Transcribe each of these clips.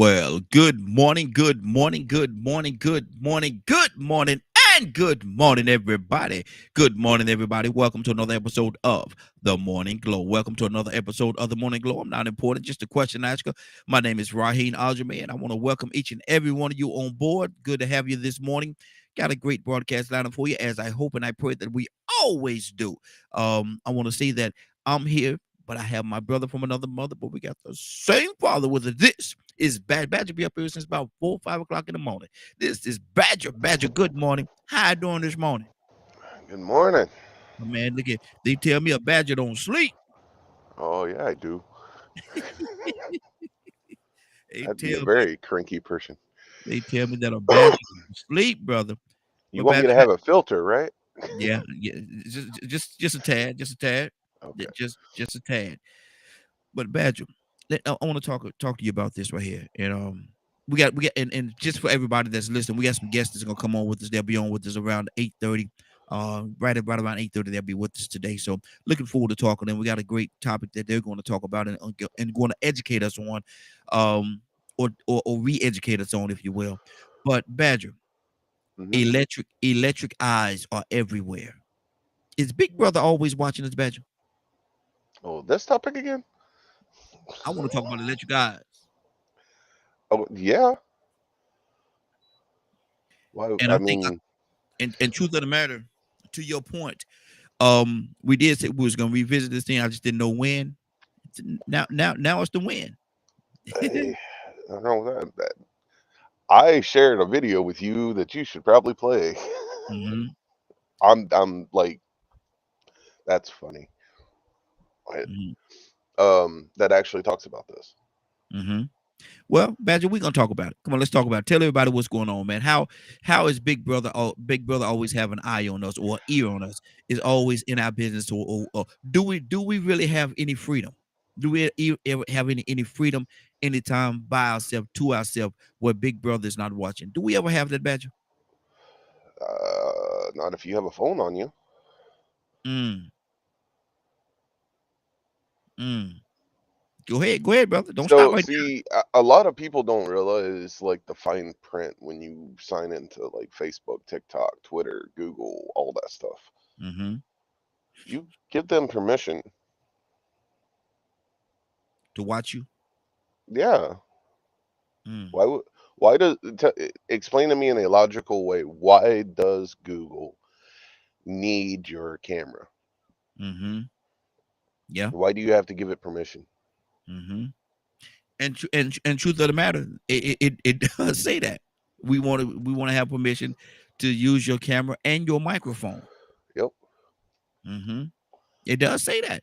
Well, good morning, good morning, good morning, good morning, good morning, and good morning, everybody. Good morning, everybody. Welcome to another episode of The Morning Glow. Welcome to another episode of The Morning Glow. I'm not important, just a question asker. My name is Raheem Aljamain, and I want to welcome each and every one of you on board. Good to have you this morning. Got a great broadcast lineup for you, as I hope and I pray that we always do. I want to say that I'm here, but I have my brother from another mother, but we got the same father with it. This is Badger be up here since about 4 or 5 o'clock in the morning. This is Badger. Badger, good morning. How you doing this morning? Good morning. Oh, man, look at they tell me a badger don't sleep. Oh yeah, I do. They I'd be a tell me very cranky person. that a badger don't sleep, brother. You But want me to Badger, have a filter, right? yeah, just a tad, just a tad, Okay. just a tad. But Badger, I want to talk to you about this right here, and we got and just for everybody that's listening, we got some guests that's gonna come on with us. They'll be on with us around 8:30. Right around 8:30, they'll be with us today. So looking forward to talking. And we got a great topic that they're going to talk about and going to educate us on, or re-educate us on, if you will. But Badger, Hmm. electric eyes are everywhere. Is Big Brother always watching us, Badger? Oh, this topic again? I want to talk about electric eyes. Oh yeah. Why? And I I think mean, and truth of the matter, to your point, we did say we was gonna revisit this thing. I just didn't know when. Now it's the when. I don't know that. I shared a video with you that you should probably play. Hmm. I'm like, that's funny. Hmm. That actually talks about this. Hmm. Well, Badger, we're gonna talk about it. Come on, let's talk about it. Tell everybody what's going on, man. How is Big Brother always have an eye on us or ear on us? Is always in our business, or do we really have any freedom? Do we ever have any freedom anytime by ourselves to ourselves where Big Brother is not watching? Do we ever have that, Badger? Not if you have a phone on you. Mm, mm. Go ahead, brother. Don't stop So, right see, a lot of people don't realize like the fine print when you sign into like Facebook, TikTok, Twitter, Google, all that stuff. there. Mm-hmm. You give them permission. To watch you. Yeah. Mm, Why would why does explain to me in a logical way, why does Google need your camera? mm-hmm. Yeah. Why do you have to give it permission? Mm-hmm. And truth of the matter, it does say that we want to have permission to use your camera and your microphone. Yep. Mm-hmm. It does say that.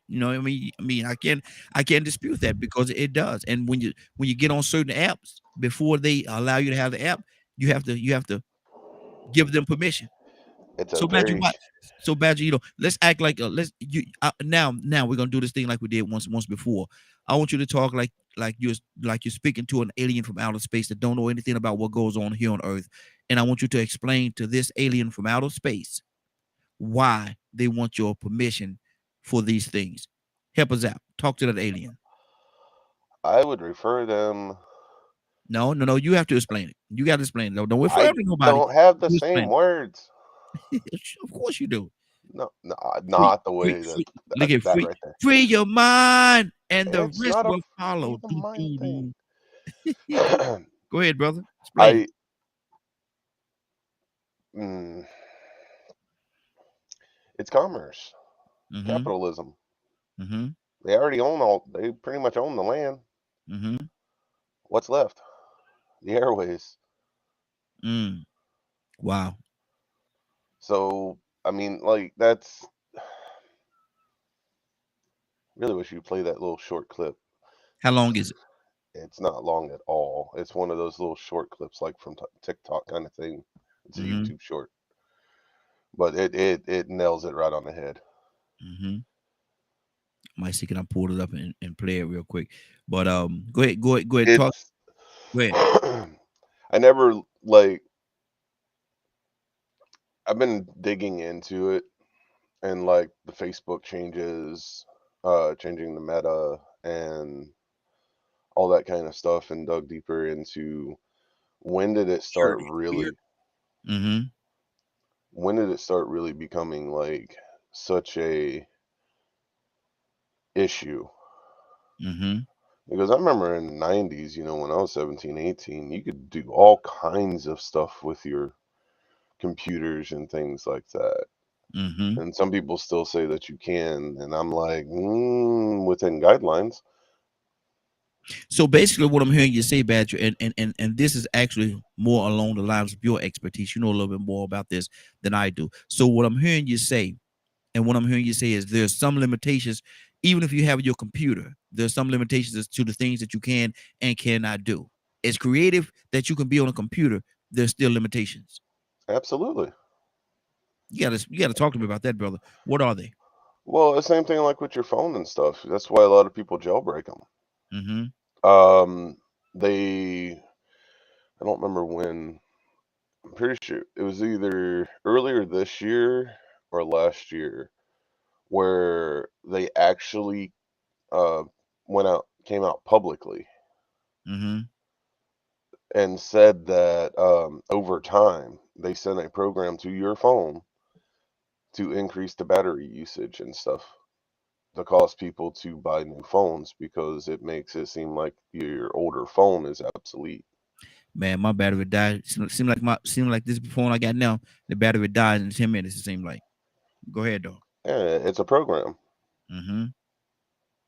I can't dispute that because it does. And when you get on certain apps, before they allow you to have the app, you have to give them permission. It's a So Badger, very what? So Badger, let's act like now we're gonna do this thing like we did once before. I want you to talk like you're speaking to an alien from outer space that don't know anything about what goes on here on Earth, and I want you to explain to this alien from outer space why they want your permission for these things. Help us out. Talk to that alien. I would refer them. No, no, no. You have to explain it. You got to explain it. Don't refer I to nobody. don't have the You same explain words. it. Of course you do. No, no, Free, not the free, way that free. Look at that free. right there. Free your mind, and the It's rest not a will free follow. the Do, mind do, thing. do. Go ahead, brother. Explain. I mm, it's commerce, Mm-hmm. capitalism. Mm-hmm. They already own all. They pretty much own the land. Mm-hmm. What's left? The airways. Mm. Wow. So I mean, like that's really wish you play that little short clip. How long is it? It's not long at all. It's one of those little short clips, like from TikTok kind of thing. It's a Mm-hmm. YouTube short, but it nails it right on the head. Mm-hmm. Might see can I pull it up and play it real quick. But go ahead, talk. It's Go ahead. I never like I've been digging into it and like the Facebook changes, changing the meta and all that kind of stuff and dug deeper into when did it start Security. really Mm-hmm. when did it start really becoming like such a issue? Mm-hmm. Because I remember in the 90s, when I was 17, 18, you could do all kinds of stuff with your computers and things like that. Mm-hmm. And some people still say that you can, and I'm like, within guidelines. So basically, what I'm hearing you say, Badger, and this is actually more along the lines of your expertise. You know a little bit more about this than I do. So what I'm hearing you say, and what I'm hearing you say is there's some limitations, even if you have your computer, there's some limitations as to the things that you can and cannot do. As creative that you can be on a computer, there's still limitations. Absolutely. You gotta talk to me about that, brother. What are they? Well, the same thing like with your phone and stuff. That's why a lot of people jailbreak them. Mm-hmm. They, I don't remember when. I'm pretty sure it was either earlier this year or last year where they actually uh, came out publicly Mm-hmm. and said that over time they sent a program to your phone to increase the battery usage and stuff to cause people to buy new phones because it makes it seem like your older phone is obsolete. Man, my battery died. Seem like this phone I got now. The battery dies in 10 minutes. It seemed like. Go ahead though. Yeah, it's a program. Mm-hmm.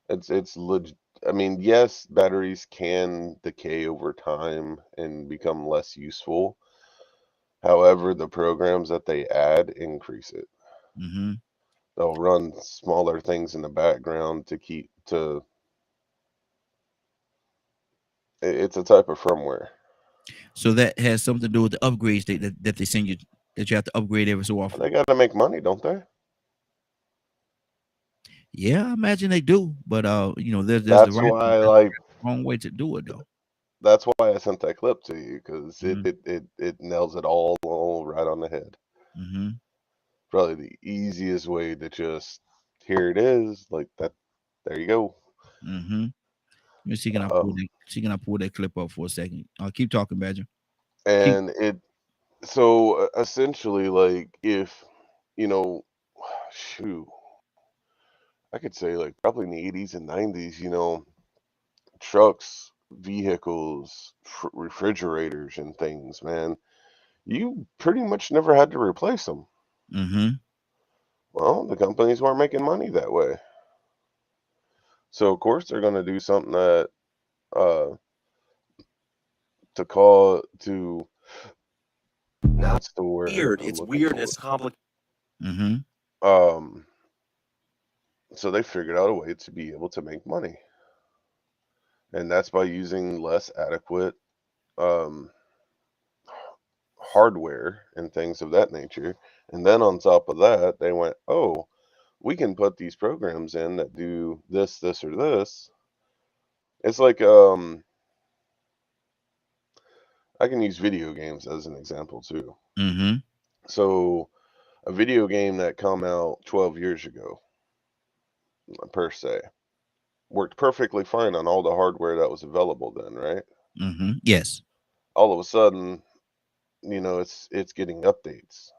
It's legit. I mean, yes, batteries can decay over time and become less useful. However, the programs that they add increase it. Mm-hmm. They'll run smaller things in the background to keep to. It's a type of firmware. So that has something to do with the upgrades that they send you that you have to upgrade every so often. They got to make money, don't they? Yeah, I imagine they do, but there's the That's right why, there's like, the wrong way to do it though. that's why I sent that clip to you because it Mm-hmm. it, it it nails it all right on the head. Mm-hmm. Probably the easiest way to just here it is like that. There you go. Mm-hmm. Let me see Um, can I pull that clip up for a second. I'll keep talking, Badger. Keep. and it so essentially like if you know, shoot, I could say like probably in the 80s and 90s, trucks, vehicles, refrigerators, and things, man, you pretty much never had to replace them. Mm-hmm. Well, the companies weren't making money that way. So, of course, they're going to do something that, uh, to call to, Now what's the word weird. I'm It's looking weird. for? It's complicated. Mm-hmm. Um, so they figured out a way to be able to make money. And that's by using less adequate, um, hardware and things of that nature. And then on top of that, they went, oh, we can put these programs in that do this, this, or this. It's like I can use video games as an example too. Mm-hmm. So a video game that come out 12 years ago, per se, worked perfectly fine on all the hardware that was available then, right? Mm-hmm. Yes. All of a sudden, it's getting updates.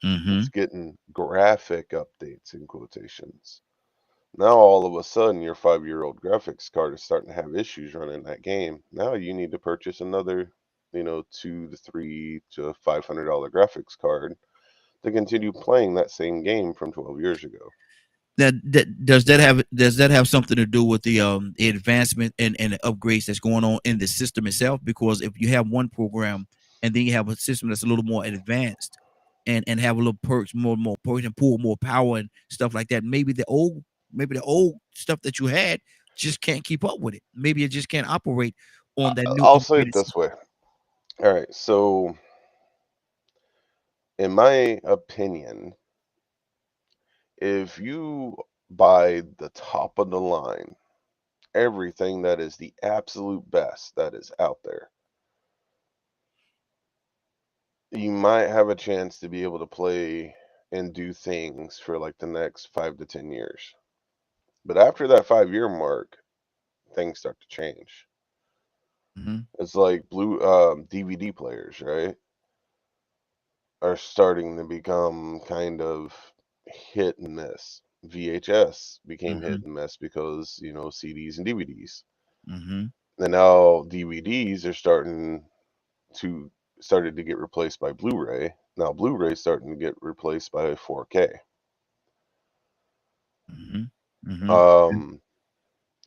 Mm-hmm. It's getting graphic updates in quotations. Now all of a sudden your 5-year-old graphics card is starting to have issues running that game. Now you need to purchase another, two to three to $500 graphics card to continue playing that same game from 12 years ago. Does that have something to do with the advancement and the upgrades that's going on in the system itself? Because if you have one program and then you have a system that's a little more advanced and have a little perks, more perks and pull more power and stuff like that, maybe the old stuff that you had just can't keep up with it. Maybe it just can't operate on that new I'll say it upgraded this system. way. All right, so in my opinion, if you buy the top of the line, everything that is the absolute best that is out there, you might have a chance to be able to play and do things for like the next 5 to 10 years. But after that 5-year mark, things start to change. Mm-hmm. It's like blue DVD players, right? Are starting to become kind of hit and miss. VHS became Mm-hmm. hit and miss because, you know, CDs and DVDs. Mm-hmm. And now DVDs are started to get replaced by Blu-ray. Now Blu-ray starting to get replaced by 4K. Mm-hmm. Mm-hmm. Um,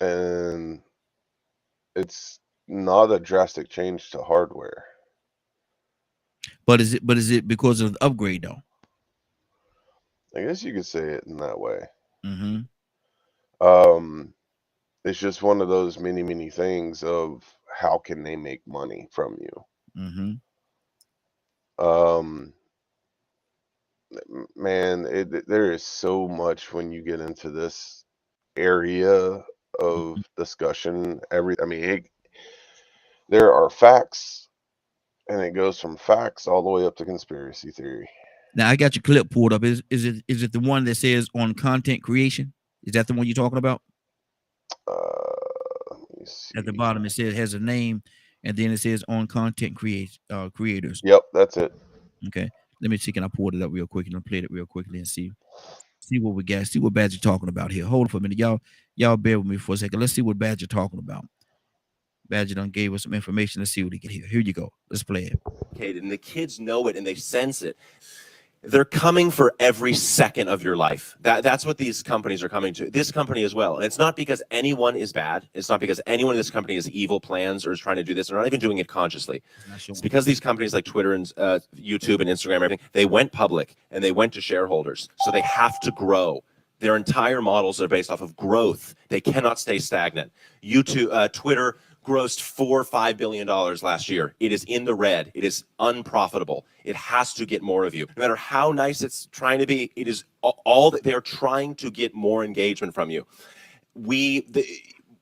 and it's not a drastic change to hardware. But is it because of the upgrade though? I guess you could say it in that way. Mm-hmm. Um, it's just one of those many things of how can they make money from you. Mm-hmm. Um, man, there is so much when you get into this area of discussion. There are facts, and it goes from facts all the way up to conspiracy theory. Now I got your clip pulled up. Is it the one that says on content creation? Is that the one you're talking about? Let me At the see. bottom it says has a name, and then it says on content creators. Yep, that's it. Okay. Let me see. Can I pull it up real quick and I'll play it real quickly and see what we got. See what Badger talking about here. Hold on for a minute. Y'all bear with me for a second. Let's see what Badger talking about. Badger done gave us some information. Let's see what he can hear. Here you go. Let's play it. And the kids know it and they sense it. They're coming for every second of your life. That's what these companies are coming to. This company as well. And it's not because anyone is bad. It's not because anyone in this company has evil plans or is trying to do this. They're not even doing it consciously. It's because these companies like Twitter and YouTube and Instagram and everything, they went public and they went to shareholders. So they have to grow. Their entire models are based off of growth. They cannot stay stagnant. YouTube, Twitter grossed $4 or $5 billion last year. It is in the red. It is unprofitable. It has to get more of you. No matter how nice it's trying to be, it is all that they're trying to get more engagement from you. We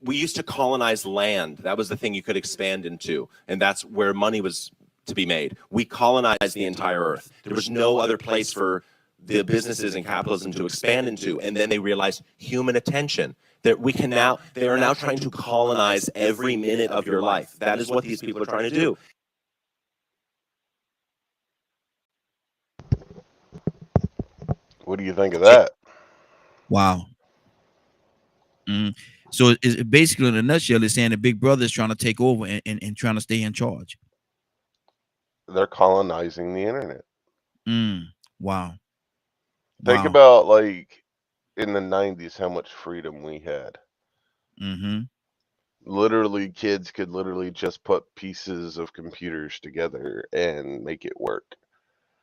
used to colonize land. That was the thing you could expand into, and that's where money was to be made. We colonized the entire earth. There was no other place for the businesses and capitalism to expand into, and then they realized human attention. That we can now, they are now trying to colonize every minute of your life. That is what these people are trying to do. What do you think of that? Wow. So it's basically in a nutshell, it's saying that Big Brother is trying to take over and trying to stay in charge. They're colonizing the internet. Wow. Think Wow. about like in the 90s how much freedom we had. Mm-hmm. Literally, kids could literally just put pieces of computers together and make it work.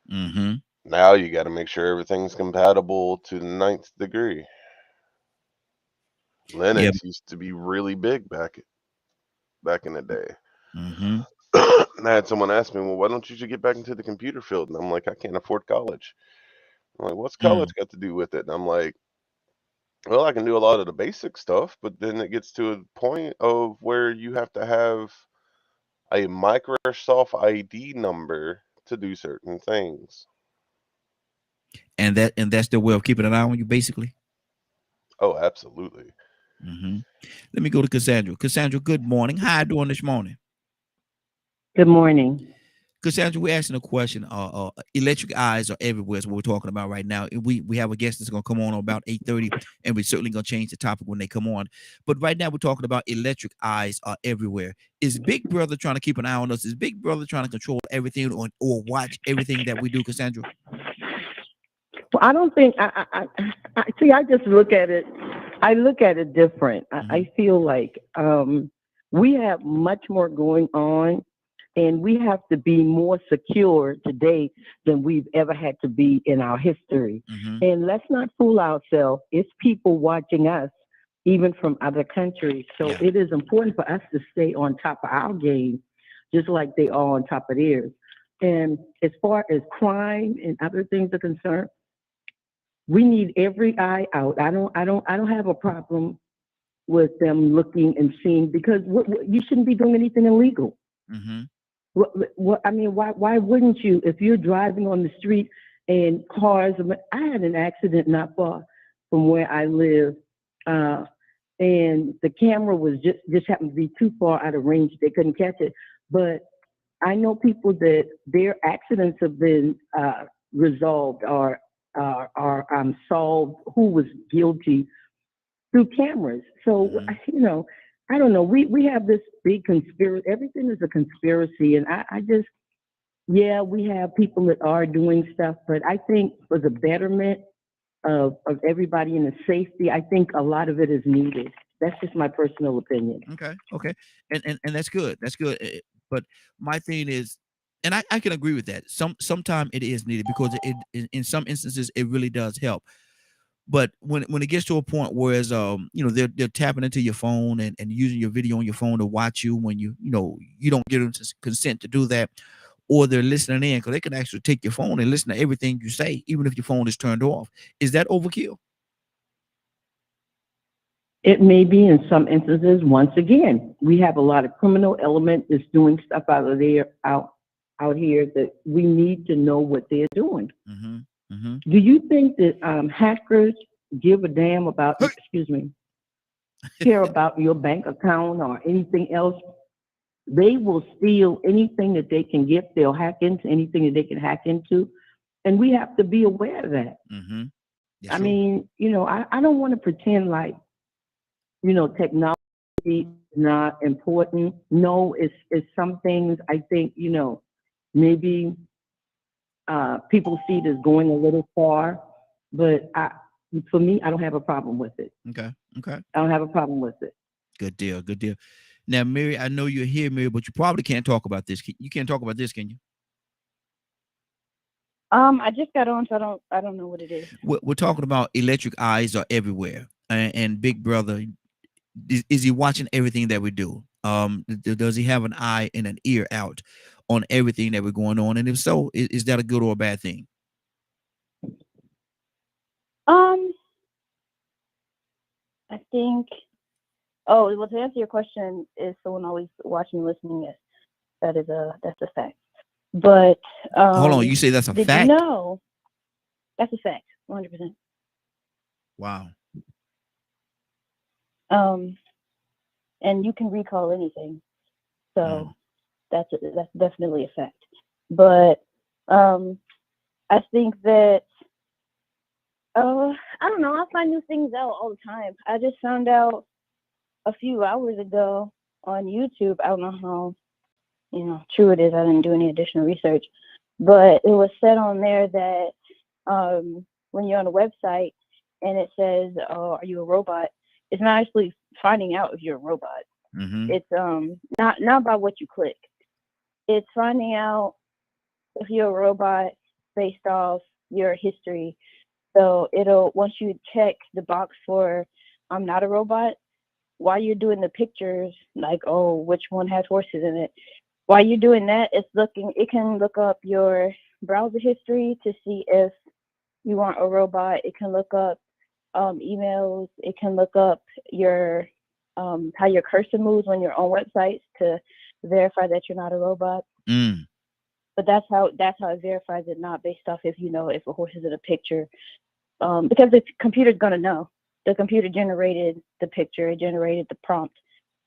Mm-hmm. Now you got to make sure everything's compatible to the 9th degree. Yeah. Linux used to be really big back in the day. Mm-hmm. I had someone ask me, well, why don't you get back into the computer field? And I'm like, I can't afford college. I'm like, what's college got to do with it? And I'm like, well, I can do a lot of the basic stuff, but then it gets to a point of where you have to have a Microsoft ID number to do certain things. And that's their way of keeping an eye on you, basically. Oh, absolutely. Mm-hmm. Let me go to Cassandra. Cassandra, good morning. How you doing this morning? Good morning. Cassandra, we're asking a question. Electric eyes are everywhere. Is what we're talking about right now. We have a guest that's going to come on about 8:30, and we're certainly going to change the topic when they come on. But right now, we're talking about electric eyes are everywhere. Is Big Brother trying to keep an eye on us? Is Big Brother trying to control everything or watch everything that we do, Cassandra? Well, I don't think I see. I just look at it. I look at it different. I feel like we have much more going on, and we have to be more secure today than we've ever had to be in our history. And let's not fool ourselves. It's people watching us, even from other countries. So it is important for us to stay on top of our game, just like they are on top of theirs. And as far as crime and other things are concerned, we need every eye out. I don't have a problem with them looking and seeing, because you shouldn't be doing anything illegal. I mean, why wouldn't you? If you're driving on the street and cars, I had an accident not far from where I live, and the camera was just happened to be too far out of range. They couldn't catch it. But I know people that their accidents have been resolved or solved, who was guilty through cameras. So, you know, I don't know. We have this big conspiracy. Everything is a conspiracy. And I just, yeah, we have people that are doing stuff, but I think for the betterment of everybody and the safety, I think a lot of it is needed. That's just my personal opinion. Okay. And that's good. That's good. But my thing is, and I can agree with that. Sometimes it is needed because in some instances it really does help. But when it gets to a point where you know, they're tapping into your phone and using your video on your phone to watch you when you know you don't get them to consent to do that, or they're listening in, because they can actually take your phone and listen to everything you say, even if your phone is turned off. Is that overkill? It may be in some instances. Once again, we have a lot of criminal element that's doing stuff out here that we need to know what they're doing. Do you think that hackers give a damn about, care about your bank account or anything else? They will steal anything that they can get. They'll hack into anything that they can hack into. And we have to be aware of that. I mean, you know, I don't want to pretend like, you know, technology is not important. No, it's some things I think, you know, maybe people see it as going a little far, but for me, I don't have a problem with it. Okay. I don't have a problem with it. Good deal. Now, Mary, I know you're here, Mary, but you probably can't talk about this. You can't talk about this, can you? I just got on, so I don't know what it is. We're talking about electric eyes are everywhere, and Big Brother, is he watching everything that we do? Does he have an eye and an ear out on everything that we're going on? And if so, is that a good or a bad thing? I think. Oh, well, to answer your question, is someone always watching and listening? Yes, that's a fact. But hold on, you say that's a fact? No, that's a fact, 100%. Wow. And you can recall anything, so that's definitely a fact. But I think that I don't know. I find new things out all the time. I just found out a few hours ago on YouTube. I don't know how, you know, true it is. I didn't do any additional research, but it was said on there that when you're on a website and it says, "Oh, are you a robot?" It's not actually finding out if you're a robot. It's not by what you click. It's finding out if you're a robot based off your history. So it'll, once you check the box for "I'm not a robot," while you're doing the pictures, like, oh, which one has horses in it, while you're doing that, it can look up your browser history to see if you aren't a robot. It can look up emails. It can look up your how your cursor moves on your own websites to verify that you're not a robot. But that's how it verifies it, not based off if, you know, if a horse is in a picture, because the computer's gonna know. The computer generated the picture, it generated the prompt,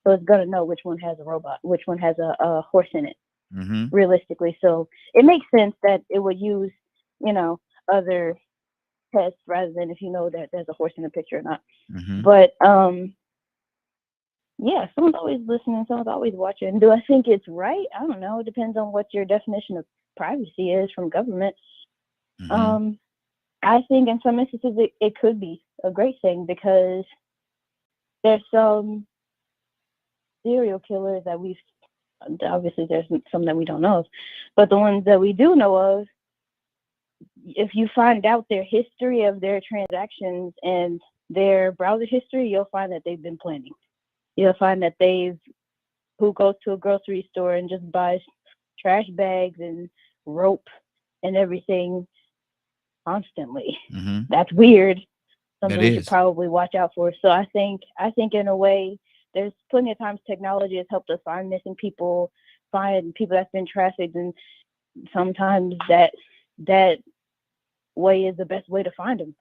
so it's gonna know which one has a robot, which one has a horse in it, realistically. So it makes sense that it would use, you know, other tests rather than if you know that there's a horse in the picture or not. But yeah, someone's always listening, someone's always watching. Do I think it's right? I don't know. It depends on what your definition of privacy is from government. I think in some instances it could be a great thing, because there's some serial killers that obviously there's some that we don't know of, but the ones that we do know of, if you find out their history of their transactions and their browser history, you'll find that they've been planning. You'll find that who goes to a grocery store and just buys trash bags and rope and everything constantly. That's weird. Something we should probably watch out for. So I think in a way, there's plenty of times technology has helped us find missing people, find people that's been trafficked, and sometimes that way is the best way to find them.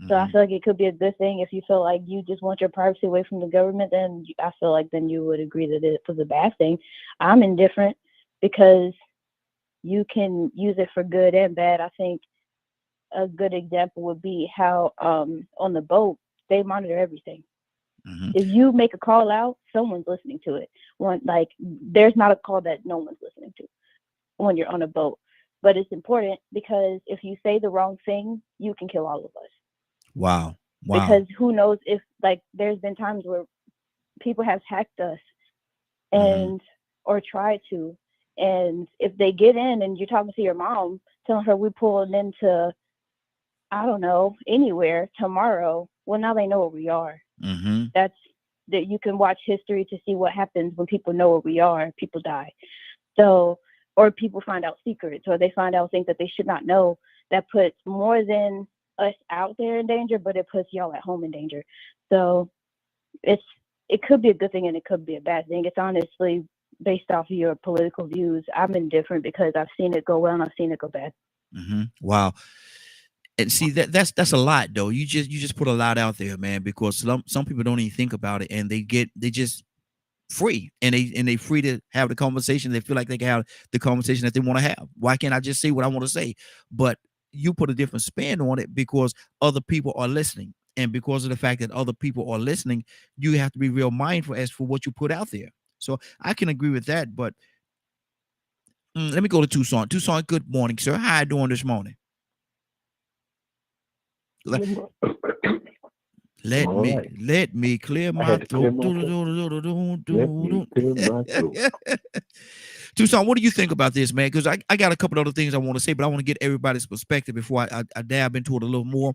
So I feel like it could be a good thing. If you feel like you just want your privacy away from the government, then I feel like then you would agree that it was a bad thing. I'm indifferent because you can use it for good and bad. I think a good example would be how on the boat they monitor everything. If you make a call out, someone's listening to it. There's not a call that no one's listening to when you're on a boat. But it's important because if you say the wrong thing, you can kill all of us. Wow. Because who knows if there's been times where people have hacked us and or tried to. And if they get in and you're talking to your mom, telling her we pulled into, I don't know, anywhere tomorrow, well, now they know where we are. That you can watch history to see what happens when people know where we are. People die. So, or people find out secrets, or they find out things that they should not know. That puts more than us out there in danger, but it puts y'all at home in danger. So it could be a good thing and it could be a bad thing. It's honestly based off of your political views. I'm indifferent because I've seen it go well and I've seen it go bad. Wow. And see that's a lot though. You just put a lot out there, man, because some people don't even think about it and they just free and they free to have the conversation. They feel like they can have the conversation that they want to have. Why can't I just say what I want to say? But you put a different spin on it because other people are listening. And because of the fact that other people are listening, you have to be real mindful as for what you put out there. So I can agree with that. But let me go to Tucson. Tucson, good morning, sir. How you doing this morning? Let me clear my throat. Tucson, what do you think about this, man? Because I got a couple other things I want to say, but I want to get everybody's perspective before I dab into it a little more.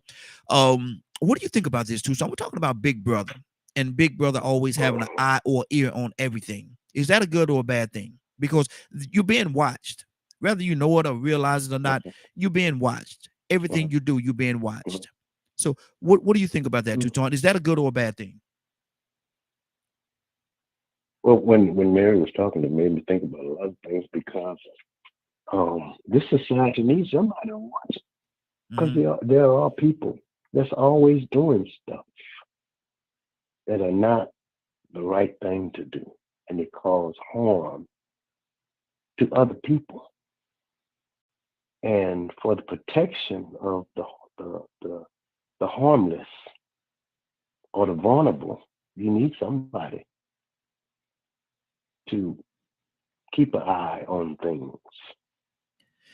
What do you think about this, Tucson? We're talking about Big Brother, and Big Brother always having an eye or ear on everything. Is that a good or a bad thing? Because you're being watched, whether you know it or realize it or not. You're being watched. Everything you do, you're being watched. So what do you think about that, Tucson? Is that a good or a bad thing? Well, when Mary was talking, it made me think about a lot of things because this society needs somebody to watch it. Because there are people that's always doing stuff that are not the right thing to do, and they cause harm to other people. And for the protection of the harmless or the vulnerable, you need somebody to keep an eye on things.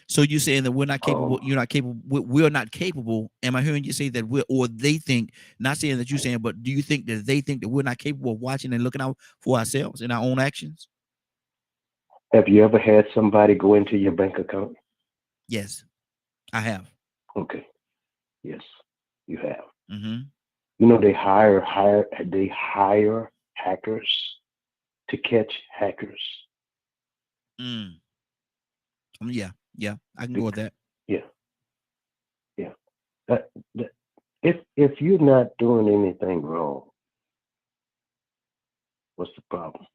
So you're saying that we're not capable, you're not capable, we're not capable. Am I hearing you say that or they think, not saying that you're saying, but do you think that they think that we're not capable of watching and looking out for ourselves in our own actions? Have you ever had somebody go into your bank account? Yes, I have. Okay. Yes, you have. You know, they hire hackers to catch hackers. Yeah, I can go with that. Yeah. If you're not doing anything wrong, what's the problem?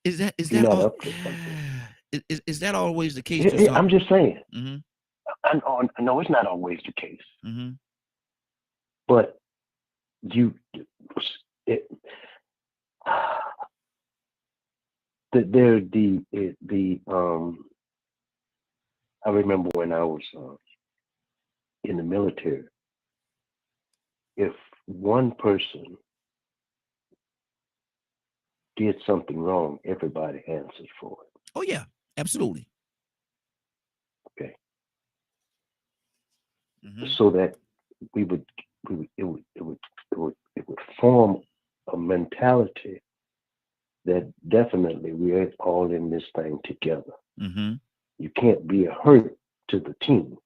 Is that up to something? Is that always the case? I'm just saying. I know it's not always the case. But I remember when I was in the military, if one person did something wrong, everybody answered for it. Oh yeah, absolutely. Okay. So that it would form a mentality that definitely we are all in this thing together. You can't be a hurt to the team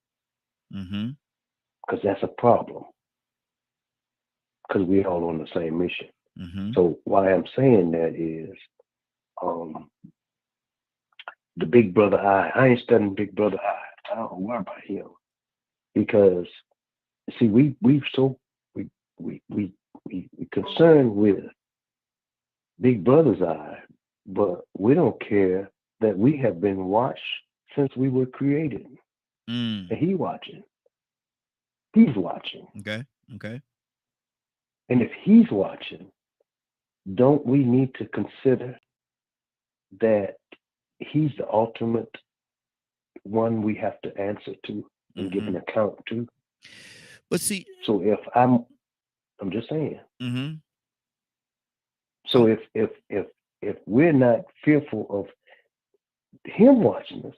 because that's a problem, because we're all on the same mission. So why I'm saying that is the Big Brother eye. I ain't studying Big Brother eye. I don't worry about him because see we concerned with Big Brother's eye, but we don't care that we have been watched since we were created, and he watching. he's watching. Okay. Okay. And if he's watching, don't we need to consider that he's the ultimate one we have to answer to and give an account to? But see, So if I'm just saying. So if we're not fearful of him watching us,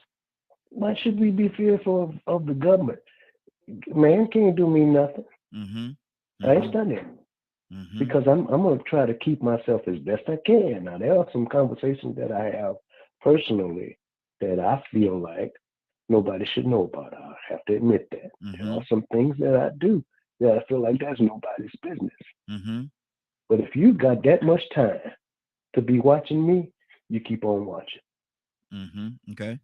why should we be fearful of the government? Man can't do me nothing. I ain't done it. Because I'm going to try to keep myself as best I can. Now, there are some conversations that I have personally that I feel like nobody should know about. I have to admit that. There are some things that I do that I feel like that's nobody's business. But if you got that much time to be watching me, you keep on watching. Okay.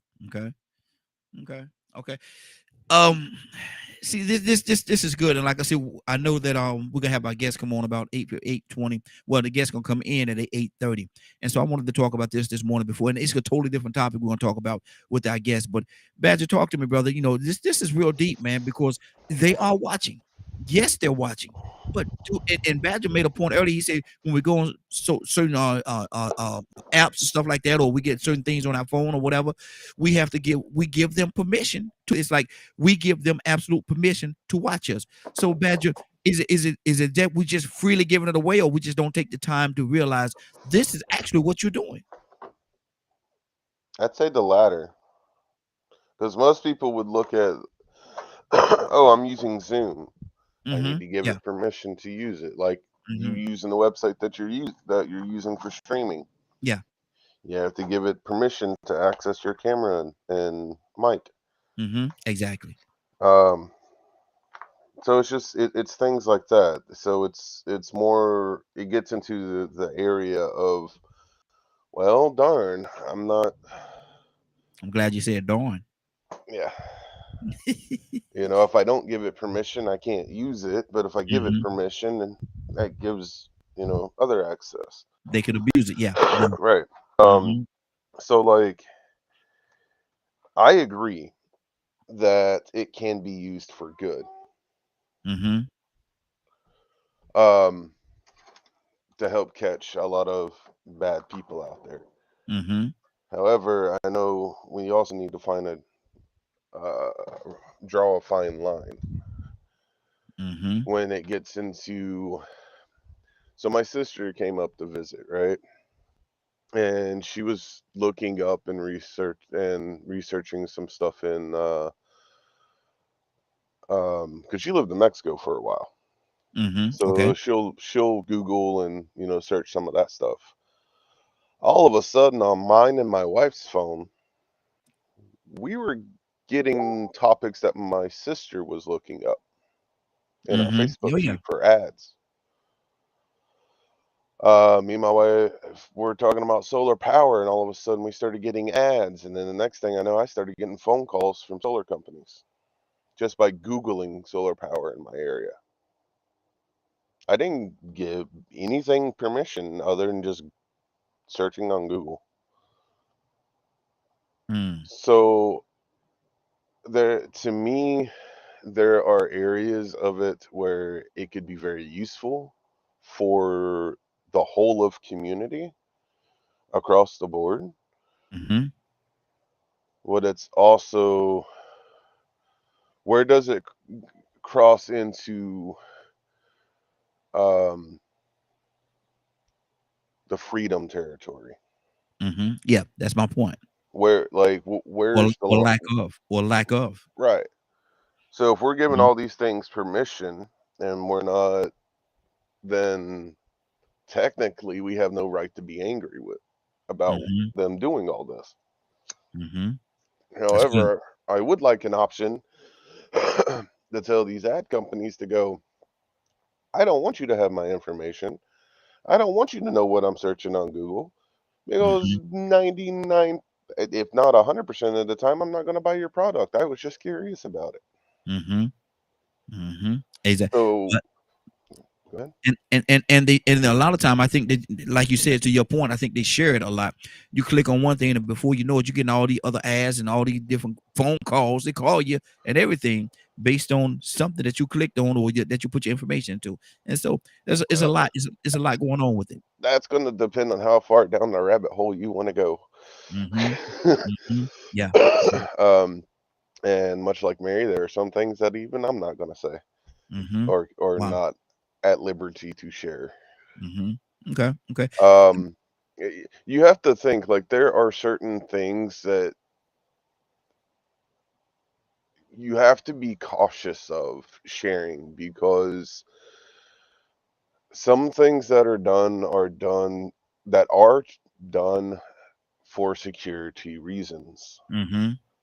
See, this is good, and like I said, I know that we're gonna have our guests come on about 8:20. Well, the guests gonna come in at 8:30, and so I wanted to talk about this morning before, and it's a totally different topic we're gonna talk about with our guests. But Badger, talk to me, brother. You know, this is real deep, man, because they are watching. Yes, they're watching. But and Badger made a point earlier. He said when we go on certain apps and stuff like that, or we get certain things on our phone or whatever, we give them permission to. It's like we give them absolute permission to watch us. So Badger, is it that we just freely giving it away, or we just don't take the time to realize this is actually what you're doing? I'd say the latter, because most people would look at, oh, I'm using Zoom. I need to give it permission to use it, like you using the website that you're using for streaming. Yeah, you have to give it permission to access your camera and mic. Exactly. So it's just it's things like that. So it's more, it gets into the area of, well, darn, I'm glad you said darn. Yeah. If I don't give it permission, I can't use it. But if I give it permission, then that gives, other access. They could abuse it. Yeah. Right. So like, I agree that it can be used for good. To help catch a lot of bad people out there. However, I know we also need to find draw a fine line when it gets into. So my sister came up to visit, right? And she was looking up and researching some stuff in because she lived in Mexico for a while. So she'll Google and search some of that stuff. All of a sudden, on mine and my wife's phone, we were getting topics that my sister was looking up in our Facebook feed for ads. Me and my wife were talking about solar power, and all of a sudden we started getting ads. And then the next thing I know, I started getting phone calls from solar companies just by Googling solar power in my area. I didn't give anything permission other than just searching on Google. So to me, there are areas of it where it could be very useful for the whole of community across the board. But it's also, where does it cross into the freedom territory? Yeah, that's my point. Where's the lack of right? So if we're giving all these things permission and we're not, then technically we have no right to be angry about them doing all this. However, I would like an option to tell these ad companies to go, I don't want you to have my information. I don't want you to know what I'm searching on Google, because 99, if not 100% of the time, I'm not going to buy your product. I was just curious about it. Exactly. So, and a lot of time, I think that, like you said, to your point, I think they share it a lot. You click on one thing, and before you know it, you're getting all the other ads and all these different phone calls. They call you and everything based on something that you clicked on or that you put your information into. And so there's a lot, it's a lot going on with it. That's going to depend on how far down the rabbit hole you want to go. Yeah. And much like Mary, there are some things that even I'm not going to say or Wow. not at liberty to share. Okay. You have to think, like, there are certain things that you have to be cautious of sharing, because some things that are done for security reasons,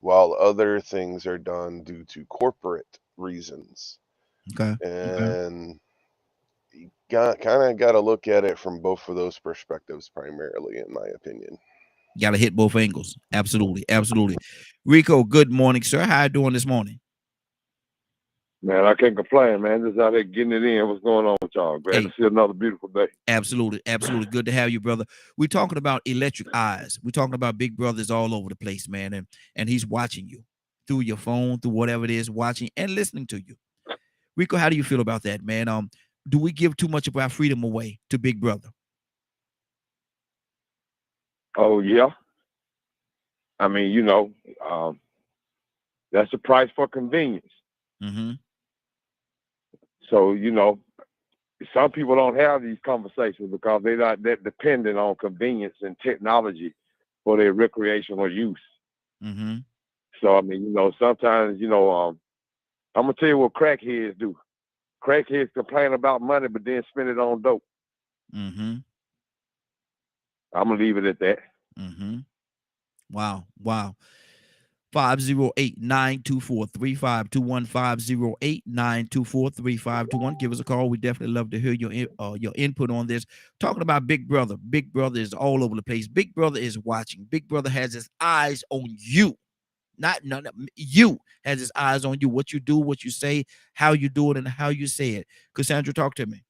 while other things are done due to corporate reasons. Okay. And you kind of got to look at it from both of those perspectives primarily, in my opinion. Got to hit both angles. Absolutely. Rico, good morning, sir. How you doing this morning? Man, I can't complain, man. Just out here getting it in. What's going on with y'all? Glad to see another beautiful day. Absolutely. Good to have you, brother. We're talking about electric eyes. We're talking about Big Brothers all over the place, man. And he's watching you through your phone, through whatever it is, watching and listening to you. Rico, how do you feel about that, man? Do we give too much of our freedom away to Big Brother? Oh, yeah. I mean, that's the price for convenience. So, some people don't have these conversations because they're not that dependent on convenience and technology for their recreational use. So, I mean, sometimes, I'm going to tell you what crackheads do. Crackheads complain about money, but then spend it on dope. I'm going to leave it at that. Wow. 508-924-3521, 508-924-3521. Give us a call. We definitely love to hear your input on this. Talking about Big Brother. Big Brother is all over the place. Big Brother is watching. Big Brother has his eyes on you. You has his eyes on you. What you do, what you say, how you do it, and how you say it. Cassandra, talk to me.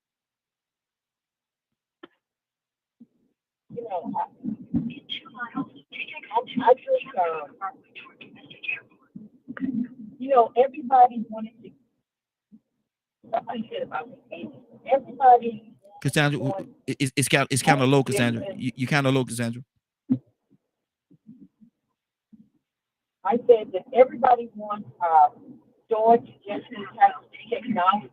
Everybody wanted to. Everybody. Cassandra, it's kind of low, Cassandra. You kind of low, Cassandra. I said that everybody wants George to just have technology,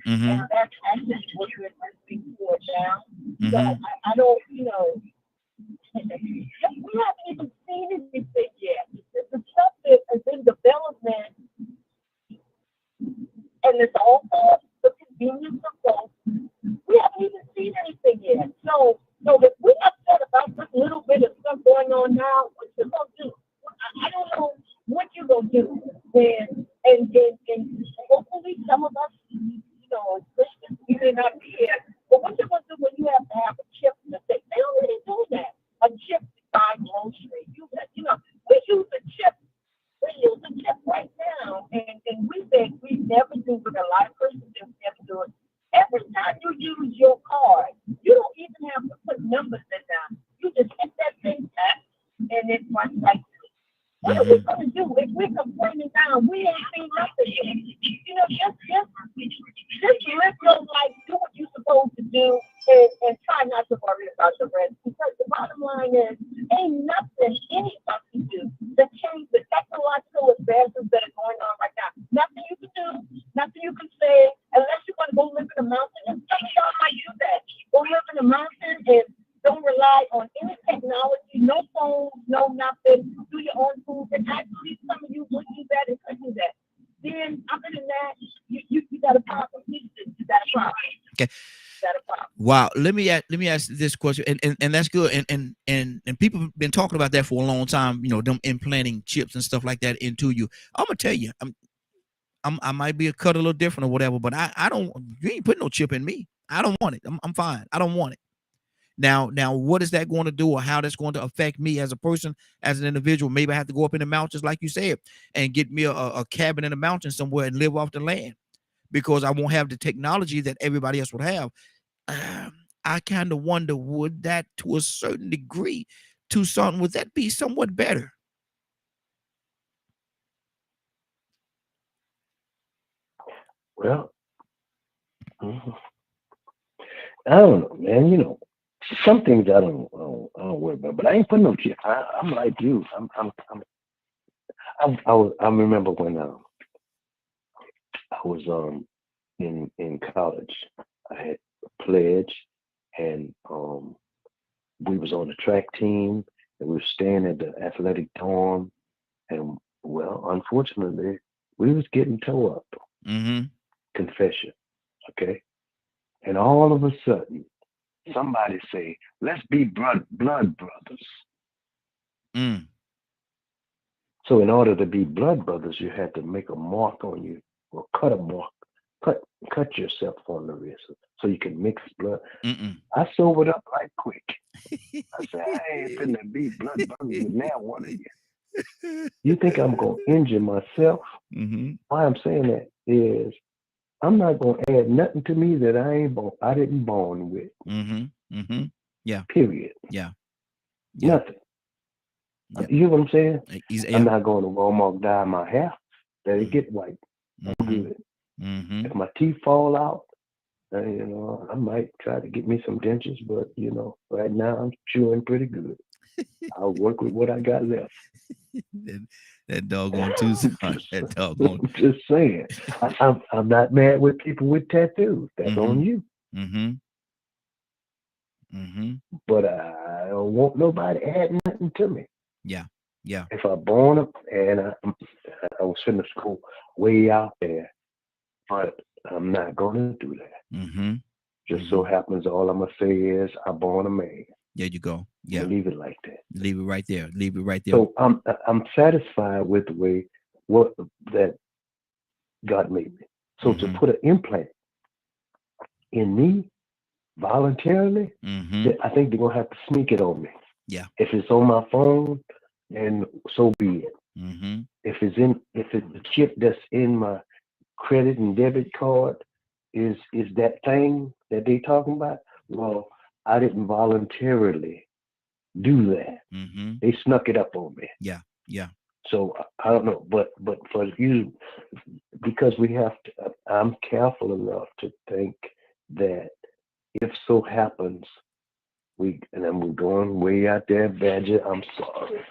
and that's actually what we're listening for now. So I don't, we haven't even seen anything yet. The stuff that is in development, and it's all for the convenience of folks. We haven't even seen anything yet. So if we're upset about this little bit of stuff going on now, what you gonna do? I don't know what you're gonna do when and hopefully some of us, Christians, we may not be here. But what you're gonna do when you have to have a chip to say, they already do that. A chip to buy groceries. We use a chip. We use a chip right now, and we think we never do, but a lot of Christians never do it. Every time you use your card, you don't even have to put numbers in there. You just hit that thing tap, and it runs right through. What are we going to do if we're complaining now? We ain't seen nothing yet. Just live your life, do what you're supposed to do, and try not to worry about the rest. Because the bottom line is, ain't nothing any of us can do to change the technological advances that are going on right now. Nothing you can do, nothing you can say, unless you want to go live in a mountain. And some of y'all might do that. Go live in a mountain and don't rely on any technology, no phones, no nothing. Do your own food. And actually, some of you would do that and could do that. Then, other than that, you got a problem. You got a problem. Okay. Wow. Let me ask this question, and that's good. And people have been talking about that for a long time. Them implanting chips and stuff like that into you. I'm gonna tell you, I might be cut a little different or whatever, but I don't. You ain't putting no chip in me. I don't want it. I'm fine. I don't want it. Now, what is that going to do, or how that's going to affect me as a person, as an individual? Maybe I have to go up in the mountains, like you said, and get me a cabin in the mountains somewhere and live off the land, because I won't have the technology that everybody else would have. I kind of wonder, would that, to a certain degree, would that be somewhat better? Well, mhm. I don't know, man. You know, some things I don't worry about, but I ain't putting no shit. I'm like you. I remember when I was in college. I had a pledge, and we was on the track team, and we were staying at the athletic dorm, and well, unfortunately, we was getting towed up. Mm-hmm. Confession, okay? And all of a sudden, somebody say, "Let's be blood brothers." Mm. So in order to be blood brothers, you had to make a mark on you, or cut a mark, cut yourself on the wrist, so you can mix blood. Mm-mm. I sobered up right quick. I said, I ain't finna be blood brothers with now one of you. You think I'm gonna injure myself? Mm-hmm. Why I'm saying that is I'm not gonna add nothing to me that I didn't born with. Mm-hmm. Mm-hmm. Yeah. Period. Yeah. Yeah. Nothing. Yeah. You know what I'm saying? Yeah. I'm not going to Walmart dye my hair. Let it get white. I'm Mm-hmm. good. Mm-hmm. If my teeth fall out, you know, I might try to get me some dentures, but you know, right now I'm chewing pretty good. I'll work with what I got left. that doggone Tucson. That doggone. I'm just saying. I'm not mad with people with tattoos. That's on you. Mm-hmm. Mm-hmm. But I don't want nobody adding nothing to me. Yeah. Yeah. If I born up and I was finna school way out there, but I'm not gonna do that. Mm-hmm. Just so happens all I'm gonna say is I born a man. There you go. Yeah. Leave it like that. Leave it right there. Leave it right there. So I'm satisfied with the way what that God made me. So to put an implant in me voluntarily, I think they're gonna have to sneak it on me. Yeah. If it's on my phone, then so be it. Mm-hmm. If it's the chip that's in my credit and debit card is that thing that they talking about, well, I didn't voluntarily do that. Mm-hmm. They snuck it up on me. Yeah. Yeah. So I don't know, but for you, because we have to, I'm careful enough to think that if so happens, we're going way out there, Badger. I'm sorry.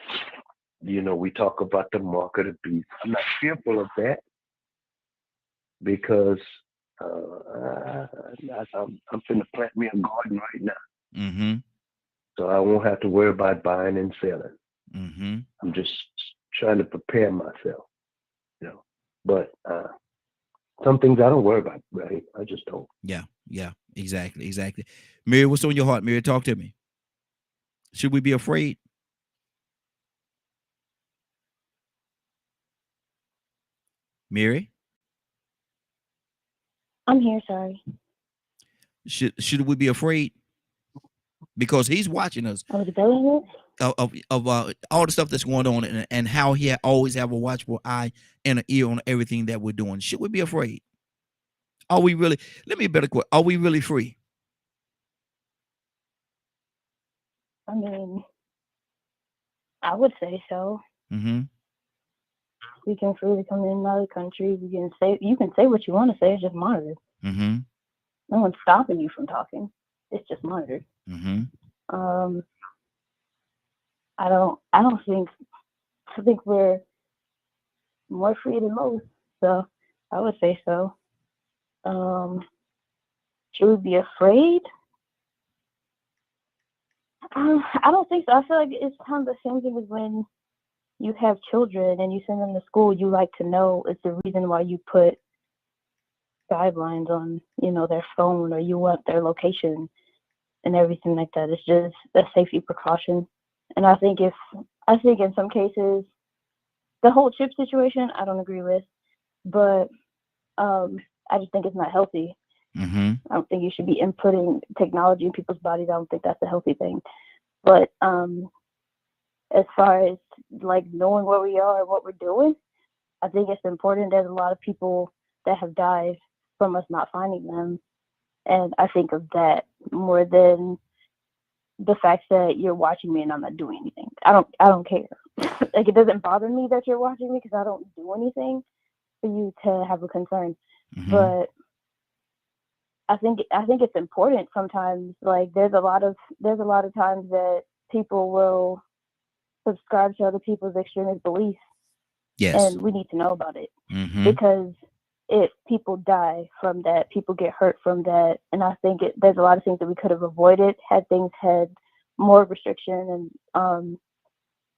You know, we talk about the mark of the beast. I'm not fearful of that because I'm finna plant me a garden right now. Mm-hmm. So I won't have to worry about buying and selling. Mm-hmm. I'm just trying to prepare myself, you know. But some things I don't worry about, right? I just don't. Yeah, yeah, exactly, exactly. Mary, what's on your heart? Mary, talk to me. Should we be afraid? Mary? I'm here, sorry. Should we be afraid? Because he's watching us. Oh, the development? Of all the stuff that's going on and how he always have a watchful eye and an ear on everything that we're doing. Should we be afraid? Are we really? Let me better quote. Are we really free? I mean, I would say so. Mm-hmm. We can freely come in and out of the country. You can say what you want to say. It's just monitored. Mm-hmm. No one's stopping you from talking. It's just monitored. Mm-hmm. I think we're more free than most. So I would say so. Should we be afraid? I don't think so. I feel like it's kind of the same thing as when you have children and you send them to school. You like to know it's the reason why you put guidelines on, their phone, or you want their location and everything like that. It's just a safety precaution. And I think in some cases, the whole chip situation, I don't agree with, but I just think it's not healthy. Mm-hmm. I don't think you should be inputting technology in people's bodies. I don't think that's a healthy thing. But as far as like knowing where we are and what we're doing, I think it's important. There's a lot of people that have died from us not finding them. And I think of that more than the fact that you're watching me and I'm not doing anything. I don't care. Like, it doesn't bother me that you're watching me because I don't do anything for you to have a concern. But I think it's important sometimes. Like there's a lot of times that people will subscribe to other people's extremist beliefs, Yes. and we need to know about it because people die from that, people get hurt from that, and I think there's a lot of things that we could have avoided had things had more restriction and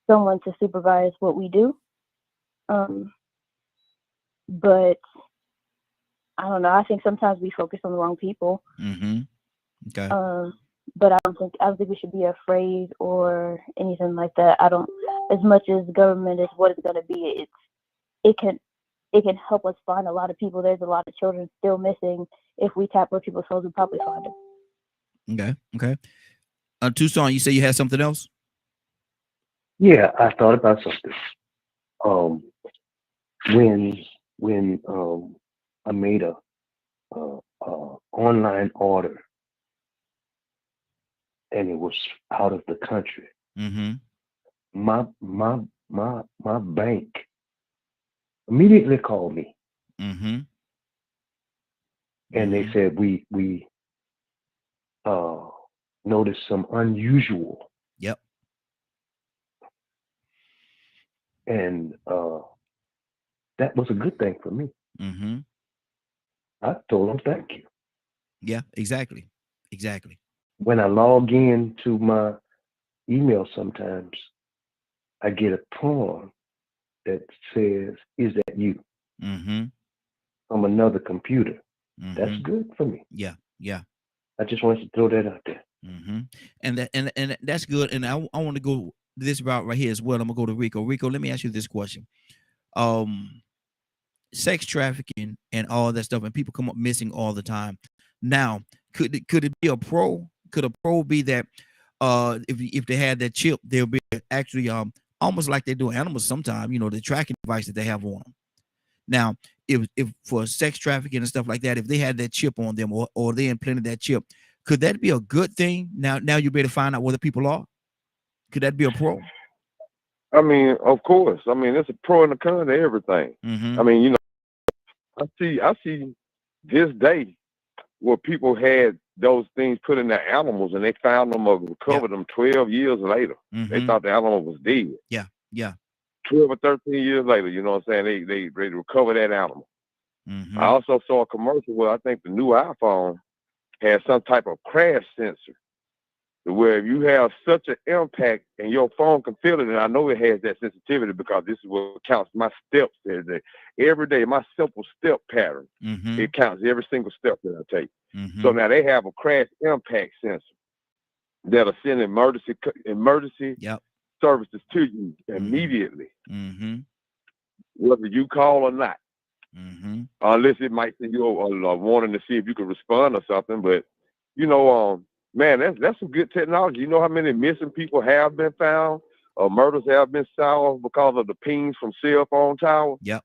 someone to supervise what we do. But I don't know. I think sometimes we focus on the wrong people. Okay. But I don't think we should be afraid or anything like that. I don't. As much as government is what it's going to be, it can help us find a lot of people. There's a lot of children still missing. If we tap where people's souls, we'll probably find them. Okay. Tucson, you say you had something else? Yeah, I thought about something. When I made a online order and it was out of the country, my bank immediately called me, and they said we noticed some unusual. Yep. And that was a good thing for me. I told them thank you. Yeah, exactly. When I log in to my email, sometimes I get a prompt that says, "Is that you?" From another computer. That's good for me. Yeah. I just wanted to throw that out there. And that's good. And I want to go this route right here as well. I'm gonna go to Rico. Rico, let me ask you this question. Sex trafficking and all that stuff, and people come up missing all the time. Now, could it be a pro? Could a pro be that if they had that chip, they'll be actually almost like they do animals sometimes, the tracking device that they have on them. Now, if for sex trafficking and stuff like that, if they had that chip on them or they implanted that chip, could that be a good thing? Now you better find out where the people are. Could that be a pro? I mean, of course. I mean, it's a pro and a con to everything. I mean, I see this day where people had those things put in their animals and they found them or recovered them 12 years later. They thought the animal was dead. Yeah. 12 or 13 years later, you know what I'm saying? They recovered that animal. I also saw a commercial where I think the new iPhone has some type of crash sensor where if you have such an impact and your phone can feel it, and I know it has that sensitivity because this is what counts my steps every day, my simple step pattern. It counts every single step that I take. So now they have a crash impact sensor that'll send emergency services to you immediately, whether you call or not. Unless it might send you a warning to see if you can respond or something. But man, that's some good technology. You know how many missing people have been found or murders have been solved because of the pings from cell phone towers? Yep.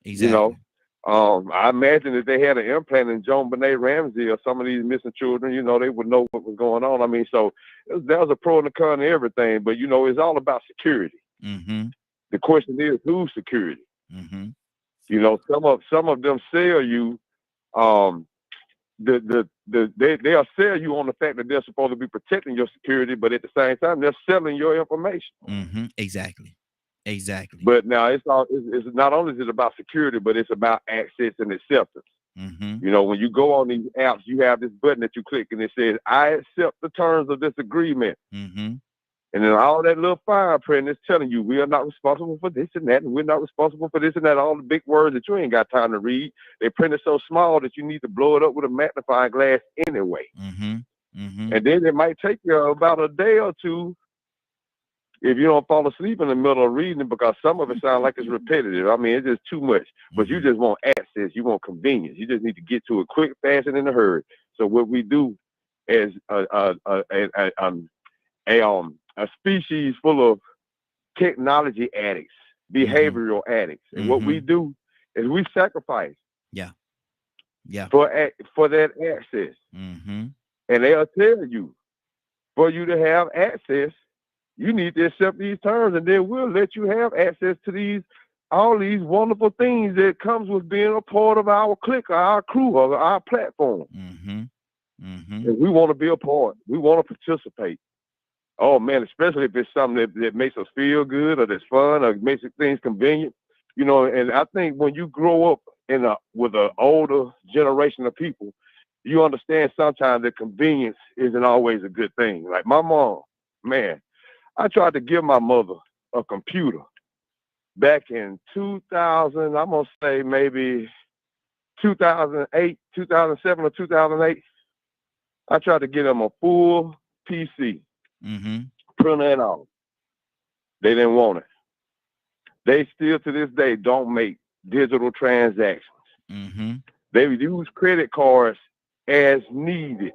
Exactly. I imagine if they had an implant in JonBenet Ramsey or some of these missing children, they would know what was going on. I mean, so that was a pro and a con to everything, but it's all about security. The question is, whose security? Some of them sell you they'll sell you on the fact that they're supposed to be protecting your security, but at the same time they're selling your information. Exactly. But now it's not only is it about security, but it's about access and acceptance. When you go on these apps, you have this button that you click and it says, "I accept the terms of this agreement." And then all that little fine print is telling you, we are not responsible for this and that, and we're not responsible for this and that. All the big words that you ain't got time to read. They print it so small that you need to blow it up with a magnifying glass anyway. And then it might take you about a day or two if you don't fall asleep in the middle of reading it, because some of it sounds like it's repetitive. I mean, it's just too much. But you just want access. You want convenience. You just need to get to it quick, fast, and in a hurry. So what we do is a species full of technology addicts, behavioral addicts. And what we do is we sacrifice for that access. And they'll tell you, for you to have access, you need to accept these terms, and then we'll let you have access to these all these wonderful things that comes with being a part of our clique, or our crew, or our platform. Mm-hmm. Mm-hmm. And we want to be a part. We want to participate. Oh man, especially if it's something that makes us feel good, or that's fun, or makes things convenient. You know, and I think when you grow up with an older generation of people, you understand sometimes that convenience isn't always a good thing. Like my mom, man, I tried to give my mother a computer back in 2000, I'm going to say maybe 2008, 2007 or 2008. I tried to get them a full PC, Mm-hmm. printer and all. They didn't want it. They still to this day don't make digital transactions. Mm-hmm. They use credit cards as needed.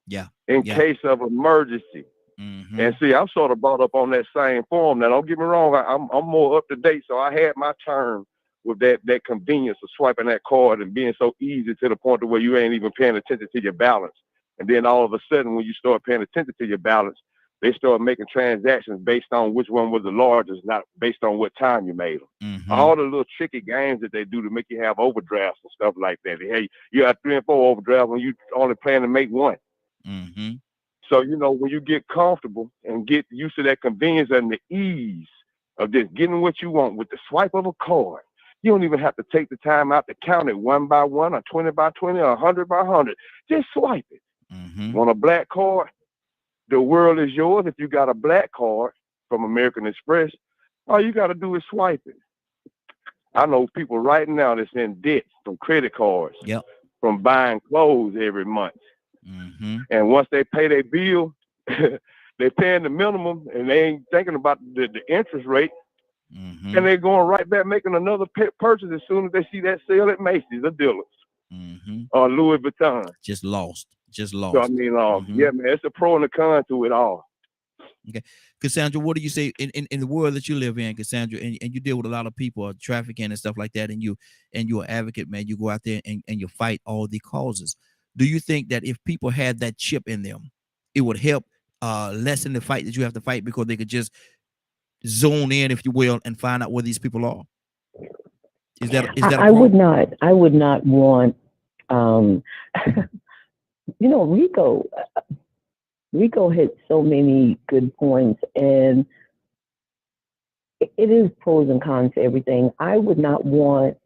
Yeah. In Yeah. case of emergency. Mm-hmm. And see, I'm sort of brought up on that same form. Now, don't get me wrong. I'm more up to date. So I had my turn with that convenience of swiping that card and being so easy to the point to where you ain't even paying attention to your balance. And then all of a sudden, when you start paying attention to your balance, they start making transactions based on which one was the largest, not based on what time you made them. Mm-hmm. All the little tricky games that they do to make you have overdrafts and stuff like that. Hey, you got 3 and 4 overdrafts when you only plan to make one. Mm-hmm. So, you know, when you get comfortable and get used to that convenience and the ease of just getting what you want with the swipe of a card, you don't even have to take the time out to count it 1 by 1 or 20 by 20 or 100 by 100. Just swipe it. Mm-hmm. Want a black card? The world is yours. If you got a black card from American Express, all you got to do is swipe it. I know people right now that's in debt from credit cards, Yep. from buying clothes every month. Mm-hmm. And once they pay their bill, they're paying the minimum and they ain't thinking about the interest rate. Mm-hmm. And they're going right back making another purchase as soon as they see that sale at Macy's or Dillard's Mm-hmm. or Louis Vuitton. Just lost. So, I mean, Mm-hmm. yeah, man, it's a pro and a con to it all. Okay. Cassandra, what do you say in the world that you live in, Cassandra, and you deal with a lot of people, trafficking and stuff like that, and you're an advocate, man, you go out there and you fight all the causes. Do you think that if people had that chip in them, it would help lessen the fight that you have to fight because they could just zone in, if you will, and find out where these people are? Is that I would not want you know, Rico hit so many good points, and it is pros and cons to everything. I would not want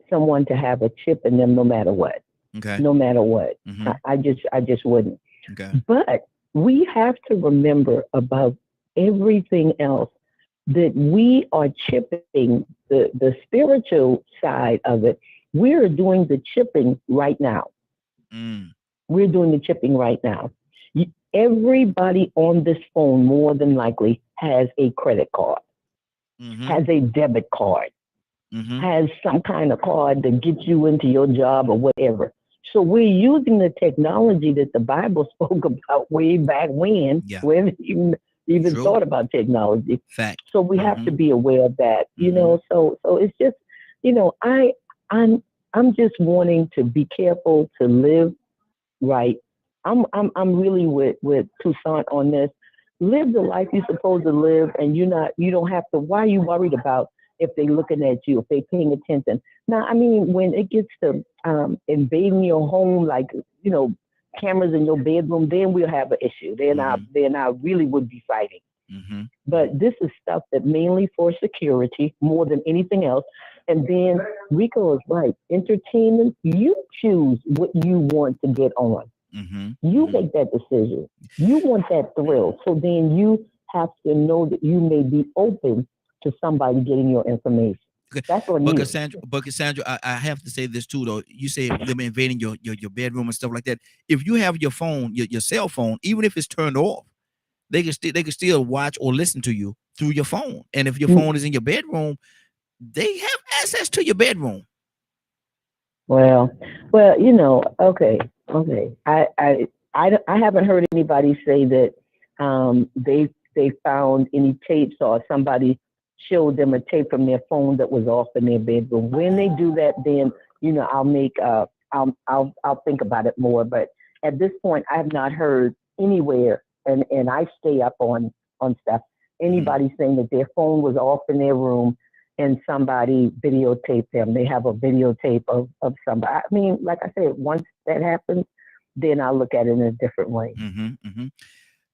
someone to have a chip in them no matter what. Okay. No matter what. Mm-hmm. I just wouldn't. Okay. But we have to remember above everything else that we are chipping the spiritual side of it. We're doing the chipping right now. Mm. We're doing the chipping right now. Everybody on this phone more than likely has a credit card, Mm-hmm. has a debit card, Mm-hmm. has some kind of card that gets you into your job or whatever. So we're using the technology that the Bible spoke about way back when. Yeah. We haven't even True. thought about technology. Fact. So we have to be aware of that, you Mhm. know. So it's just, you know, I'm just wanting to be careful to live right. I'm really with Toussaint on this. Live the life you're supposed to live, and you don't have to. Why are you worried about if they're looking at you, if they're paying attention? Now, I mean, when it gets to invading your home, like, you know, cameras in your bedroom, then we'll have an issue. Then I really would be fighting. Mm-hmm. But this is stuff that mainly for security more than anything else. And then Rico is right. Entertainment, you choose what you want to get on. Mm-hmm. You make that decision. You want that thrill. So then you have to know that you may be open to somebody getting your information. Okay. That's on But you. Cassandra, I have to say this too, though. You say them invading your bedroom and stuff like that. If you have your phone, your cell phone, even if it's turned off, they can still watch or listen to you through your phone. And if your phone is in your bedroom, they have access to your bedroom. Well, you know, okay. I haven't heard anybody say that they found any tapes or somebody showed them a tape from their phone that was off in their bedroom. When they do that, then, you know, I'll think about it more. But at this point, I have not heard anywhere, and I stay up on stuff. Anybody saying that their phone was off in their room and somebody videotape them. They have a videotape of somebody. I mean, like I said, once that happens, then I'll look at it in a different way.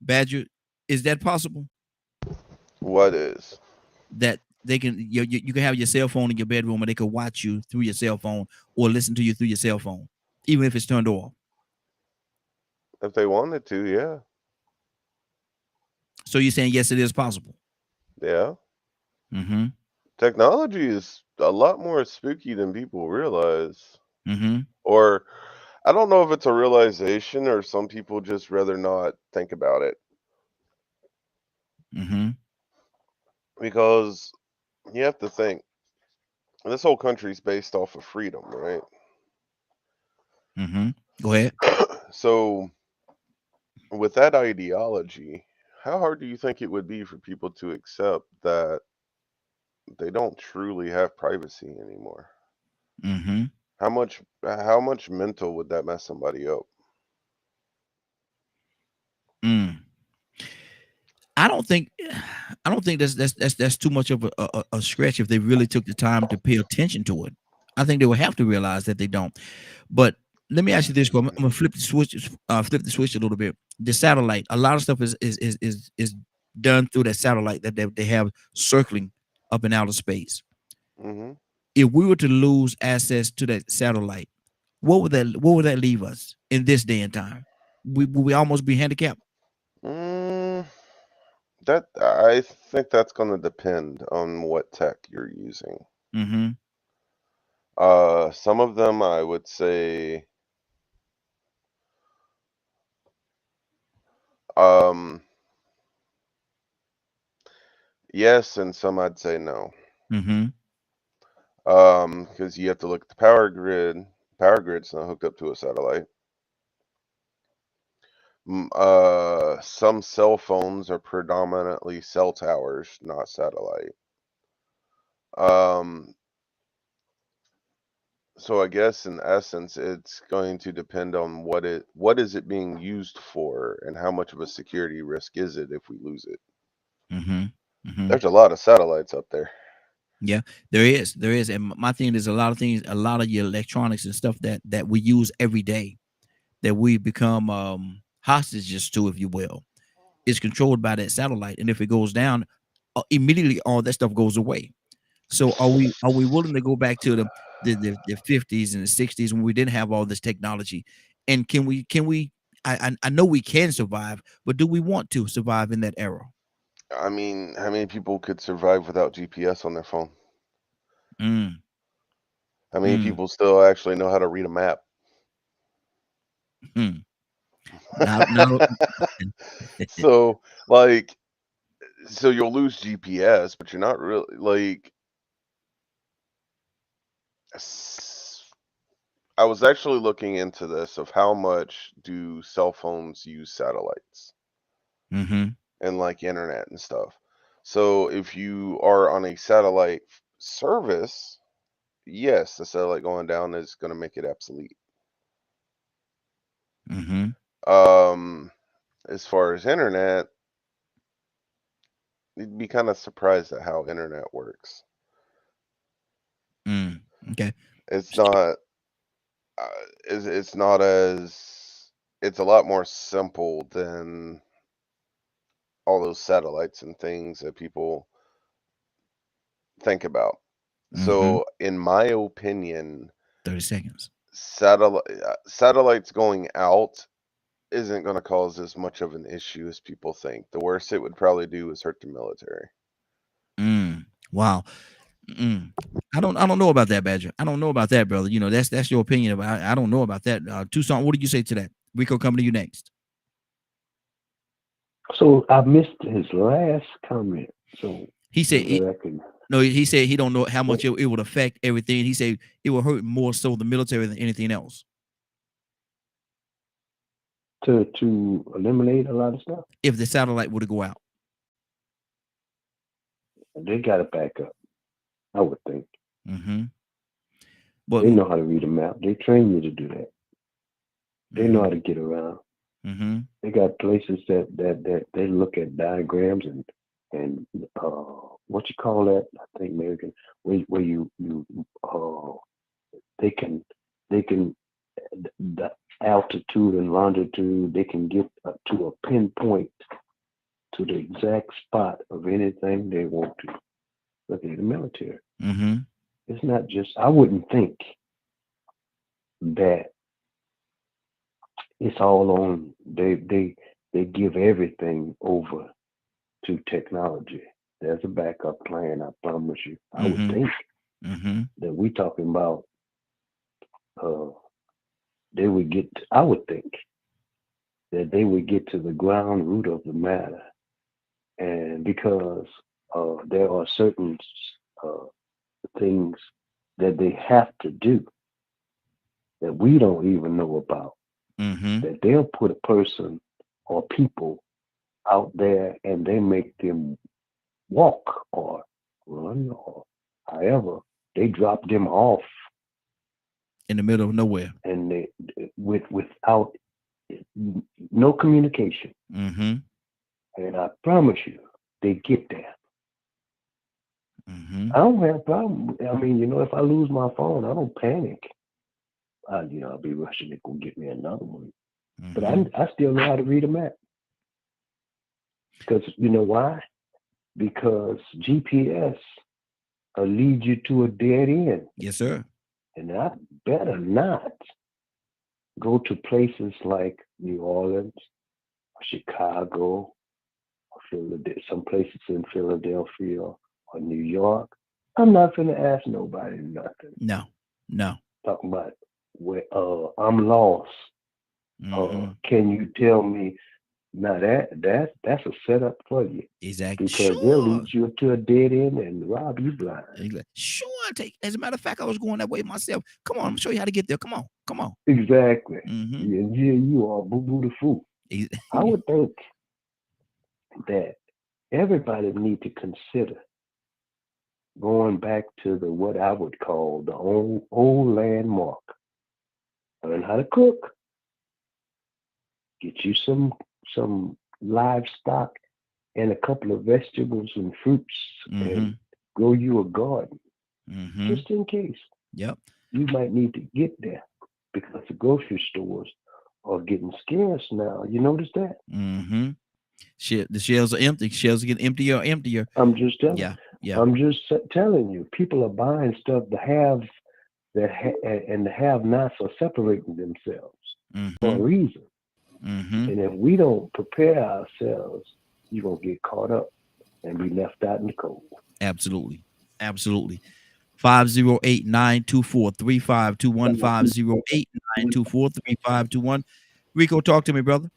Badger, is that possible? What is? That they can you can have your cell phone in your bedroom and they can watch you through your cell phone or listen to you through your cell phone, even if it's turned off. If they wanted to, yeah. So you're saying yes, it is possible? Yeah. Technology is a lot more spooky than people realize. Or I don't know if it's a realization or some people just rather not think about it. Because you have to think, this whole country's based off of freedom, right? Go ahead. So with that ideology, how hard do you think it would be for people to accept that they don't truly have privacy anymore? How much mental would that mess somebody up? I don't think that's too much of a stretch if they really took the time to pay attention to it. I think they would have to realize that they don't. But let me ask you this: I'm gonna flip the switch a little bit. The satellite, a lot of stuff is done through that satellite that they have circling up in outer space. If we were to lose access to that satellite, what would that leave us in this day and time? We almost be handicapped. That I think that's going to depend on what tech you're using. Some of them I would say yes, and some I'd say no. Because you have to look at the power grid. Power grid's not hooked up to a satellite. Some cell phones are predominantly cell towers, not satellite. So I guess in essence, it's going to depend on what is it being used for, and how much of a security risk is it if we lose it. There's a lot of satellites up there. Yeah, there is, and my thing is a lot of your electronics and stuff that we use every day, that we become hostages to, if you will, is controlled by that satellite, and if it goes down, immediately all that stuff goes away. So are we willing to go back to the 50s and the 60s when we didn't have all this technology? And can we I know we can survive, but do we want to survive in that era? I mean, how many people could survive without GPS on their phone? How many people still actually know how to read a map? So you'll lose GPS, but you're not really like. I was actually looking into this of how much do cell phones use satellites and like internet and stuff. So if you are on a satellite service, yes, the satellite going down is going to make it obsolete. As far as internet, you'd be kind of surprised at how internet works. Okay. It's not. It's not as. It's a lot more simple than all those satellites and things that people think about. So, in my opinion, 30 seconds. Satellites going out isn't going to cause as much of an issue as people think. The worst it would probably do is hurt the military. Wow. I don't know about that, Badger. I don't know about that, brother. You know, that's your opinion. But I don't know about that. Tucson, what do you say to that? Rico, coming to you next. So I missed his last comment. So he said he said he don't know how much it would affect everything. He said it will hurt more so the military than anything else. To eliminate a lot of stuff? If the satellite were to go out. They got to back up, I would think. But they know how to read a map. They train you to do that. They know how to get around. They got places that they look at diagrams and what you call that? I think American, where you they can the altitude and longitude, they can get up to a pinpoint to the exact spot of anything they want to. Look at the military. Mm-hmm. It's not just, I wouldn't think that it's all on, they give everything over to technology. There's a backup plan, I promise you. I would think that we talking about they would get, I would think that they would get to the ground root of the matter. And because there are certain things that they have to do that we don't even know about, that they'll put a person or people out there and they make them walk or run or however, they drop them off in the middle of nowhere, and they without no communication. And I promise you, they get there. I don't have a problem. I mean, you know, if I lose my phone, I don't panic. You know, I'll be rushing to go get me another one. But I still know how to read a map. Because you know why? Because GPS will lead you to a dead end. Yes, sir. And I better not go to places like New Orleans, or Chicago, or Philadelphia, some places in Philadelphia or New York. I'm not gonna ask nobody nothing. No. Talking about where I'm lost. Can you tell me? Now that's a setup for you. Exactly. Because they'll lead you to a dead end and rob you blind. Sure. As a matter of fact, I was going that way myself. Come on, I'm show you how to get there. Come on. Exactly. And you are boo-boo the fool. I would think that everybody need to consider going back to the what I would call the old landmark. Learn how to cook. Get you some livestock and a couple of vegetables and fruits and grow you a garden. Just in case. Yep. You might need to get there because the grocery stores are getting scarce now. You notice that? The shelves are empty. Shelves are getting emptier and emptier. I'm just telling you. Yeah. I'm just telling you. People are buying stuff. The haves and the have-nots are separating themselves for a reason. And if we don't prepare ourselves, you're going to get caught up and be left out in the cold. Absolutely. 508-924-3521. 508-924-3521. Rico, talk to me, brother.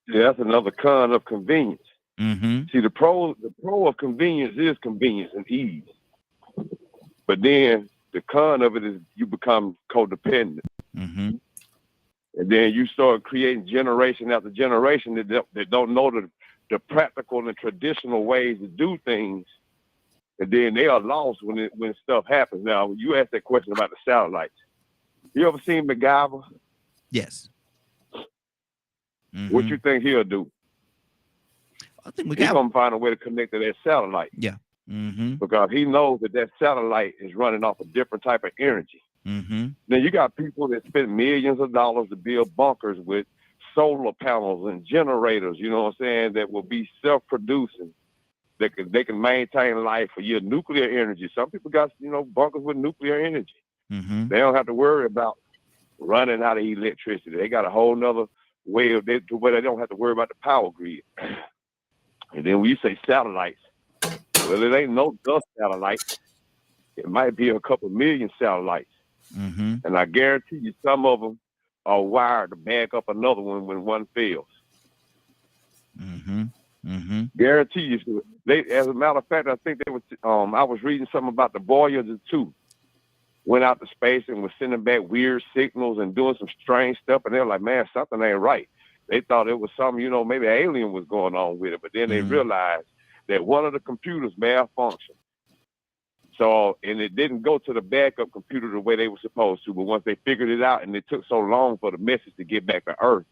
Yeah, that's another con of convenience. See, the pro of convenience is convenience and ease. But then the con of it is you become codependent. And then you start creating generation after generation that don't know the practical and traditional ways to do things. And then they are lost when stuff happens. Now, you asked that question about the satellites. You ever seen MacGyver? Yes. What you think he'll do? I think he's going to find a way to connect to that satellite. Yeah. Because he knows that satellite is running off a different type of energy. Then you got people that spend millions of dollars to build bunkers with solar panels and generators, you know what I'm saying, that will be self-producing. They can maintain life for your nuclear energy. Some people got, bunkers with nuclear energy. They don't have to worry about running out of electricity. They got a whole nother way of it to where they don't have to worry about the power grid. And then when you say satellites, well, it ain't no dust satellites. It might be a couple million satellites. And I guarantee you some of them are wired to back up another one when one fails. Guarantee you. As a matter of fact, I think they was. I was reading something about the Voyager 2. Went out to space and was sending back weird signals and doing some strange stuff. And they're like, man, something ain't right. They thought it was something, maybe an alien was going on with it. But then they realized that one of the computers malfunctioned. So, and it didn't go to the backup computer the way they were supposed to. But once they figured it out and it took so long for the message to get back to Earth,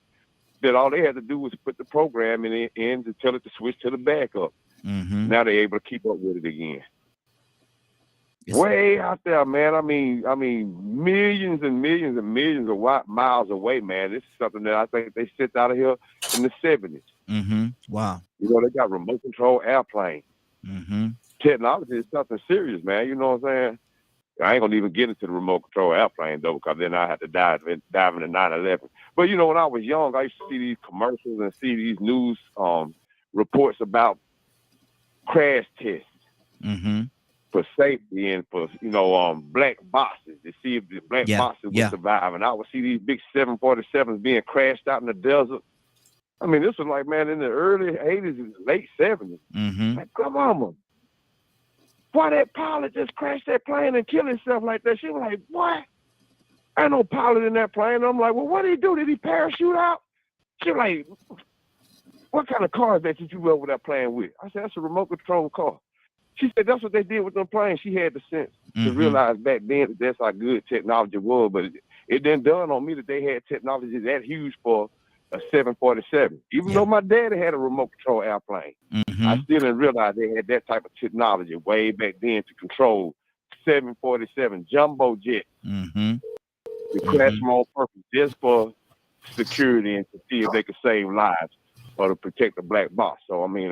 that all they had to do was put the program in to tell it to switch to the backup. Now they're able to keep up with it again. Way out there, man. I mean, millions and millions and millions of miles away, man. This is something that I think they sent out of here in the 70s. Wow. You know, they got remote control airplanes. Technology is something serious, man. You know what I'm saying? I ain't gonna even get into the remote control airplane though, because then I had to dive into 9/11. But you know, when I was young, I used to see these commercials and see these news reports about crash tests for safety and for black boxes to see if the black boxes would survive. And I would see these big 747s being crashed out in the desert. I mean, this was like, man, in the early 80s and late 70s. Like, come on, man. Why that pilot just crashed that plane and killed himself like that? She was like, what? Ain't no pilot in that plane. I'm like, well, what did he do? Did he parachute out? She was like, what kind of car is that you over that plane with? I said, that's a remote control car. She said, that's what they did with them planes. She had the sense to realize back then that that's how good technology was. But it didn't dawn on me that they had technology that huge for a 747. Even though my daddy had a remote control airplane, I still didn't realize they had that type of technology way back then to control 747 jumbo jet to crash them on purpose just for security and to see if they could save lives or to protect the black box. So I mean,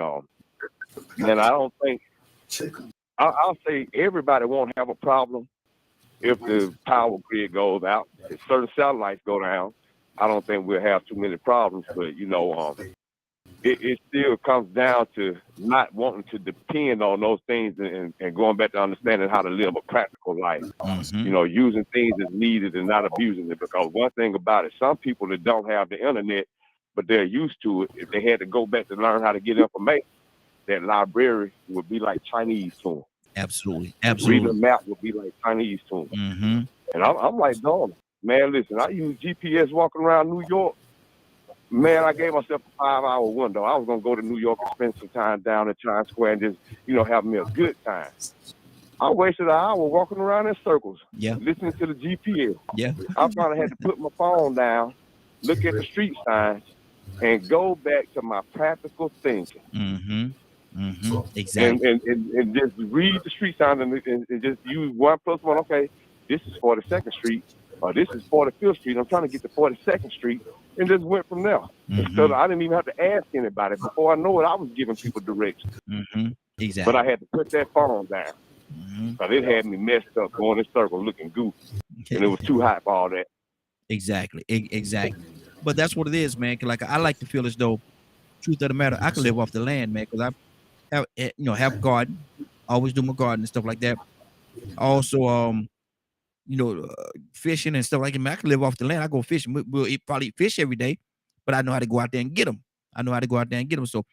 and I don't think I'll say everybody won't have a problem if the power grid goes out. If certain satellites go down, I don't think we'll have too many problems. But it still comes down to not wanting to depend on those things and going back to understanding how to live a practical life. Using things as needed and not abusing it. Because one thing about it, some people that don't have the internet, but they're used to it, if they had to go back to learn how to get information, that library would be like Chinese to them. Absolutely. Reading a map would be like Chinese to them. And I'm like, dog, man, listen, I use GPS walking around New York. Man, I gave myself a 5-hour window. I was going to go to New York and spend some time down at Times Square and just, have me a good time. I wasted an hour walking around in circles, listening to the GPS. I finally had to put my phone down, look at the street signs, and go back to my practical thinking. Exactly. And just read the street signs and just use 1 + 1. Okay, this is 42nd Street, or this is 45th Street. I'm trying to get to 42nd Street, and just went from there. Instead of, I didn't even have to ask anybody. Before I know it, I was giving people directions. Exactly. But I had to put that phone down. Because it had me messed up, going in circles, looking goofy. And it was too hot for all that. Exactly. But that's what it is, man. 'Cause like I like to feel as though, truth of the matter, I can live off the land, man. Because I have a garden, always do my garden and stuff like that. Also, fishing and stuff like that. Man, I can live off the land. I go fishing. We'll probably fish every day, but I know how to go out there and get them. So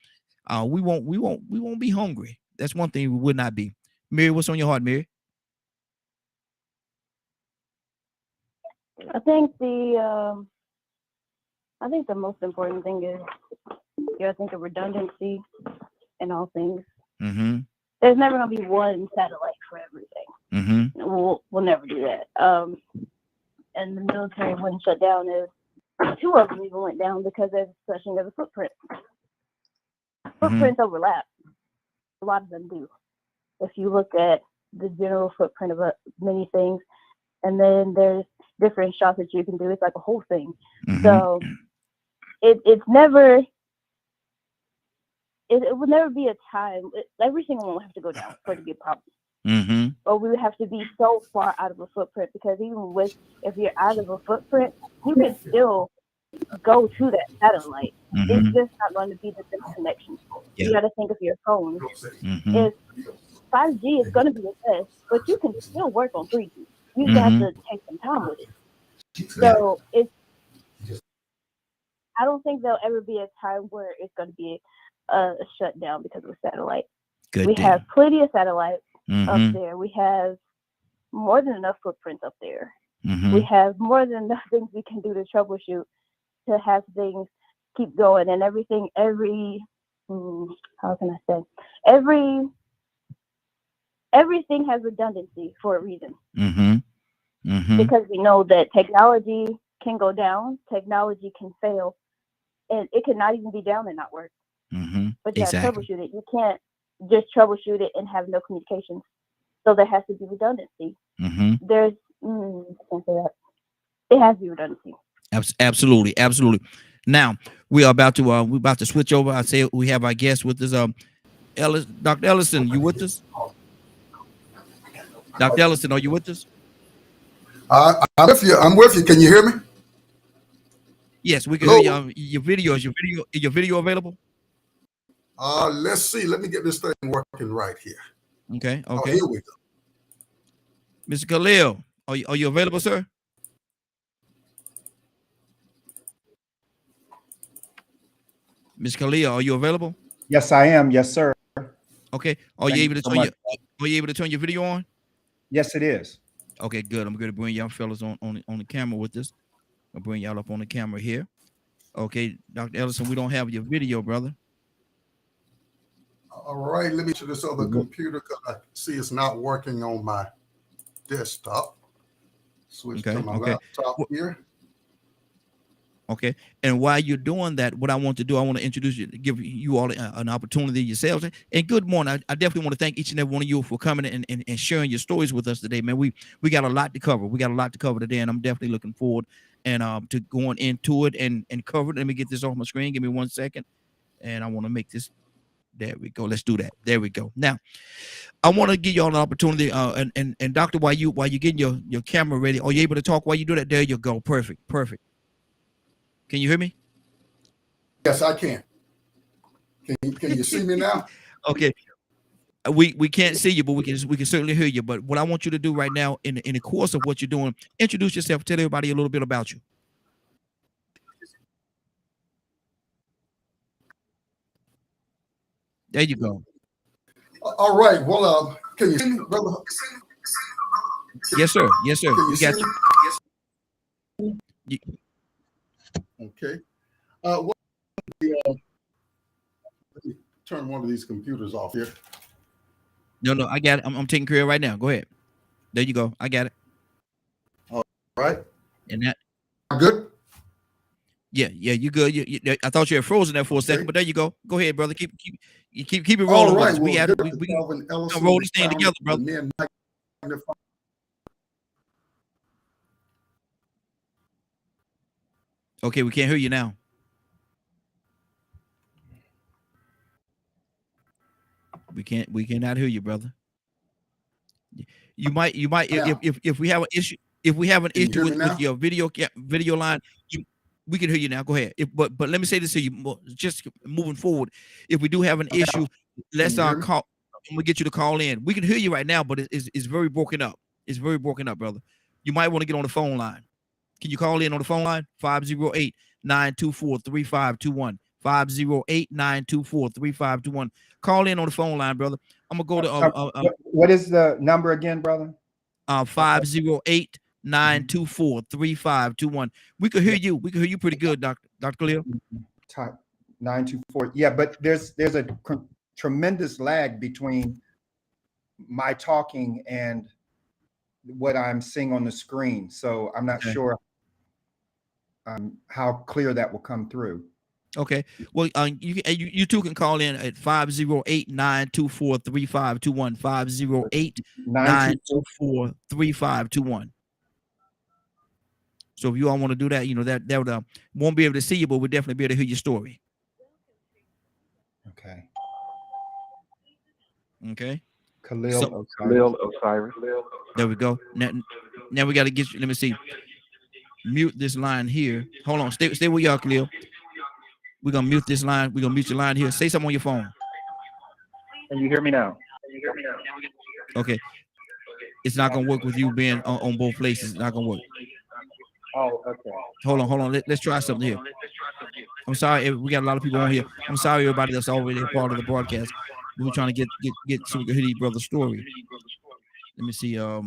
we won't be hungry. That's one thing we would not be. Mary, what's on your heart, Mary? I think the most important thing is you gotta think of redundancy in all things. There's never gonna be one satellite for everything. We'll never do that. And the military wouldn't shut down if 2 of them even went down because there's such thing as a footprint. Footprints overlap. A lot of them do. If you look at the general footprint of many things, and then there's different shots that you can do, it's like a whole thing. So it would never be a time. Every single one would have to go down for it to be a problem. Or we would have to be so far out of a footprint, because even if you're out of a footprint, you can still go to that satellite. It's just not going to be the same connection. You got to think of your phone. If 5G is going to be the best, but you can still work on 3G. You just have to take some time with it. So I don't think there'll ever be a time where it's going to be a shutdown because of a satellite. We have plenty of satellites up there. We have more than enough footprints up there. We have more than enough things we can do to troubleshoot, to have things keep going, and everything. Everything has redundancy for a reason. Because we know that technology can go down, technology can fail, and it could not even be down and not work. Mm-hmm. But you have to Exactly. troubleshoot it. You can't just troubleshoot it and have no communication. So there has to be redundancy. Mm-hmm. There's, I can't say that. It has to be redundancy. Absolutely, absolutely. Now we're about to switch over. I say we have our guest with us. Dr. Ellison, you with us? Dr. Ellison, are you with us? I'm with you. I'm with you. Can you hear me? Yes, we can Hello? hear you. Is your video available? Let's see. Let me get this thing working right here. Okay, Oh, okay. here we go. Mr. Khalil, are you available, sir? Ms. Khalil, are you available? Yes, I am. Yes, sir. Okay. Are Thank you you able to so turn much. are you able to turn your video on? Yes, it is. Okay, good. I'm going to bring y'all fellas on the camera with us. I'll bring y'all up on the camera here. Okay, Dr. Ellison, we don't have your video, brother. All right. Let me to this other computer because I see it's not working on my desktop. Switch to my laptop here. Okay, and while you're doing that, what I want to do, I want to introduce you, give you all an opportunity yourselves. And good morning. I definitely want to thank each and every one of you for coming and sharing your stories with us today, man. We got a lot to cover. We got a lot to cover today, and I'm definitely looking forward and to going into it and cover it. Let me get this off my screen. Give me 1 second, and I want to make this. There we go. Let's do that. There we go. Now, I want to give y'all an opportunity. And Doctor, while you getting your camera ready, are you able to talk while you do that? There you go. Perfect. Can you hear me? Yes, I can. Can you see me now? Okay. We can't see you, but we can certainly hear you. But what I want you to do right now, in the course of what you're doing, introduce yourself. Tell everybody a little bit about you. There you go. All right. Well, can you see me, brother? Yes, sir. Yes, sir. Can We got you. Okay. Let me turn one of these computers off here. No, I got it. I'm taking care of it right now. Go ahead. There you go. I got it. All right. And that. I'm good. Yeah, you good. I thought you had frozen there for a second, but there you go. Go ahead, brother. Keep it rolling. All right. We Calvin Ellison, roll this thing together, brother. Okay, we can't hear you now. We cannot hear you, brother. You might if we have an issue with your video line, we can hear you now. Go ahead. But let me say this to you, just moving forward. If we do have an issue, let's call. We get you to call in. We can hear you right now, but it's very broken up. It's very broken up, brother. You might want to get on the phone line. Can you call in on the phone line? 508-924-3521. 508-924-3521. Call in on the phone line, brother. I'm gonna go to what is the number again, brother? 508-924-3521. We could hear you. We could hear you pretty good, Dr. Khalil. 924. Yeah, but there's a tremendous lag between my talking and what I'm seeing on the screen. So I'm not sure how clear that will come through. Okay. Well, you two can call in at 508-924-3521. 508-924-3521. So if you all want to do that, that won't be able to see you, but we'll definitely be able to hear your story. Okay. Okay. Khalil Osiris. There we go. Now we got to get you. Let me see. Mute this line here. Hold on. Stay where you are, Khalil. We're gonna mute this line. We're gonna mute your line here. Say something on your phone. Can you hear me now? Okay. It's not gonna work with you being on both places. It's not gonna work. Oh, okay. Hold on. Let's try something here. I'm sorry. We got a lot of people on here. I'm sorry, everybody that's already a part of the broadcast. We were trying to get so we can hear these brother's story. Let me see. Do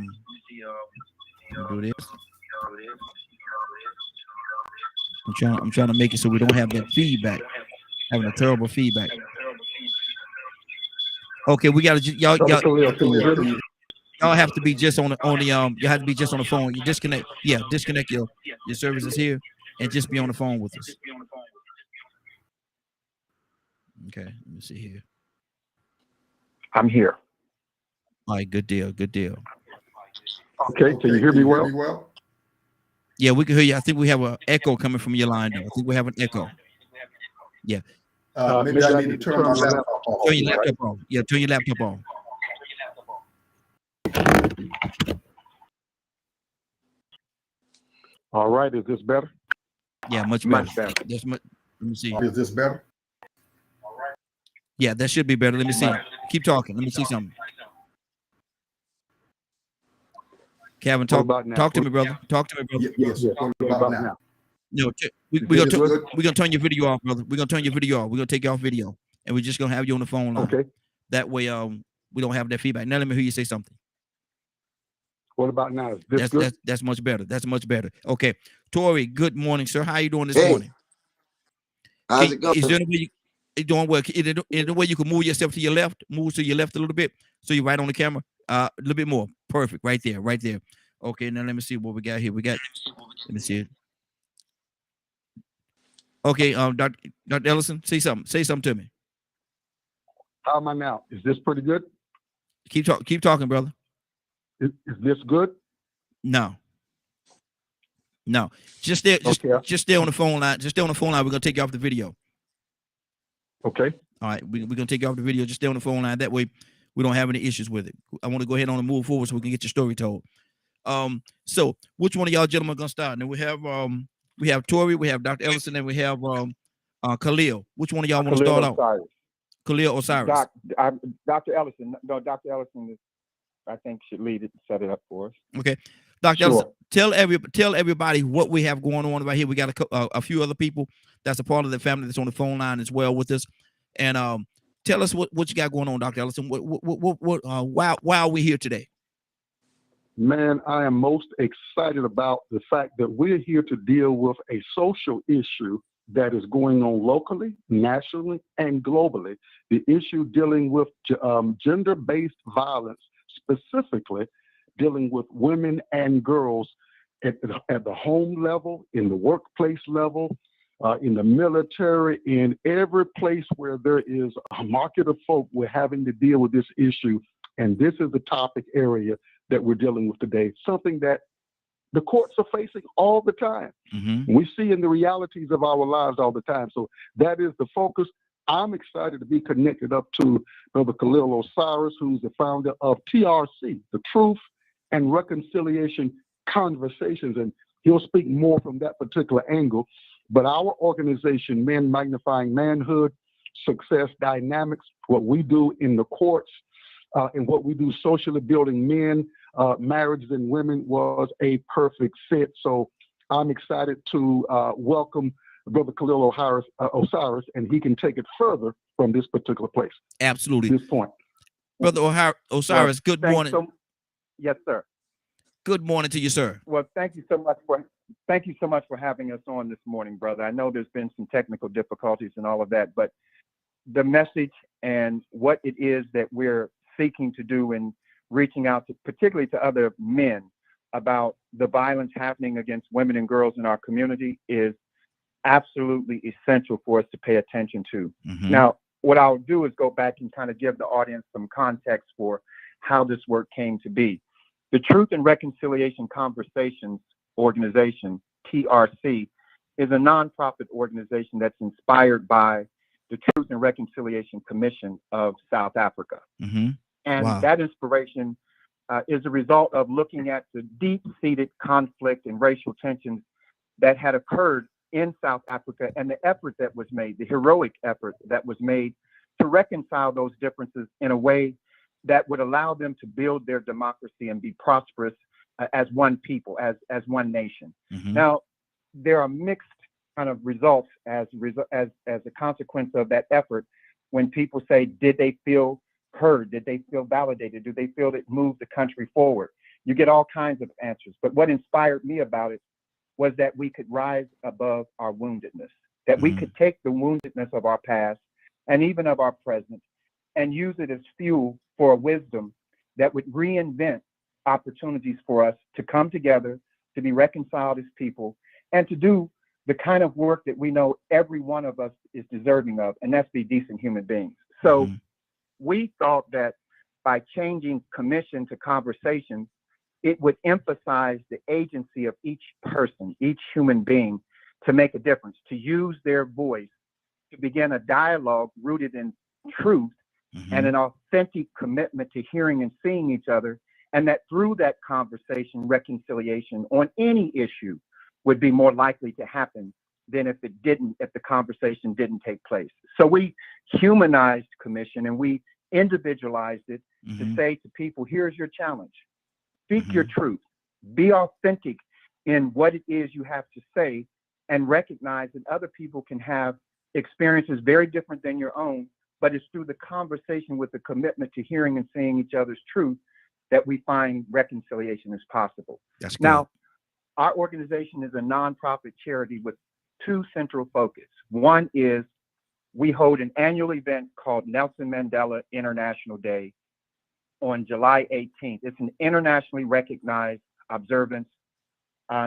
this. I'm trying to make it so we don't have that feedback. Having a terrible feedback. Okay, we gotta y'all have to be just on the you have to be just on the phone. You disconnect. Yeah, disconnect your services here and just be on the phone with us. Okay, let me see here. I'm here. All right, good deal, good deal. Okay, can you hear me well? Yeah, we can hear you. I think we have an echo coming from your line, though. I think we have an echo. Yeah. Maybe I need to turn my laptop off. Turn your laptop on. Yeah, turn your laptop on. All right, is this better? Yeah, much better. Much better. Let me see. Is this better? Yeah, that should be better. Let me see. Keep talking. Let me see something. Kevin, talk to me, brother. Talk to me, brother. Yes. What about now? No, we're gonna turn your video off, brother. We're gonna turn your video off. We're gonna take you off video, and we're just gonna have you on the phone line. Okay. That way, we don't have that feedback. Now let me hear you say something. What about now? Is this good? That's much better. That's much better. Okay, Tori. Good morning, sir. How you doing this Hey. morning? How's it going? Is there any way you doing well? Is there any way you can move yourself to your left? Move to your left a little bit, so you're right on the camera. A little bit more. Perfect. Right there. Right there. Okay. Now let me see what we got here. Let me see it. Okay. Dr. Ellison, say something. Say something to me. How am I now? Is this pretty good? Keep talking, brother. Is this good? No. Just stay on the phone line. Just stay on the phone line. We're gonna take you off the video. Okay. All right, we're gonna take you off the video. Just stay on the phone line. That way, we don't have any issues with it. I want to go ahead on and move forward so we can get your story told. So which one of y'all gentlemen gonna start? And we have Tori, we have Dr. Ellison, and we have Khalil. Which one of y'all want to start out? Khalil Osiris. Dr. Ellison. No, Dr. Ellison is, I think, should lead it and set it up for us. Okay, Dr. Ellison, tell everybody what we have going on right here. We got a few other people that's a part of the family that's on the phone line as well with us, and tell us what you got going on, Dr. Ellison. Why are we here today? Man, I am most excited about the fact that we're here to deal with a social issue that is going on locally, nationally, and globally. The issue dealing with gender-based violence, specifically dealing with women and girls at the home level, in the workplace level, in the military, in every place where there is a market of folk. We're having to deal with this issue. And this is the topic area that we're dealing with today, something that the courts are facing all the time. Mm-hmm. We see in the realities of our lives all the time. So that is the focus. I'm excited to be connected up to Brother Khalil Osiris, who's the founder of TRC, the Truth and Reconciliation Conversations. And he'll speak more from that particular angle. But our organization, Men Magnifying Manhood, Success Dynamics, what we do in the courts, and what we do socially building men, marriages and women was a perfect fit. So I'm excited to welcome Brother Khalil Osiris, and he can take it further from this particular place. Absolutely. This point. Brother Osiris, good morning. Yes, sir. Good morning to you, sir. Well, thank you so much for having us on this morning, brother. I know there's been some technical difficulties and all of that, but the message and what it is that we're seeking to do and reaching out to, particularly to other men, about the violence happening against women and girls in our community is absolutely essential for us to pay attention to. Mm-hmm. Now, what I'll do is go back and kind of give the audience some context for how this work came to be. The Truth and Reconciliation Conversations organization, TRC, is a nonprofit organization that's inspired by the Truth and Reconciliation Commission of South Africa. Mm-hmm. And Wow. that inspiration is a result of looking at the deep-seated conflict and racial tensions that had occurred in South Africa and the effort that was made, the heroic effort that was made to reconcile those differences in a way that would allow them to build their democracy and be prosperous as one people, as one nation. Mm-hmm. Now, there are mixed kind of results as a consequence of that effort when people say, did they feel heard? Did they feel validated? Do they feel it moved the country forward? You get all kinds of answers. But what inspired me about it was that we could rise above our woundedness, that we could take the woundedness of our past and even of our present and use it as fuel for a wisdom that would reinvent opportunities for us to come together, to be reconciled as people, and to do the kind of work that we know every one of us is deserving of, and that's be decent human beings. So we thought that by changing commission to conversation, it would emphasize the agency of each person, each human being, to make a difference, to use their voice, to begin a dialogue rooted in truth and an authentic commitment to hearing and seeing each other, and that through that conversation, reconciliation on any issue would be more likely to happen than if the conversation didn't take place. So we humanized commission and we individualized it to say to people, here's your challenge. Speak your truth. Be authentic in what it is you have to say, and recognize that other people can have experiences very different than your own, but it's through the conversation with the commitment to hearing and seeing each other's truth that we find reconciliation is possible. That's good. Now, our organization is a nonprofit charity with two central focus. One is we hold an annual event called Nelson Mandela International Day on July 18th. It's an internationally recognized observance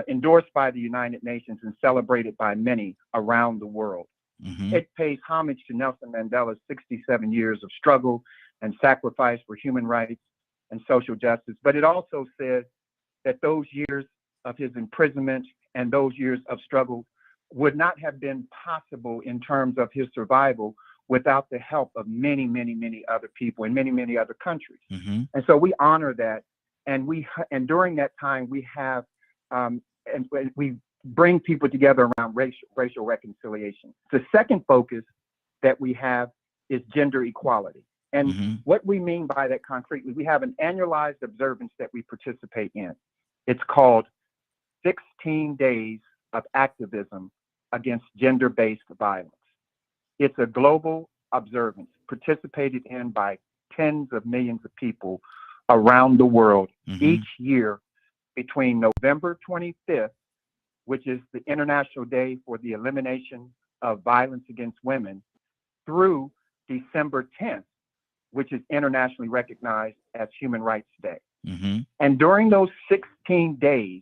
endorsed by the United Nations and celebrated by many around the world. It pays homage to Nelson Mandela's 67 years of struggle and sacrifice for human rights and social justice, but it also says that those years of his imprisonment and those years of struggle would not have been possible in terms of his survival without the help of many, many, many other people in many, many other countries. And so we honor that, and during that time we have and we bring people together around racial reconciliation. The second focus that we have is gender equality. And what we mean by that concretely, we have an annualized observance that we participate in. It's called 16 Days of Activism Against Gender-Based Violence. It's a global observance participated in by tens of millions of people around the world each year between November 25th, which is the International Day for the Elimination of Violence Against Women, through December 10th, which is internationally recognized as Human Rights Day. And during those 16 days,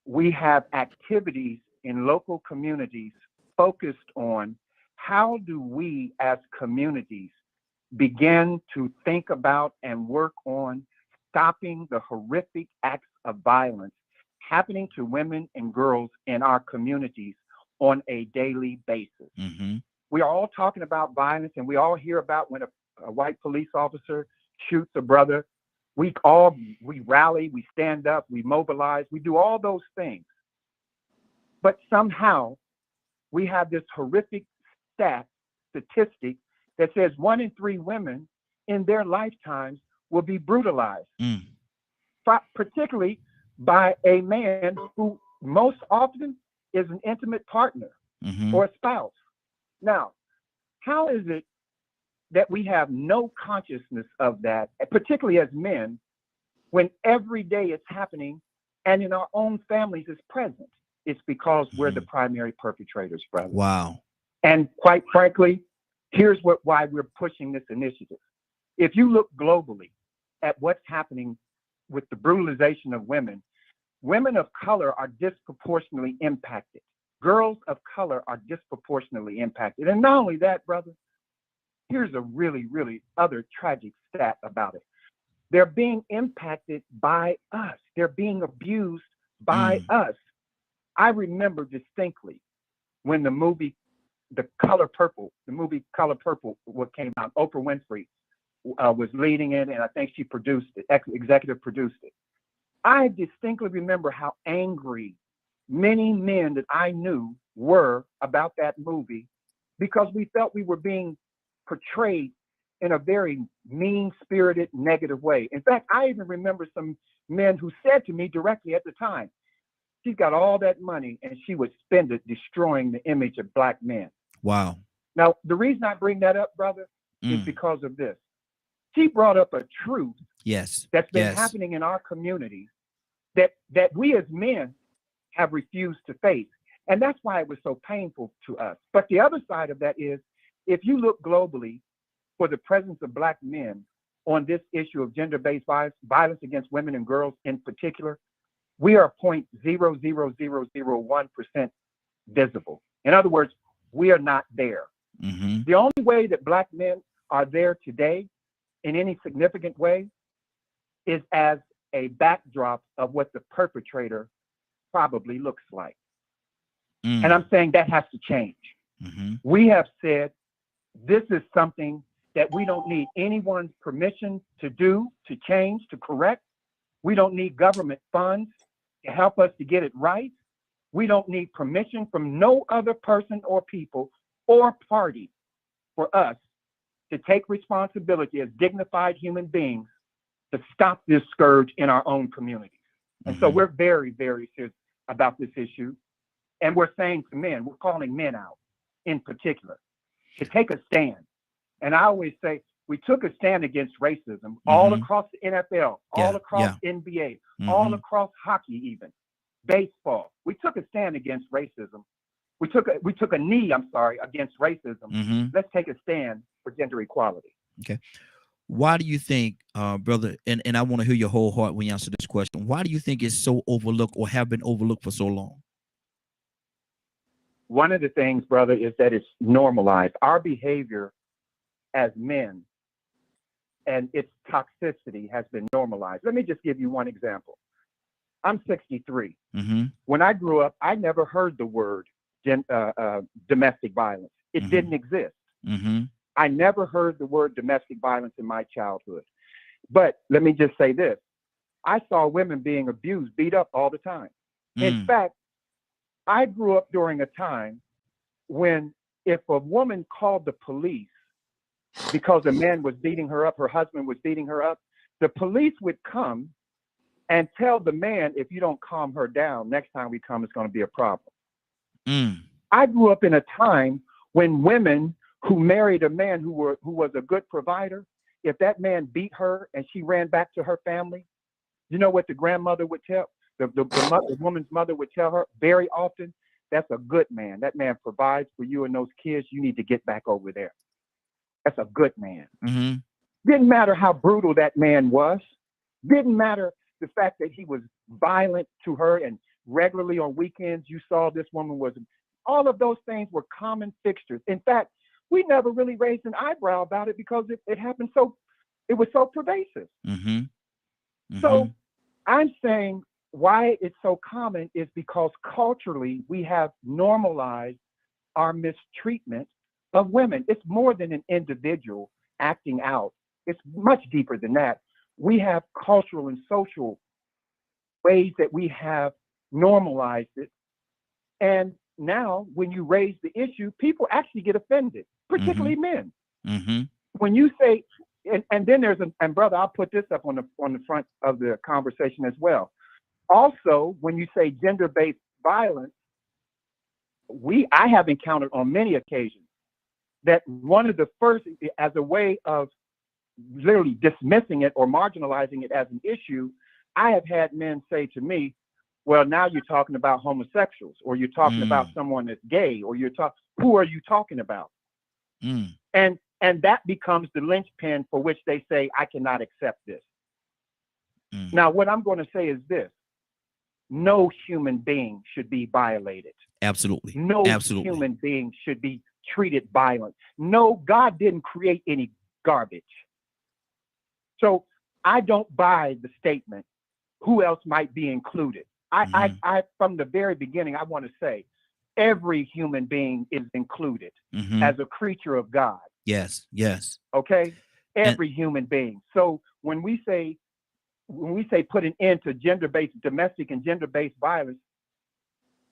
we have activities in local communities focused on how do we as communities begin to think about and work on stopping the horrific acts of violence happening to women and girls in our communities on a daily basis. We are all talking about violence, and we all hear about when a white police officer shoots a brother. We rally, we stand up, we mobilize, we do all those things. But somehow we have this horrific statistic that says 1 in 3 women in their lifetimes will be brutalized, particularly by a man who most often is an intimate partner or a spouse. Now, how is it that we have no consciousness of that, particularly as men, when every day it's happening and in our own families it's present? It's because we're the primary perpetrators, brother. Wow. And quite frankly, here's why we're pushing this initiative. If you look globally at what's happening with the brutalization of women, women of color are disproportionately impacted. Girls of color are disproportionately impacted. And not only that, brother, here's a really, really other tragic stat about it. They're being impacted by us. They're being abused by us. I remember distinctly when the movie Color Purple what came out, Oprah Winfrey was leading it, and I think she produced it, executive produced it. I distinctly remember how angry many men that I knew were about that movie, because we felt we were being portrayed in a very mean-spirited, negative way. In fact, I even remember some men who said to me directly at the time, she's got all that money and she would spend it destroying the image of Black men. Wow. Now, the reason I bring that up, brother, is because of this. She brought up a truth that's been happening in our communities that we as men have refused to face. And that's why it was so painful to us. But the other side of that is, if you look globally for the presence of Black men on this issue of gender-based violence against women and girls in particular, we are 0.00001% visible. In other words, we are not there. Mm-hmm. The only way that Black men are there today in any significant way is as a backdrop of what the perpetrator probably looks like. Mm. And I'm saying that has to change. Mm-hmm. We have said this is something that we don't need anyone's permission to do, to change, to correct. We don't need government funds to help us to get it right. We don't need permission from no other person or people or party for us to take responsibility as dignified human beings to stop this scourge in our own communities. And so we're very, very serious about this issue. And we're saying to men, we're calling men out in particular to take a stand. And I always say, we took a stand against racism all across the NFL, all across NBA, all across hockey, even baseball. We took a stand against racism. We took a knee, against racism. Let's take a stand for gender equality. Okay. Why do you think, brother, and I want to hear your whole heart when you answer this question, why do you think it's so overlooked or have been overlooked for so long? One of the things, brother, is that it's normalized. Our behavior as men and its toxicity has been normalized. Let me just give you one example. I'm 63. When I grew up, I never heard the word domestic violence. It didn't exist. I never heard the word domestic violence in my childhood. But let me just say this. I saw women being abused, beat up all the time. In fact, I grew up during a time when if a woman called the police because a man was beating her up, her husband was beating her up, the police would come and tell the man, if you don't calm her down, next time we come, it's going to be a problem. I grew up in a time when women who married a man who was a good provider, if that man beat her and she ran back to her family, you know what the grandmother would tell? The woman's mother would tell her very often, that's a good man. That man provides for you and those kids. You need to get back over there. That's a good man. Didn't matter how brutal that man was. Didn't matter the fact that he was violent to her and regularly on weekends you saw this woman was. All of those things were common fixtures. In fact, we never really raised an eyebrow about it because it happened it was so pervasive. So I'm saying why it's so common is because culturally we have normalized our mistreatment of women. It's more than an individual acting out. It's much deeper than that. We have cultural and social ways that we have normalized it. And now when you raise the issue, people actually get offended, particularly men. When you say, and then and brother, I'll put this up on the front of the conversation as well. Also, when you say gender-based violence, I have encountered on many occasions that one of the first, as a way of literally dismissing it or marginalizing it as an issue, I have had men say to me, well, now you're talking about homosexuals, or you're talking about someone that's gay, or who are you talking about? And that becomes the linchpin for which they say, I cannot accept this. Now, what I'm going to say is this. No human being should be violated. Absolutely. No human being should be treated violent. No, God didn't create any garbage. So I don't buy the statement, who else might be included? I from the very beginning, I want to say every human being is included as a creature of God. Yes. Okay? Every human being. So when we say put an end to gender-based, domestic and gender-based violence,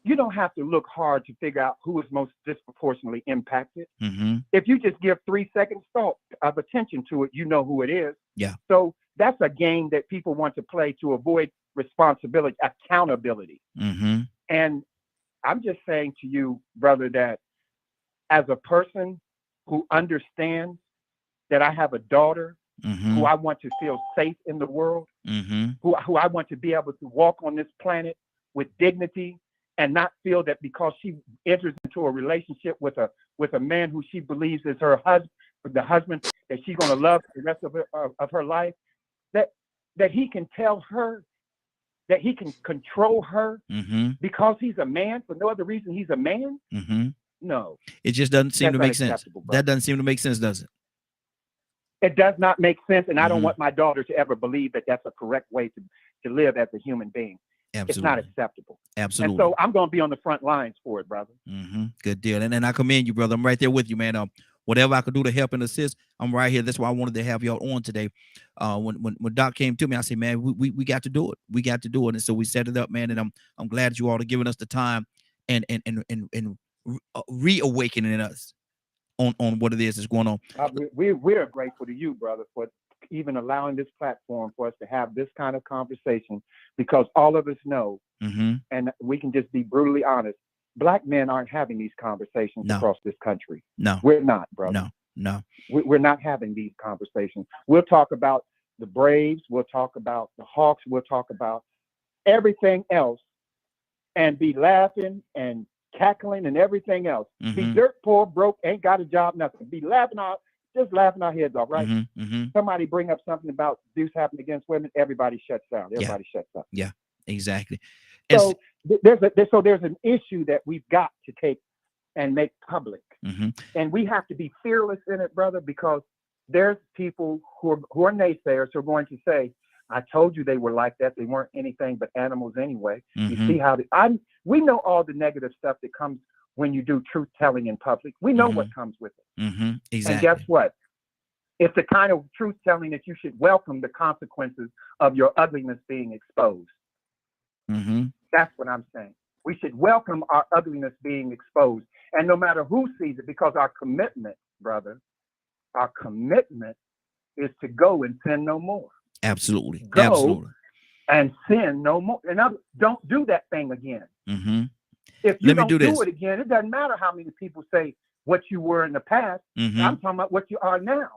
you don't have to look hard to figure out who is most disproportionately impacted. If you just give 3 seconds thought of attention to it, you know who it is. Yeah. So that's a game that people want to play to avoid responsibility, accountability. And I'm just saying to you, brother, that as a person who understands that I have a daughter who I want to feel safe in the world, who I want to be able to walk on this planet with dignity and not feel that because she enters into a relationship with a man who she believes is her husband, the husband that she's going to love the rest of her life, that he can tell her that he can control her Mm-hmm. because he's a man for no other reason he's a man? Mm-hmm. No. It just doesn't seem That's to make sense. unacceptable, brother. That doesn't seem to make sense, does it? It does not make sense, and I don't Mhm. want my daughter to ever believe that that's a correct way to live as a human being. Absolutely. It's not acceptable. Absolutely. And so I'm going to be on the front lines for it, brother. Mm-hmm. Good deal. And I commend you, brother. I'm right there with you, man. Whatever I could do to help and assist, I'm right here. That's why I wanted to have y'all on today. When Doc came to me, I said, man, we got to do it. We got to do it. And so we set it up, man. And I'm glad that you all are giving us the time and reawakening in us on what it is that's going on. We're grateful to you, brother, for even allowing this platform for us to have this kind of conversation, because all of us know, Mm-hmm. and we can just be brutally honest, Black men aren't having these conversations No. across this country. No. We're not, brother. No. We're not having these conversations. We'll talk about the Braves. We'll talk about the Hawks. We'll talk about everything else and be laughing and cackling and everything else. Be Mm-hmm. dirt poor, broke, ain't got a job, nothing. Be laughing just laughing our heads off, right? Mm-hmm. Mm-hmm. Somebody bring up something about abuse happening against women, everybody shuts down. Everybody shuts up. Yeah, exactly. And So there's an issue that we've got to take and make public. Mm-hmm. And we have to be fearless in it, brother, because there's people who are naysayers who are going to say, I told you they were like that. They weren't anything but animals anyway. Mm-hmm. You see how we know all the negative stuff that comes when you do truth telling in public. We know what comes with it. Mm-hmm. Exactly. And guess what? It's the kind of truth telling that you should welcome the consequences of your ugliness being exposed. Mm-hmm. That's what I'm saying. We should welcome our ugliness being exposed. And no matter who sees it, because our commitment, brother, our commitment is to go and sin no more. Absolutely. Go Absolutely. and sin no more. And don't do that thing again. Mm-hmm. If you Let me don't do this. it again, it doesn't matter how many people say what you were in the past. Mm-hmm. I'm talking about what you are now.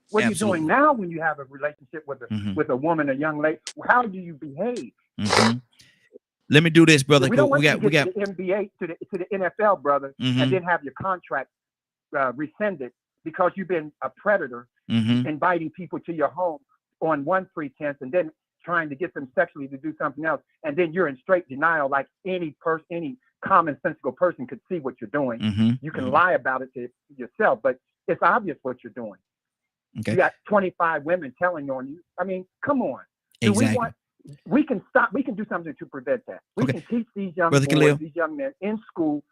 What Absolutely. are you doing now when you have a relationship with Mhm. with a woman, a young lady? How do you behave? Mm-hmm. Let me do this, brother. We don't want we you got to get to the NBA, to the NFL, brother, Mhm. and then have your contract rescinded because you've been a predator, Mm-hmm. inviting people to your home on one pretense and then trying to get them sexually to do something else, and then you're in straight denial, like any commonsensical person could see what you're doing. Mm-hmm. You can lie about it to yourself, but it's obvious what you're doing. Okay. You got 25 women telling on you. I mean, come on. Exactly. We can stop. We can do something to prevent that. We Okay. can teach these young Brother boys, Khalil. these young men in school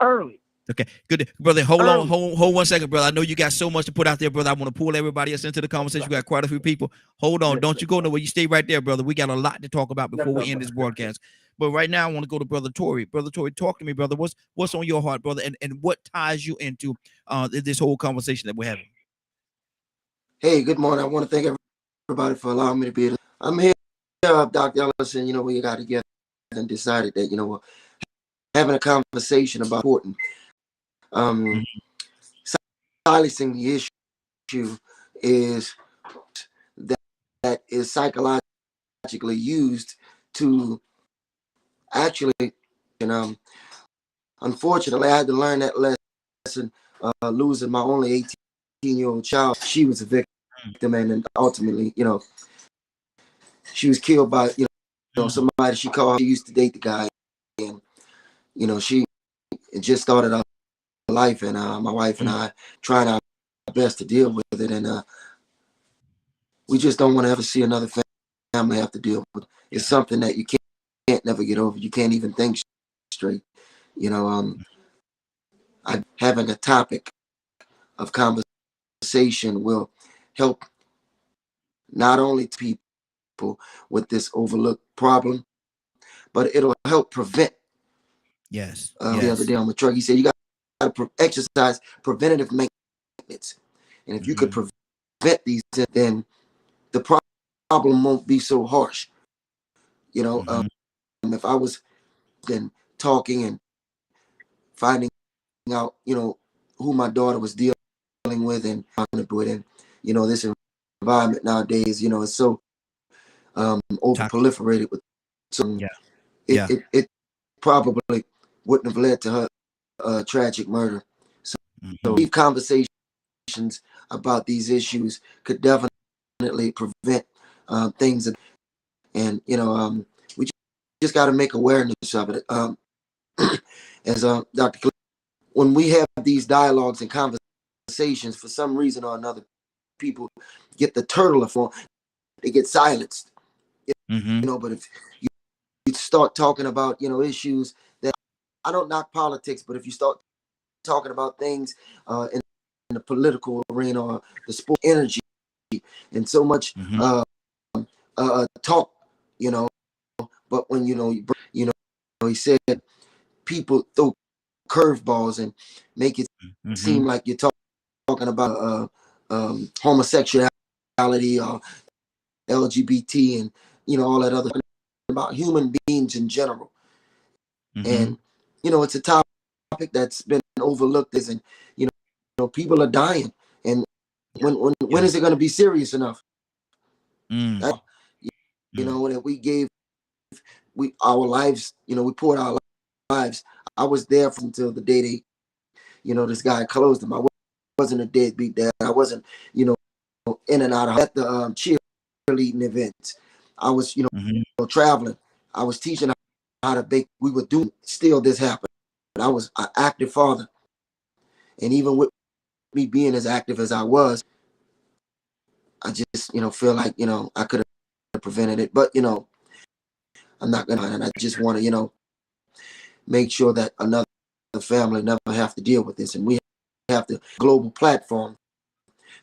early. Okay, good, brother. Hold on, Early. hold 1 second, brother. I know you got so much to put out there, brother. I want to pull everybody else into the conversation. You got quite a few people. Hold on, Yes, don't you go nowhere. You stay right there, brother. We got a lot to talk about before we end this broadcast. But right now, I want to go to Brother Tory. Brother Tory, talk to me, brother. What's on your heart, brother, and what ties you into this whole conversation that we're having? Hey, good morning. I want to thank everybody for allowing me to be here. I'm here, Dr. Ellison. You know, we got together and decided that, you know, we're having a conversation about important. Silencing the issue is that is psychologically used to actually, and unfortunately, I had to learn that lesson, losing my only 18-year-old child. She was a victim, and then ultimately, you know, she was killed by, you know, somebody she called. She used to date the guy, and you know, she just started out life, and my wife and I tried our best to deal with it, and we just don't want to ever see another family have to deal with. It's something that you can't never get over. You can't even think straight. You know, having a topic of conversation will help not only people with this overlooked problem, but it'll help prevent. Yes. The other day on the truck, he said you got to exercise preventative maintenance, and if you could prevent these, then the problem won't be so harsh. You know, if I was then talking and finding out, you know, who my daughter was dealing with and you know, this environment nowadays, you know, it's so over proliferated with some. It probably wouldn't have led to her tragic murder. So these conversations about these issues could definitely prevent things that And we just got to make awareness of it. As Dr. When we have these dialogues and conversations, for some reason or another, people get the turtle effect. They get silenced. But if you start talking about issues that, I don't knock politics, but if you start talking about things in the political arena or the sport, energy, and so much talk, but when he said people throw curveballs and make it seem like you're talking about homosexuality or LGBT and all that other, about human beings in general. And it's a topic that's been overlooked, and people are dying, and when is it going to be serious enough? That, that we gave our lives, we poured our lives. I was there until the day they, this guy closed them. I wasn't a deadbeat dad. I wasn't, in and out of at the cheerleading events. I was, traveling. I was teaching how to bake. We were doing, still this happened. But I was an active father. And even with me being as active as I was, I just, feel like, I could have prevented it. But, I'm not gonna, and I just want to, make sure that another family never have to deal with this. And we have the global platform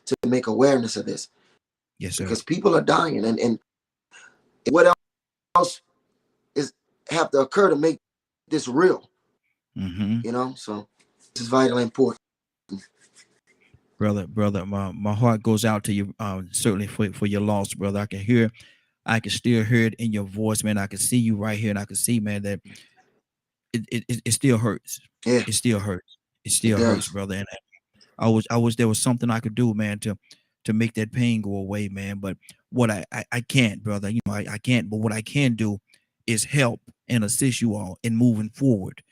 to make awareness of this. Yes, sir. Because people are dying, and what else is have to occur to make this real? So this is vitally important. Brother, my heart goes out to you, certainly for your loss, brother. I can still hear it in your voice, man. I can see you right here, and I can see, man, that it still hurts. Yeah. It still hurts. It still hurts, brother. And I wish there was something I could do, man, to make that pain go away, man. But what I can't, brother. I can't. But what I can do is help and assist you all in moving forward.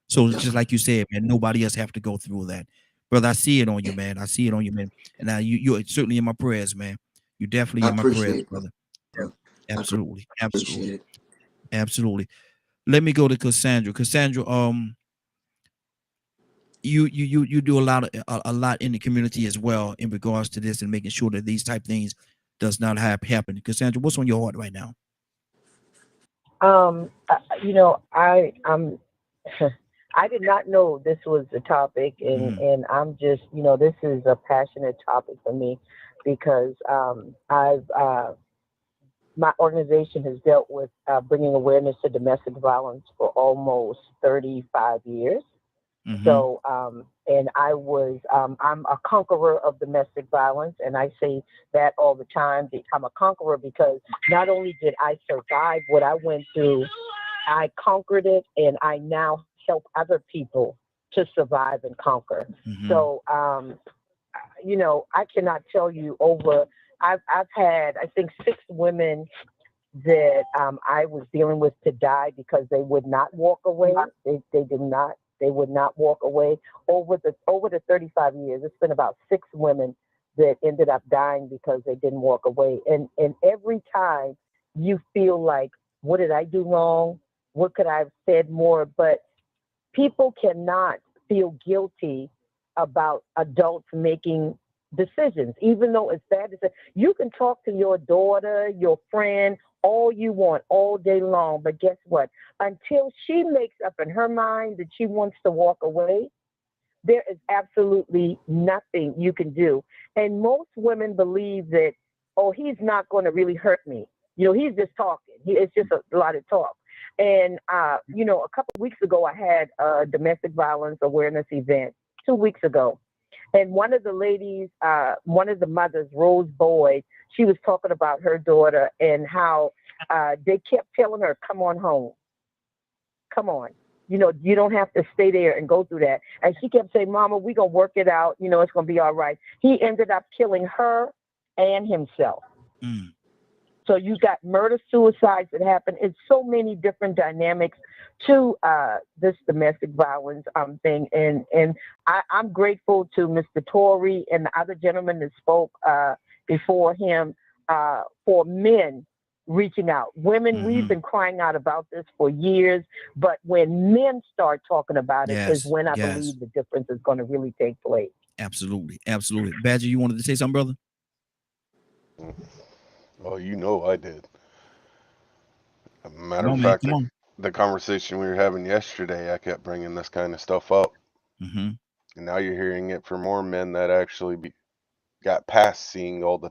So just like you said, man, nobody else have to go through that, brother. I see it on you, man. I see it on you, man. And now you're certainly in my prayers, man. You're definitely in my prayers, brother. Yeah, absolutely, absolutely, absolutely. Let me go to Cassandra. Cassandra, you do a lot in the community as well in regards to this and making sure that these type things does not happen. Cassandra, what's on your heart right now? I did not know this was the topic, and I'm just, this is a passionate topic for me because my organization has dealt with bringing awareness to domestic violence for almost 35 years. So, and I'm a conqueror of domestic violence, and I say that all the time. I'm a conqueror because not only did I survive what I went through, I conquered it, and I now help other people to survive and conquer. So, I cannot tell you I've had, I think, 6 women that I was dealing with to die because they would not walk away. They would not walk away. Over the 35 years, it's been about 6 women that ended up dying because they didn't walk away. And every time you feel like, what did I do wrong? What could I have said more? But people cannot feel guilty about adults making decisions, even though it's bad to say. You can talk to your daughter, your friend, all you want all day long, but guess what? Until she makes up in her mind that she wants to walk away, there is absolutely nothing you can do. And most women believe that, oh, he's not going to really hurt me. He's just talking. It's just a lot of talk. And, a couple of weeks ago, I had a domestic violence awareness event 2 weeks ago. And one of the ladies, one of the mothers, Rose Boyd, she was talking about her daughter and how they kept telling her, come on home. Come on. You don't have to stay there and go through that. And she kept saying, Mama, we're going to work it out. It's going to be all right. He ended up killing her and himself. So you got murder, suicides that happen. It's so many different dynamics to this domestic violence thing. And I'm grateful to Mr. Tory and the other gentleman that spoke before him for men reaching out. Women, we've been crying out about this for years, but when men start talking about it is when I believe the difference is going to really take place. Absolutely. Absolutely. Badger, you wanted to say something, brother? Oh, you know I did. Matter of fact, the conversation we were having yesterday, I kept bringing this kind of stuff up. And now you're hearing it from more men that actually got past seeing all the,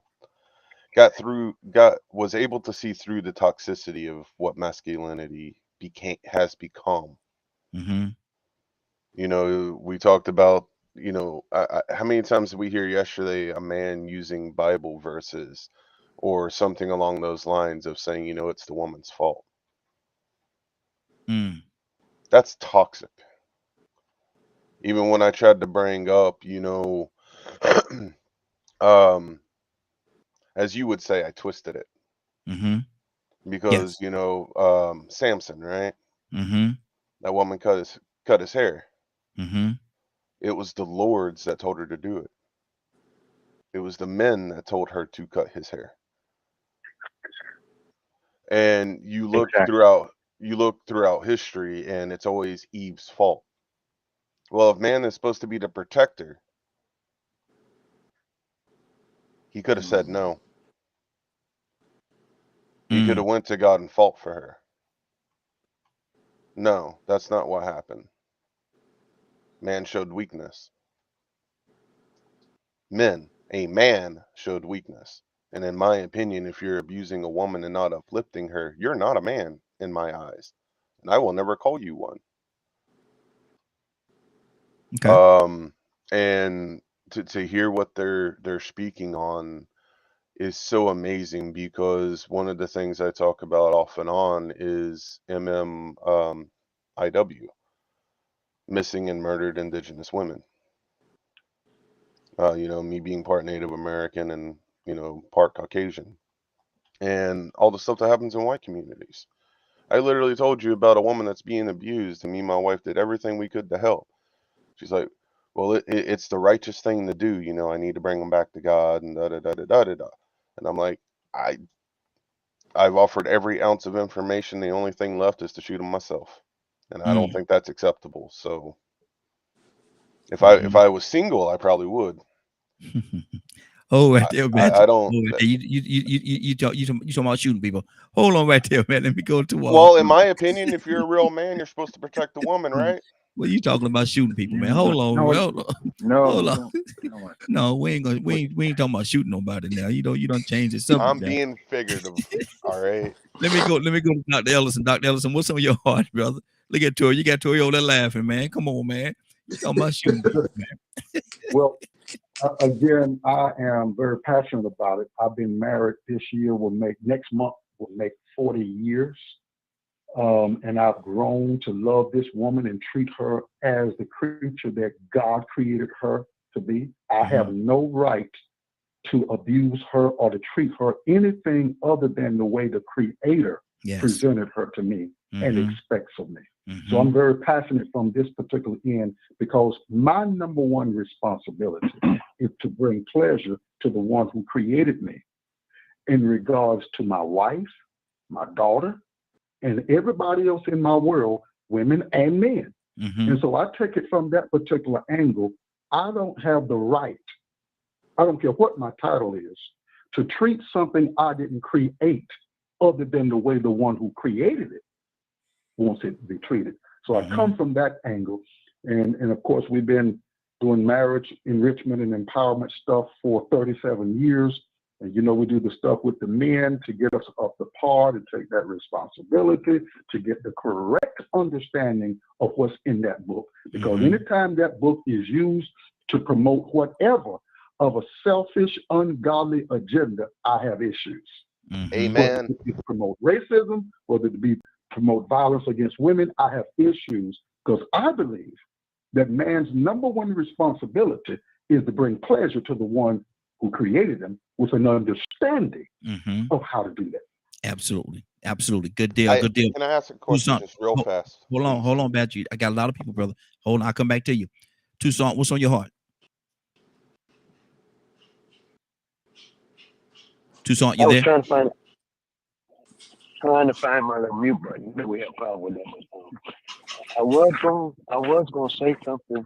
was able to see through the toxicity of what masculinity has become. You know, we talked about, you know, how many times did we hear yesterday a man using Bible verses or something along those lines of saying, you know, it's the woman's fault. That's toxic. Even when I tried to bring up, you know, as you would say, I twisted it. Because, you know, Samson, right? That woman cut his hair. It was the lords that told her to do it. It was the men that told her to cut his hair. And you look throughout history, and it's always Eve's fault. Well, if man is supposed to be the protector, he could have said no. He could have went to God and fought for her. No, that's not what happened. Man showed weakness. A man showed weakness. And in my opinion, if you're abusing a woman and not uplifting her, you're not a man in my eyes. And I will never call you one. And to hear what they're speaking on is so amazing, because one of the things I talk about off and on is MMIW, missing and murdered Indigenous women. You know, me being part Native American and, you know, part Caucasian, and all the stuff that happens in white communities. I literally told you about a woman that's being abused, and me and my wife did everything we could to help. She's like, well, it's the righteous thing to do. You know, I need to bring them back to God and da-da-da-da-da-da. And I'm like, I've offered every ounce of information. The only thing left is to shoot them myself. And I don't think that's acceptable. So if I was single, I probably would. Right there, man. I don't. You talking about shooting people? Hold on, right there, man. Let me go to. Well, in my opinion, if you're a real man, you're supposed to protect the woman, right? Well, you talking about shooting people, man? Hold on, hold on. No, we ain't talking about shooting nobody now. You don't change the subject. I'm being figurative. All right. Let me go to Dr. Ellison. Dr. Ellison, what's on your heart, brother? Look at Tori. You got Tori over there laughing, man. Come on, man. You talking about shooting people, man? Well, again, I am very passionate about it. I've been married this year. Next month will make 40 years. And I've grown to love this woman and treat her as the creature that God created her to be. I have no right to abuse her or to treat her anything other than the way the Creator presented her to me and expects of me. So I'm very passionate from this particular end, because my number one responsibility is to bring pleasure to the one who created me in regards to my wife, my daughter, and everybody else in my world, women and men. And so I take it from that particular angle. I don't have the right, I don't care what my title is, to treat something I didn't create other than the way the one who created it wants it to be treated. So I come from that angle. And of course, we've been doing marriage enrichment and empowerment stuff for 37 years. And, you know, we do the stuff with the men to get us up the par, to take that responsibility, to get the correct understanding of what's in that book. Because anytime that book is used to promote whatever of a selfish, ungodly agenda, I have issues. Amen. Whether it be to promote racism, whether it be promote violence against women, I have issues, because I believe that man's number one responsibility is to bring pleasure to the one who created them, with an understanding of how to do that. Absolutely. Absolutely. Good deal. Good deal. Can I ask a question just real fast? Hold on, Badger. I got a lot of people, brother. Hold on. I'll come back to you. Toussaint, what's on your heart? Toussaint, you there? trying to find my little mute button. We have a problem with that. I was gonna say something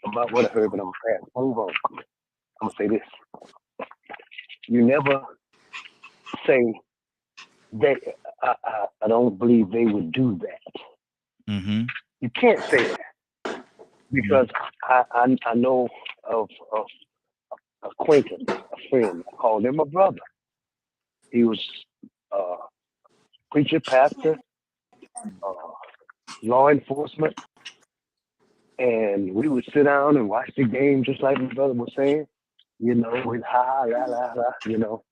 about what I heard, but I'm gonna move on. I'm gonna say this. You never say they. I don't believe they would do that. Mm-hmm. You can't say that because I know of acquaintance, a friend. I called him a brother. He was preacher, pastor, law enforcement, and we would sit down and watch the game just like my brother was saying, you know, with la la la, you know.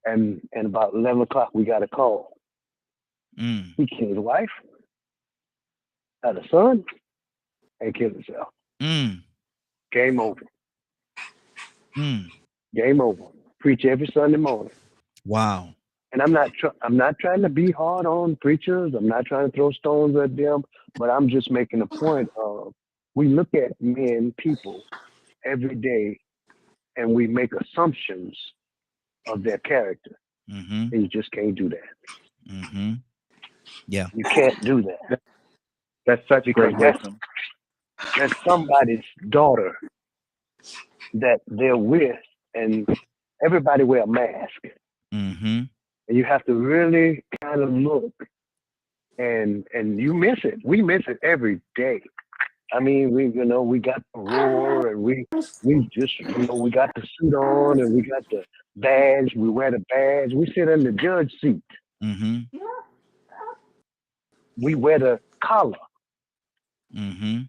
And about 11 o'clock we got a call. He killed his wife, had a son, and killed himself. Game over. Game over. Preach every Sunday morning. Wow. And I'm not trying to be hard on preachers. I'm not trying to throw stones at them, but I'm just making a point of we look at men, people, every day, and we make assumptions of their character. And you just can't do that. Yeah. You can't do that. That's such a great wisdom. That's somebody's daughter that they're with, and everybody wear a mask. And you have to really kind of look, and you miss it. We miss it every day. I mean, we got the roar, and we just, we got the suit on, and we got the badge. We wear the badge. We sit in the judge seat. We wear the collar. And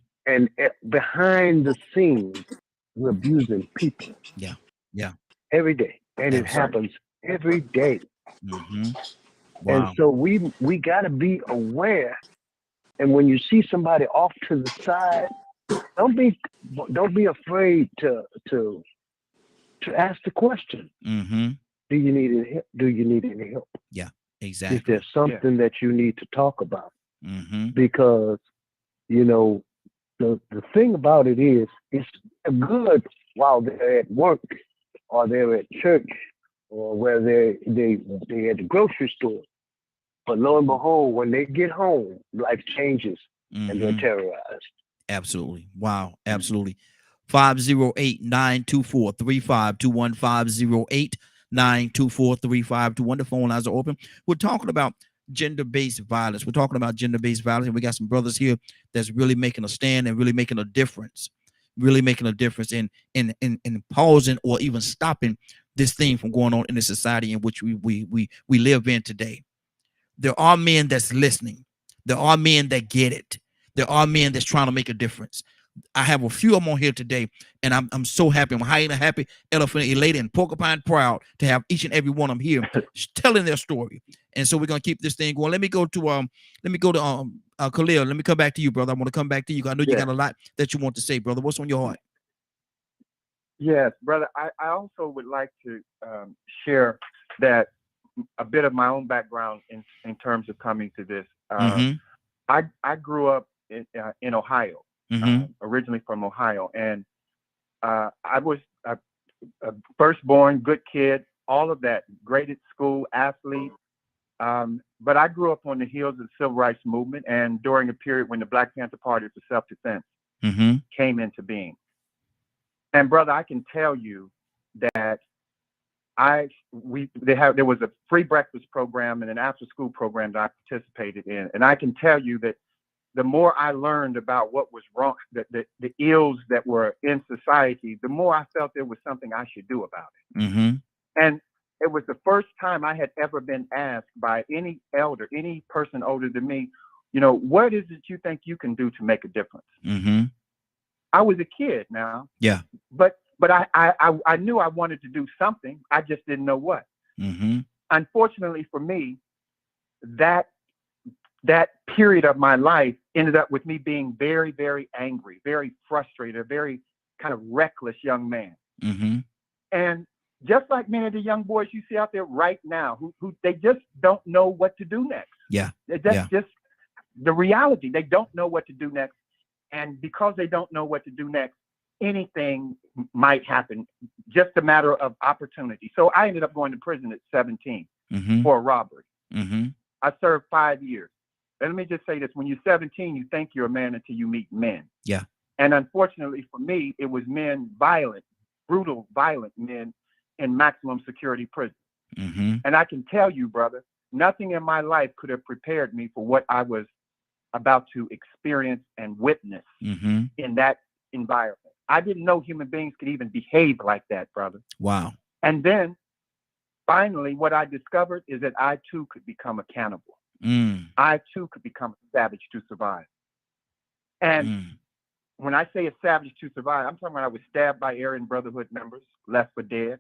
behind the scenes, we're abusing people. Yeah. Every day, and it happens every day. Wow. And so we got to be aware. And when you see somebody off to the side, don't be afraid to ask the question. Do you need any help? Do you need any help? Yeah, exactly. Is there something that you need to talk about? Because the thing about it is, it's good while they're at work or they're at church or where they at the grocery store. But lo and behold, when they get home, life changes and they're terrorized. Absolutely. Wow. Absolutely. 508-924-3521, 508-924-3521. The phone lines are open. We're talking about gender-based violence. We're talking about gender-based violence, and we got some brothers here that's really making a stand and really making a difference. Really making a difference in pausing or even stopping this thing from going on in the society in which we live in today. There are men that's listening. There are men that get it. There are men that's trying to make a difference. I have a few of them on here today, and I'm so happy. I'm hyena happy, elephant elated, and porcupine proud to have each and every one of them here telling their story. And so we're gonna keep this thing going. Let me go to Khalil. Let me come back to you, brother. I want to come back to you. I know you got a lot that you want to say, brother. What's on your heart? Yes, brother. I also would like to share that a bit of my own background in terms of coming to this. I grew up in Ohio, originally from Ohio, and I was a firstborn, good kid, all of that, great at school, athlete. But I grew up on the heels of the Civil Rights Movement and during a period when the Black Panther Party for Self-Defense came into being. And brother, I can tell you that there was a free breakfast program and an after school program that I participated in. And I can tell you that the more I learned about what was wrong, the ills that were in society, the more I felt there was something I should do about it. And it was the first time I had ever been asked by any elder, any person older than me, what is it you think you can do to make a difference? I was a kid now. Yeah. But I knew I wanted to do something. I just didn't know what. Unfortunately for me, that period of my life ended up with me being very, very angry, very frustrated, a very kind of reckless young man. And just like many of the young boys you see out there right now, who they just don't know what to do next. That's just the reality. They don't know what to do next. And because they don't know what to do next, anything might happen, just a matter of opportunity. So I ended up going to prison at 17 for a robbery. I served 5 years. And let me just say this: when you're 17, you think you're a man until you meet men. Yeah. And unfortunately for me, it was men, brutal, violent men in maximum security prison. Mm-hmm. And I can tell you, brother, nothing in my life could have prepared me for what I was about to experience and witness Mm-hmm. in that environment. I didn't know human beings could even behave like that, brother. Wow. And then finally, what I discovered is that I too could become a cannibal. I too could become a savage to survive. And when I say a savage to survive, I'm talking about I was stabbed by Aryan Brotherhood members, left for dead.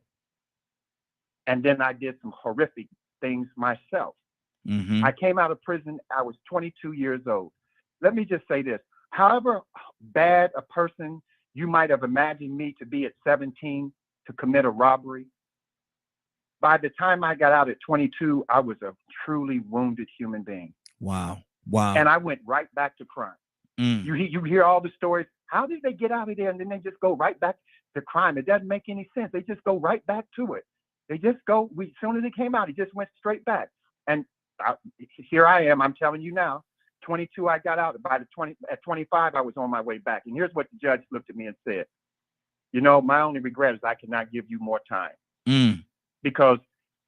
And then I did some horrific things myself. Mm-hmm. I came out of prison, I was 22 years old. Let me just say this: however bad a person you might have imagined me to be at 17 to commit a robbery, by the time I got out at 22, I was a truly wounded human being. Wow. Wow. And I went right back to crime. You hear all the stories. How did they get out of there and then they just go right back to crime? It doesn't make any sense. They just go right back to it. They just go, as soon as it came out, it just went straight back. And here I am, I'm telling you now, 22, I got out. At 25, I was on my way back. And here's what the judge looked at me and said: you know, my only regret is I cannot give you more time. Because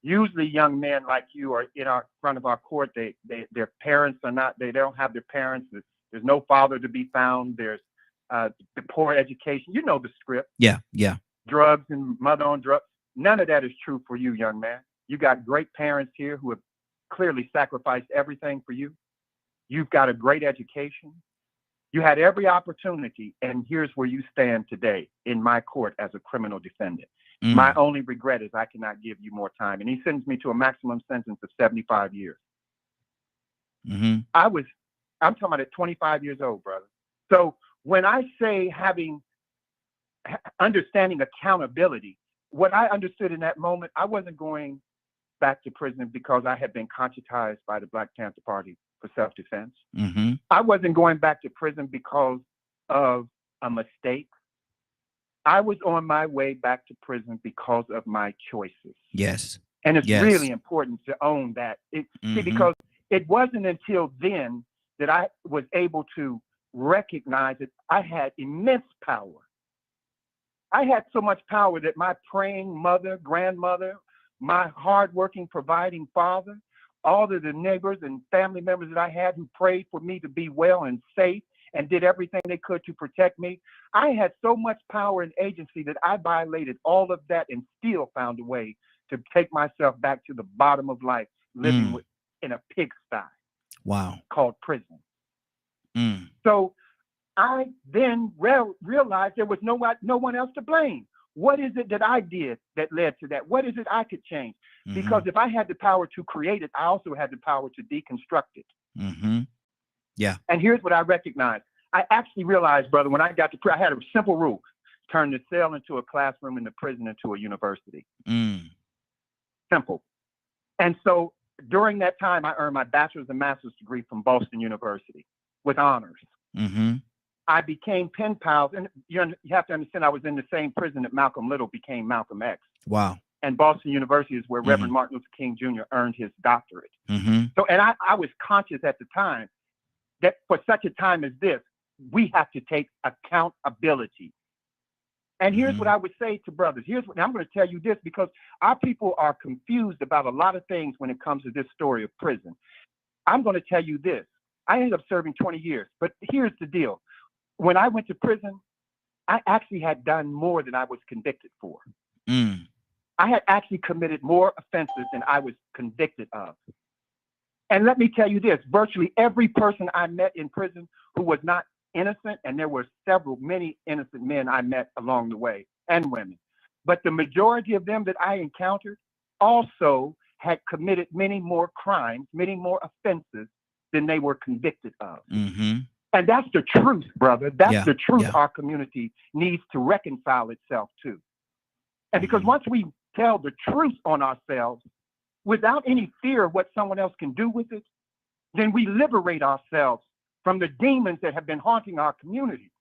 usually young men like you are in front of our court, their parents are not, they don't have their parents. There's no father to be found. There's the poor education. You know the script. Yeah. Yeah. Drugs and mother on drugs. None of that is true for you, young man. You got great parents here who have clearly sacrificed everything for you. You've got a great education. You had every opportunity, and here's where you stand today in my court as a criminal defendant. My only regret is I cannot give you more time. And he sentenced me to a maximum sentence of 75 years. Mm-hmm. I'm talking about at 25 years old, brother. So when I say understanding accountability, what I understood in that moment, I wasn't going back to prison because I had been conscientized by the Black Panther Party for self-defense. Mm-hmm. I wasn't going back to prison because of a mistake. I was on my way back to prison because of my choices. Yes. And it's really important to own that. See, because it wasn't until then that I was able to recognize that I had immense power. I had so much power that my praying mother, grandmother, my hardworking, providing father, all of the neighbors and family members that I had who prayed for me to be well and safe and did everything they could to protect me. I had so much power and agency that I violated all of that and still found a way to take myself back to the bottom of life, living in a pigsty. Wow. Called prison. So I then realized there was no one else to blame. What is it that I did that led to that? What is it I could change? Because if I had the power to create it, I also had the power to deconstruct it. Yeah. And here's what I recognized. I actually realized, brother, when I got to I had a simple rule: turn the cell into a classroom and the prison into a university. Simple. And so during that time, I earned my bachelor's and master's degree from Boston University with honors. I became pen pals, and you have to understand I was in the same prison that Malcolm Little became Malcolm X. Wow. And Boston University is where Reverend Martin Luther King Jr. earned his doctorate. So, and I was conscious at the time that for such a time as this, we have to take accountability. And here's what I would say to brothers. I'm going to tell you this because our people are confused about a lot of things when it comes to this story of prison. I'm going to tell you this. I ended up serving 20 years, but here's the deal. When I went to prison, I actually had done more than I was convicted for. I had actually committed more offenses than I was convicted of. And let me tell you this, virtually every person I met in prison who was not innocent, and there were many innocent men I met along the way, and women, but the majority of them that I encountered also had committed many more crimes, many more offenses than they were convicted of. And that's the truth, brother. That's the truth our community needs to reconcile itself to. And because once we tell the truth on ourselves without any fear of what someone else can do with it, then we liberate ourselves from the demons that have been haunting our community.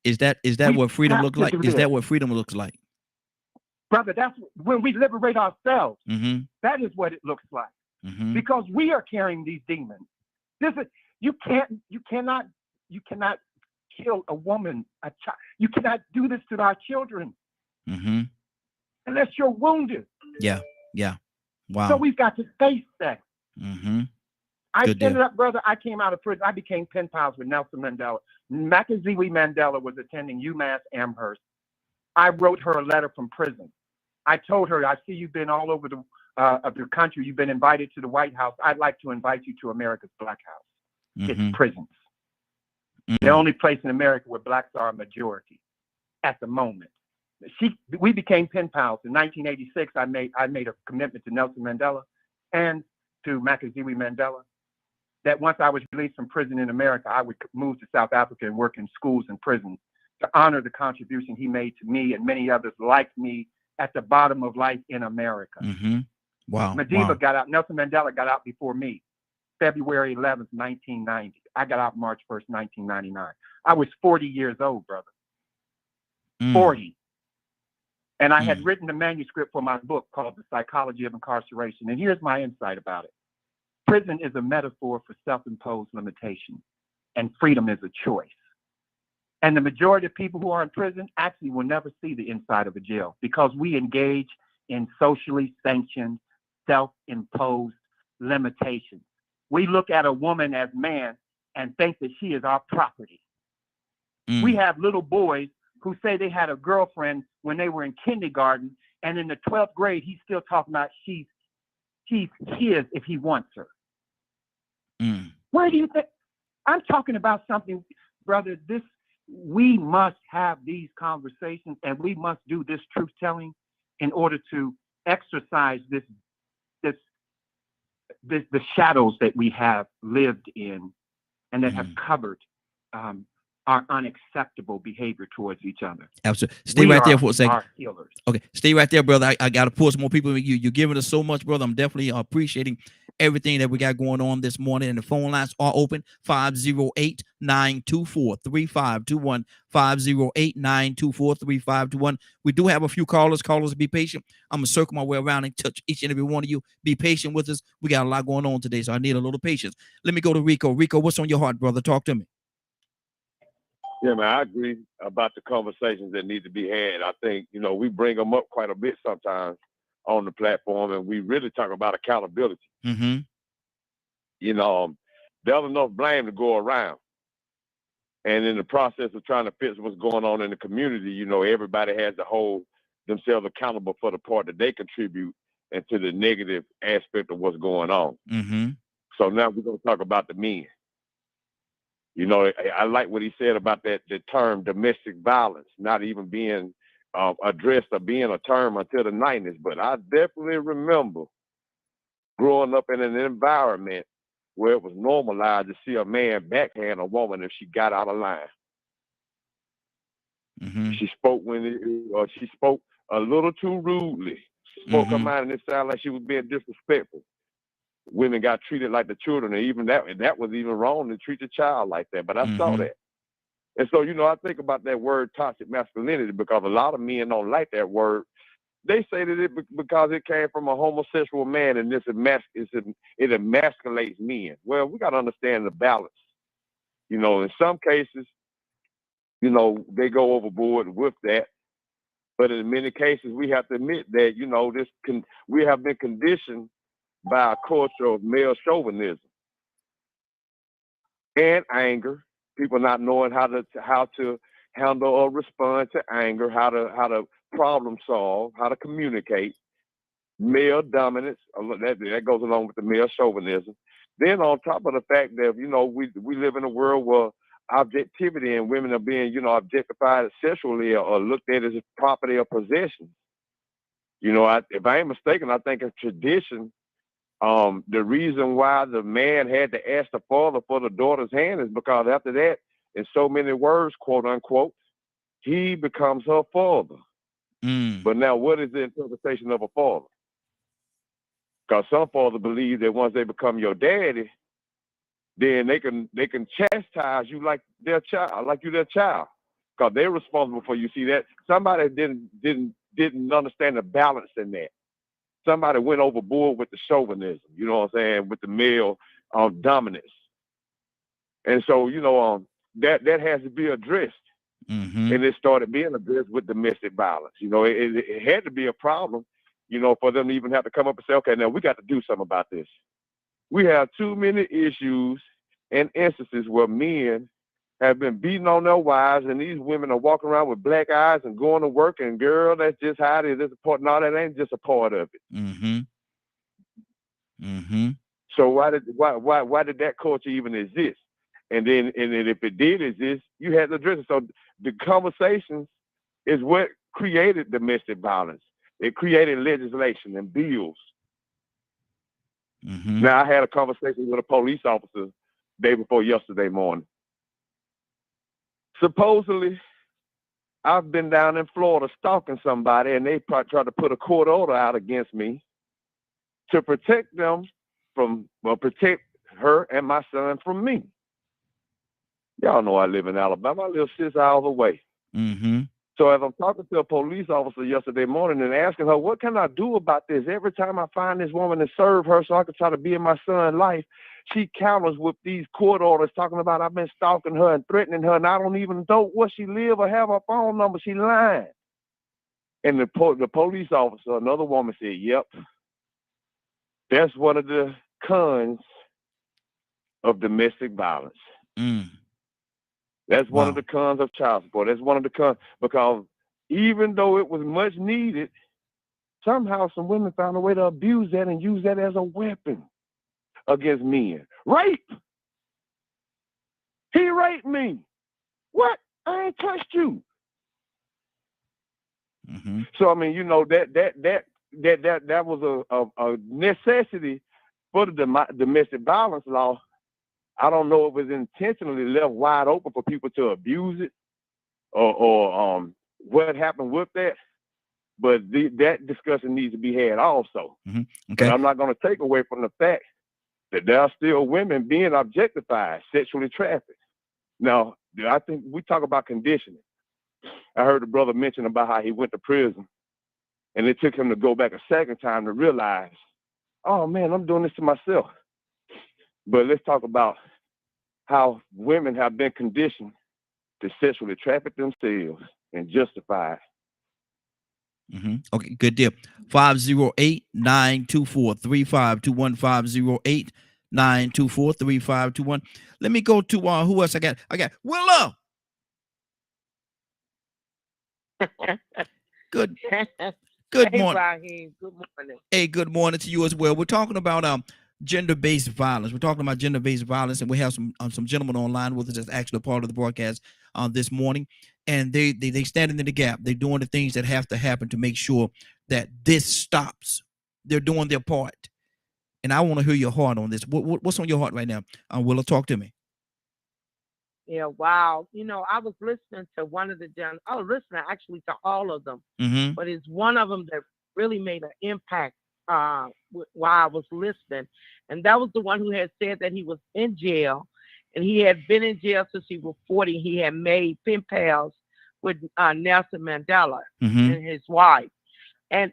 Is that what freedom looks like? Is that what freedom looks like? Brother, that's when we liberate ourselves. That is what it looks like. because we are carrying these demons. You cannot kill a woman, a child. You cannot do this to our children unless you're wounded. Yeah. Wow. So we've got to face that. I Good ended deal. up, brother, I came out of prison. I became pen pals with Nelson Mandela. Makiziwe Mandela was attending UMass Amherst. I wrote her a letter from prison. I told her, I see you've been all over the country. You've been invited to the White House. I'd like to invite you to America's Black House. It's prisons. The only place in America where blacks are a majority at the moment. We became pen pals. In 1986, I made a commitment to Nelson Mandela and to Makiziwe Mandela that once I was released from prison in America, I would move to South Africa and work in schools and prisons to honor the contribution he made to me and many others like me at the bottom of life in America. Wow. Madiba got out. Nelson Mandela got out before me, February 11th, 1990. I got out March 1st, 1999. I was 40 years old, brother. 40. And I had written the manuscript for my book called The Psychology of Incarceration. And here's my insight about it. Prison is a metaphor for self-imposed limitation, and freedom is a choice. And the majority of people who are in prison actually will never see the inside of a jail because we engage in socially sanctioned, self-imposed limitations. We look at a woman as man and think that she is our property. We have little boys who say they had a girlfriend when they were in kindergarten, and in the 12th grade, he's still talking about she's his if he wants her. Where do you think? I'm talking about something, brother, we must have these conversations, and we must do this truth telling in order to exercise the shadows that we have lived in and that have covered our unacceptable behavior towards each other. Absolutely. Stay right there for a second. Our healers. Okay, stay right there, brother. I got to pull some more people. You're giving us so much, brother. I'm definitely appreciating everything that we got going on this morning. And the phone lines are open, 508-924-3521, 508-924-3521. We do have a few callers. Callers, be patient. I'm going to circle my way around and touch each and every one of you. Be patient with us. We got a lot going on today, so I need a little patience. Let me go to Rico. Rico, what's on your heart, brother? Talk to me. Yeah, man, I agree about the conversations that need to be had. I think, we bring them up quite a bit sometimes on the platform, and we really talk about accountability. There's enough blame to go around. And in the process of trying to fix what's going on in the community, everybody has to hold themselves accountable for the part that they contribute and to the negative aspect of what's going on. So now we're going to talk about the men. I like what he said about the term domestic violence, not even being addressed or being a term until the 90s. But I definitely remember growing up in an environment where it was normalized to see a man backhand a woman if she got out of line. She spoke she spoke a little too rudely. Spoke her mind, and it sounded like she was being disrespectful. Women got treated like the children, and even that was even wrong to treat the child like that. But I saw that. And so, I think about that word toxic masculinity because a lot of men don't like that word. They say that because it came from a homosexual man and it emasculates men. Well, we got to understand the balance. In some cases, they go overboard with that. But in many cases, we have to admit that, we have been conditioned by a culture of male chauvinism and anger. People not knowing how to handle or respond to anger, how to problem solve, how to communicate. Male dominance, that goes along with the male chauvinism. Then on top of the fact that we live in a world where objectivity and women are being objectified sexually or looked at as property or possession. If I ain't mistaken, I think a tradition. The reason why the man had to ask the father for the daughter's hand is because after that, in so many words, quote unquote, he becomes her father. But now what is the interpretation of a father? Because some fathers believe that once they become your daddy, then they can chastise you like their child, because they're responsible for you. See that somebody didn't understand the balance in that. somebody went overboard with the chauvinism, you know what I'm saying, with the male dominance. And so, you know, that has to be addressed. And it started being addressed with domestic violence. You know, it had to be a problem, you know, for them to even have to come up and say, okay, now we got to do something about this. We have too many issues and instances where men have been beating on their wives, and these women are walking around with black eyes and going to work, and girl, that's just how it is. It's a part. No, that ain't just a part of it. So why did that culture even exist? And then if it did exist, you had to address it. So the conversations is what created domestic violence. It created legislation and bills. Now, I had a conversation with a police officer day before yesterday morning. Supposedly, I've been down in Florida stalking somebody, and they tried to put a court order out against me to protect them from, protect her and my son from me. Y'all know I live in Alabama. I live 6 hours away. So as I'm talking to a police officer yesterday morning and asking her, what can I do about this? Every time I find this woman and serve her so I can try to be in my son's life, she counters with these court orders talking about I've been stalking her and threatening her, and I don't even know where she live or have her phone number. She lying. And the police officer, another woman, said, yep, that's one of the cons of domestic violence. That's one of the cons of child support. That's one of the cons, because even though it was much needed, somehow some women found a way to abuse that and use that as a weapon against men. Rape. He raped me. What? I ain't touched you. So I mean, you know, that was a necessity for the domestic violence law. I don't know if it was intentionally left wide open for people to abuse it, or what happened with that. But that discussion needs to be had also. Okay. But I'm not going to take away from the fact that there are still women being objectified, sexually trafficked. Now, I think we talk about conditioning. I heard the brother mention about how he went to prison, and it took him to go back a second time to realize, oh man, I'm doing this to myself. But let's talk about how women have been conditioned to sexually traffic themselves and justify it. Okay, good deal. 508-924-3521. 508-924-3521. Let me go to who else I got? I got Willow. Good Hey, morning. Raheem. Good morning. Hey, good morning to you as well. We're talking about gender-based violence. We're talking about gender-based violence, and we have some gentlemen online with us that's actually a part of the broadcast this morning, and they standing in the gap. They're doing the things that have to happen to make sure that this stops. They're doing their part, and I want to hear your heart on this. What's on your heart right now? Willow, talk to me. Yeah, wow. You know, I was listening to one of the gentlemen. I was listening actually to all of them, but it's one of them that really made an impact while I was listening. And that was the one who had said that he was in jail, and he had been in jail since he was 40. He had made pen pals with Nelson Mandela and his wife. And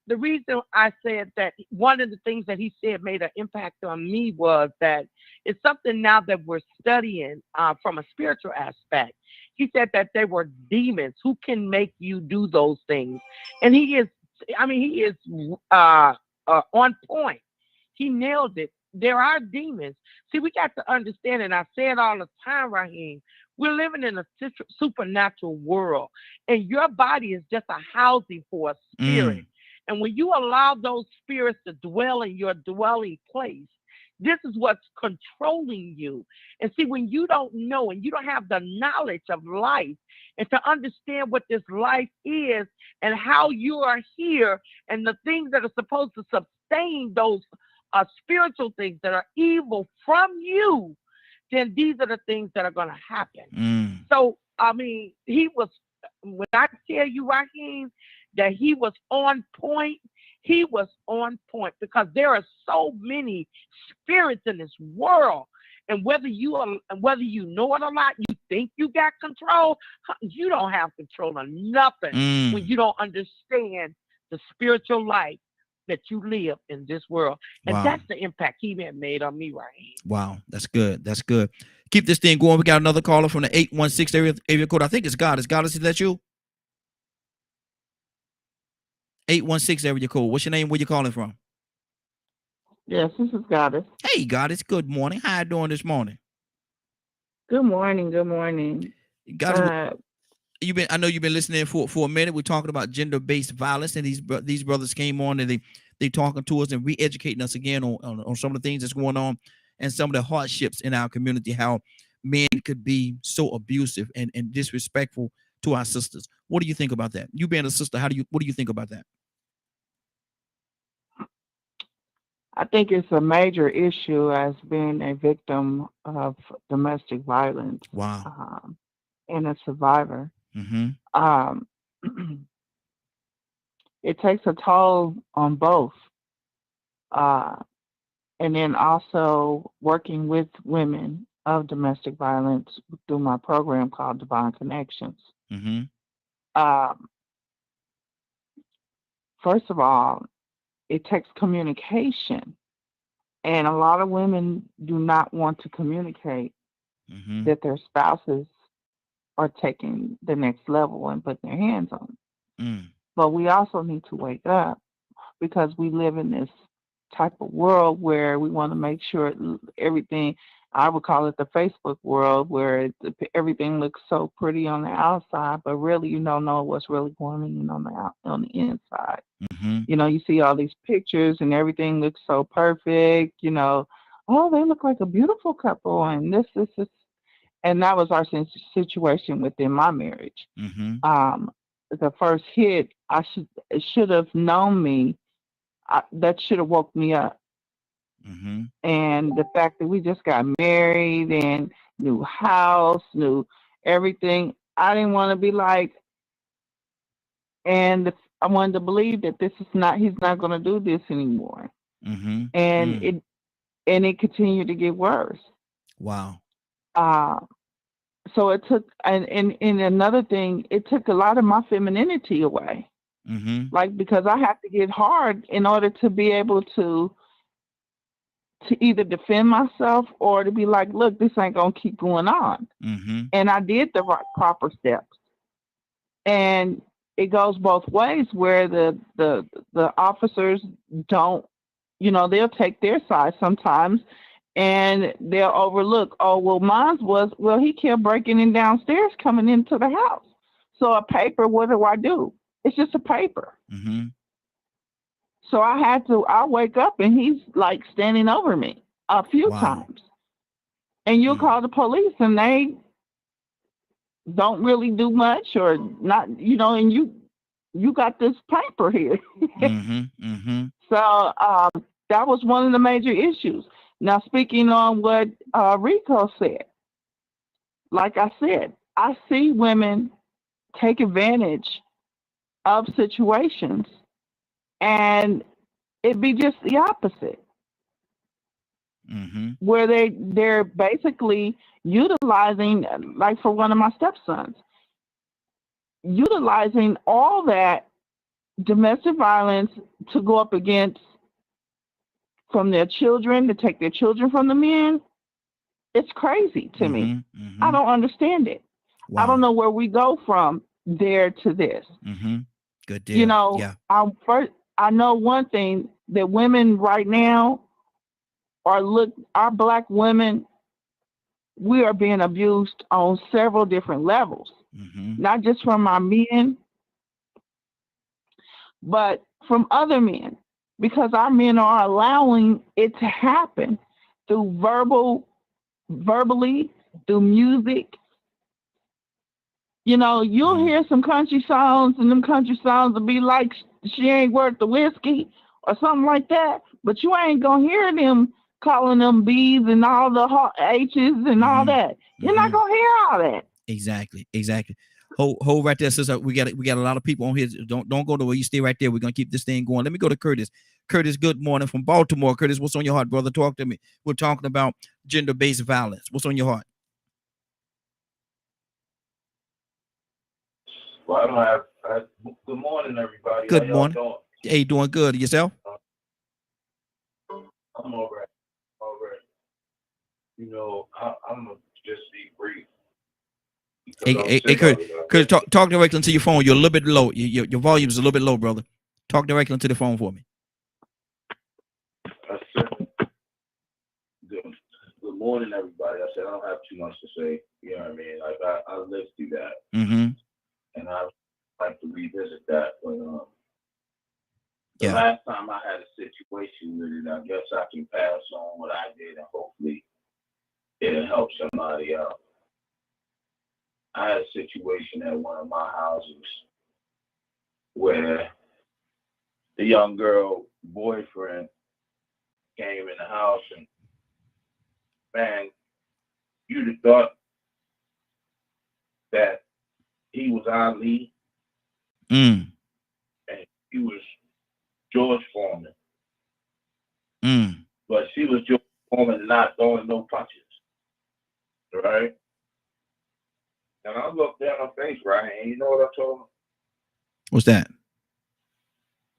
the reason I said that, one of the things that he said made an impact on me was that it's something now that we're studying from a spiritual aspect. He said that they were demons who can make you do those things. And he is on point. He nailed it. There are demons. See, we got to understand, and I say it all the time, Raheem, we're living in a supernatural world, and your body is just a housing for a spirit. And when you allow those spirits to dwell in your dwelling place, this is what's controlling you. And see, when you don't know and you don't have the knowledge of life and to understand what this life is and how you are here and the things that are supposed to sustain those spiritual things that are evil from you, then these are the things that are going to happen. So, I mean, when I tell you, Raheem, that he was on point, he was on point, because there are so many spirits in this world. And whether you know it or not, you think you got control, you don't have control of nothing when you don't understand the spiritual life that you live in this world. And Wow. that's the impact he had made on me, Raheem. Wow. That's good. That's good. Keep this thing going. We got another caller from the 816 area code. I think it's Goddess. Goddess, is that you? 816 area code. What's your name? Where you calling from? Yes, this is Goddess. Hey, Goddess. Good morning. How you doing this morning? Good morning. Good morning. Goddess, I know you've been listening for a minute. We're talking about gender-based violence, and these brothers came on and they talking to us and re-educating us again on some of the things that's going on and some of the hardships in our community, how men could be so abusive and disrespectful to our sisters. What do you think about that? You being a sister, what do you think about that? I think it's a major issue as being a victim of domestic violence. Wow. And a survivor. Mm-hmm. It takes a toll on both. And then also working with women of domestic violence through my program called Divine Connections. Mm-hmm. First of all, it takes communication. And a lot of women do not want to communicate that their spouses are taking the next level and putting their hands on them. But we also need to wake up because we live in this type of world where we want to make sure everything, I would call it the Facebook world, where everything looks so pretty on the outside, but really you don't know what's really going on the inside. You know, you see all these pictures and everything looks so perfect, you know, oh, they look like a beautiful couple and this. And that was our situation within my marriage. The first hit, it should have known me. That should have woke me up. And the fact that we just got married and new house, new everything, I didn't want to be like, and I wanted to believe that he's not going to do this anymore. And it continued to get worse. Wow. So it took, and another thing, it took a lot of my femininity away. Like, because I have to get hard in order to be able to either defend myself or to be like, look, this ain't gonna keep going on. And I did the proper steps. And it goes both ways, where the officers don't, you know, they'll take their side sometimes. And they'll overlook, oh, well, mine was, well, he kept breaking in downstairs coming into the house. So a paper, what do? It's just a paper. So I wake up and he's like standing over me a few times. And you'll call the police and they don't really do much or not, you know, and you got this paper here. So that was one of the major issues. Now, speaking on what Rico said, like I said, I see women take advantage of situations, and it'd be just the opposite, where they're basically utilizing, like for one of my stepsons, utilizing all that domestic violence to go up against from their children, to take their children from the men. It's crazy to me. I don't understand it. I don't know where we go from there to this. Good deal. You know, I know one thing, that women right now our Black women, we are being abused on several different levels, not just from our men, but from other men. Because our men are allowing it to happen through verbally, through music. You know, you'll hear some country songs, and them country songs will be like, she ain't worth the whiskey or something like that. But you ain't gonna hear them calling them B's and all the H's and all that. You're not gonna hear all that. Exactly. Hold right there, sister. We got a lot of people on here. Don't go to where you stay right there. We're gonna keep this thing going. Let me go to Curtis. Curtis, good morning from Baltimore. Curtis, what's on your heart, brother? Talk to me. We're talking about gender-based violence. What's on your heart? Well, I don't have. Good morning, everybody. Good morning. Hey, doing good. Yourself? I'm all right. All right. You know, I'm gonna just be brief because I'm Hey, sick of it Curtis, already. talk directly into your phone. You're a little bit low. Your volume is a little bit low, brother. Talk directly into the phone for me. I said, good morning, everybody. I said I don't have too much to say. You know what I mean? Like I lived through that, Mm-hmm. and I like to revisit that. But the Yeah. last time I had a situation with it, I guess I can pass on what I did, and hopefully it'll help somebody out. I had a situation at one of my houses where the young girl boyfriend came in the house, and man, you'd have thought that he was Ali Mm. and he was George Foreman, Mm. but she was George Foreman not throwing no punches, right? And I looked at her face, right, and you know what I told her? What's that?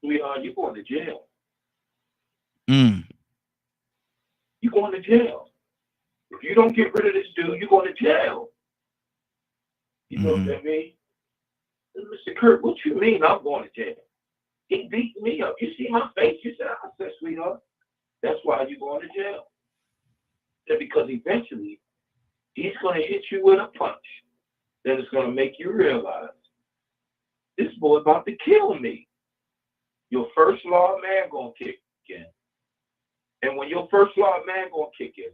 Sweetheart, you're going to jail. Mm. You're going to jail. If you don't get rid of this dude, you're going to jail. You looked at me, Mr. Kurt, what you mean I'm going to jail? He beat me up. You see my face? You said, I said, sweetheart, that's why you're going to jail. Said, because eventually he's going to hit you with a punch that is going to make you realize this boy about to kill me. Your first law of man going to kick in. And when your first law of man going to kick in,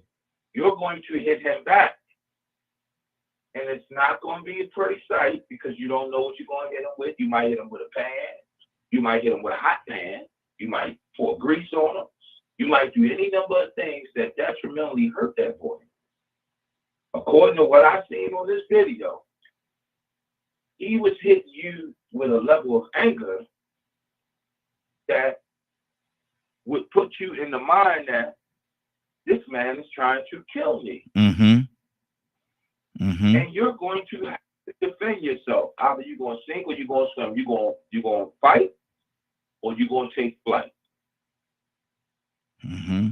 you're going to hit him back. And it's not going to be a pretty sight because you don't know what you're going to hit him with. You might hit him with a pan. You might hit him with a hot pan. You might pour grease on him. You might do any number of things that detrimentally hurt that boy. According to what I've seen on this video, he was hitting you with a level of anger that would put you in the mind that this man is trying to kill me. Mm-hmm. Mm-hmm. And you're going to have to defend yourself. Either you're going to sink or you're going to swim. You're going to fight or you're going to take flight. Mm-hmm.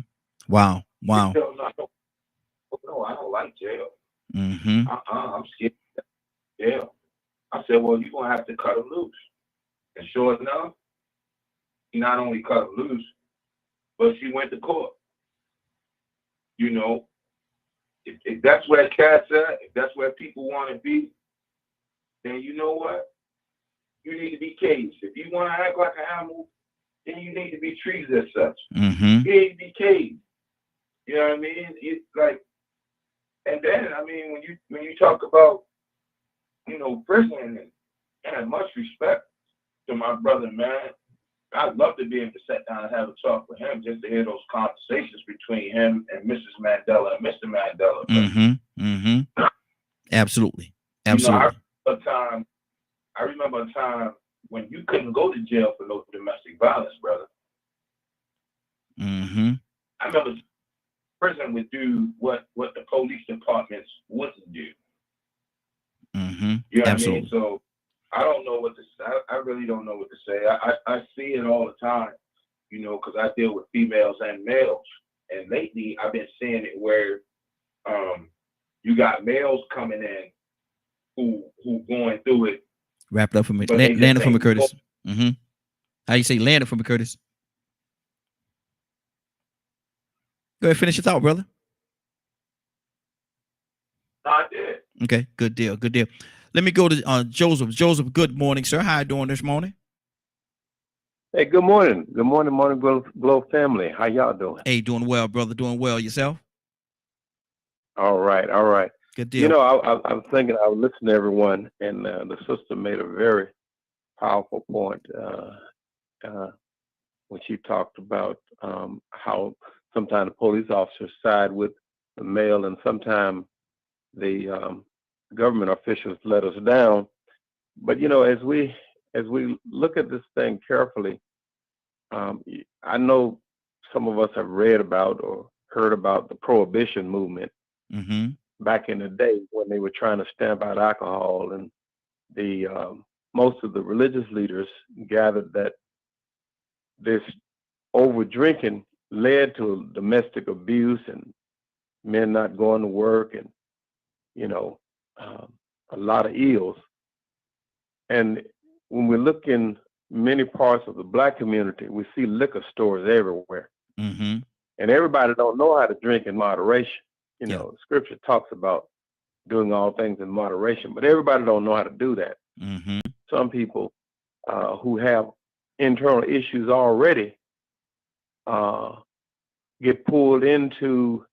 Wow. Wow. No, I don't like jail. Mm-hmm. I'm scared of jail. I said, well, you're going to have to cut him loose. And sure enough, he not only cut him loose, but she went to court. You know, if that's where cat's at, if that's where people want to be, then you know what? You need to be caged. If you want to act like an animal, then you need to be treated as such. Mm-hmm. You need to be caged. You know what I mean? It's like, and then I mean, when you talk about, you know, prison, and much respect to my brother, man. I'd love to be able to sit down and have a talk with him just to hear those conversations between him and Mrs. Mandela and Mr. Mandela. Mm-hmm. Mm-hmm. Absolutely. Absolutely. You know, I remember a time when you couldn't go to jail for no domestic violence, brother. Mm-hmm. I remember prison would do what the police departments wouldn't do. Mm-hmm. You know Absolutely. what I mean? So I don't know what to say. I really don't know what to say. I see it all the time, you know, because I deal with females and males. And lately I've been seeing it where you got males coming in who going through it. Wrap it up for me. Land it for me, Curtis. Mm-hmm. How you say land it for me, Curtis? Go ahead, finish your thought, brother. I did. Okay, good deal. Good deal. Let me go to Joseph. Joseph, good morning, sir. How you doing this morning? Hey, good morning. Good morning, Morning Glow family. How y'all doing? Hey, doing well, brother. Doing well. Yourself? All right. All right. Good deal. You know, I was thinking, I was listening to everyone, and the sister made a very powerful point when she talked about how sometimes the police officers side with the male, and sometimes the government officials let us down. But you know, as we look at this thing carefully, I know some of us have read about or heard about the prohibition movement back in the day when they were trying to stamp out alcohol, and the most of the religious leaders gathered that this over drinking led to domestic abuse and men not going to work and, you know, a lot of ills. And when we look in many parts of the Black community, we see liquor stores everywhere. Mm-hmm. And everybody don't know how to drink in moderation. You know, Scripture talks about doing all things in moderation, but everybody don't know how to do that. Mm-hmm. Some people who have internal issues already get pulled into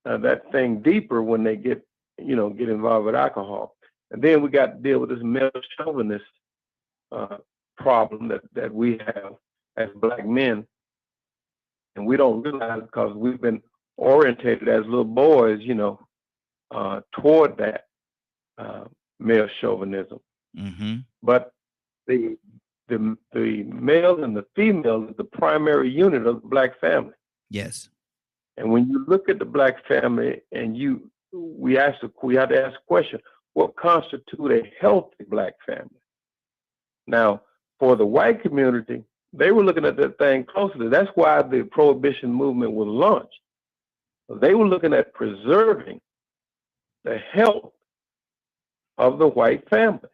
that thing deeper when they get involved with alcohol. And then we got to deal with this male chauvinist problem that we have as Black men. And we don't realize because we've been orientated as little boys, toward that male chauvinism. Mm-hmm. But the male and the female is the primary unit of the Black family. Yes. And when you look at the Black family, and we have to ask a question: what constitutes a healthy Black family? Now, for the white community, they were looking at that thing closely. That's why the Prohibition movement was launched. They were looking at preserving the health of the white family.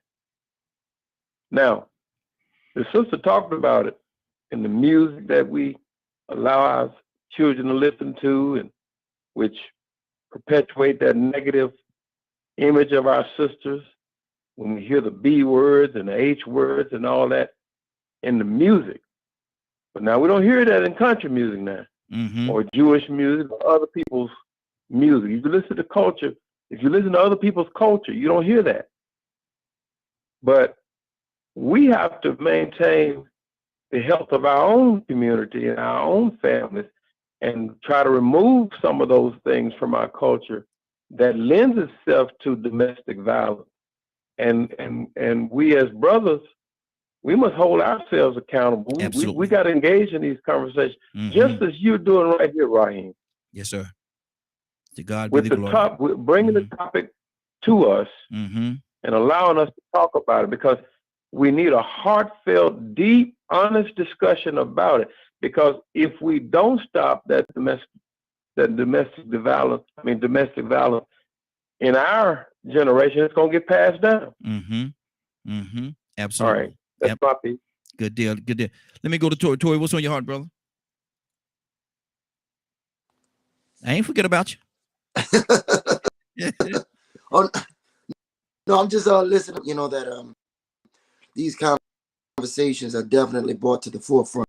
Now, the sister talked about it in the music that we allow our children to listen to, and which perpetuate that negative image of our sisters. When we hear the B words and the H words and all that in the music. But now we don't hear that in country music now, or Jewish music or other people's music. If you listen to culture, if you listen to other people's culture, you don't hear that. But we have to maintain the health of our own community and our own families and try to remove some of those things from our culture that lends itself to domestic violence. And we as brothers, we must hold ourselves accountable. We got to engage in these conversations, just as you're doing right here, Raheem. Yes, sir. To God with be the glory. With bringing the topic to us and allowing us to talk about it, because we need a heartfelt, deep, honest discussion about it. Because if we don't stop that domestic violence in our generation, it's gonna get passed down. Absolutely. All right, that's my piece. Good deal. Good deal. Let me go to Tori. Tori, what's on your heart, brother? I ain't forget about you. Oh, no, I'm just listening. You know that these conversations are definitely brought to the forefront.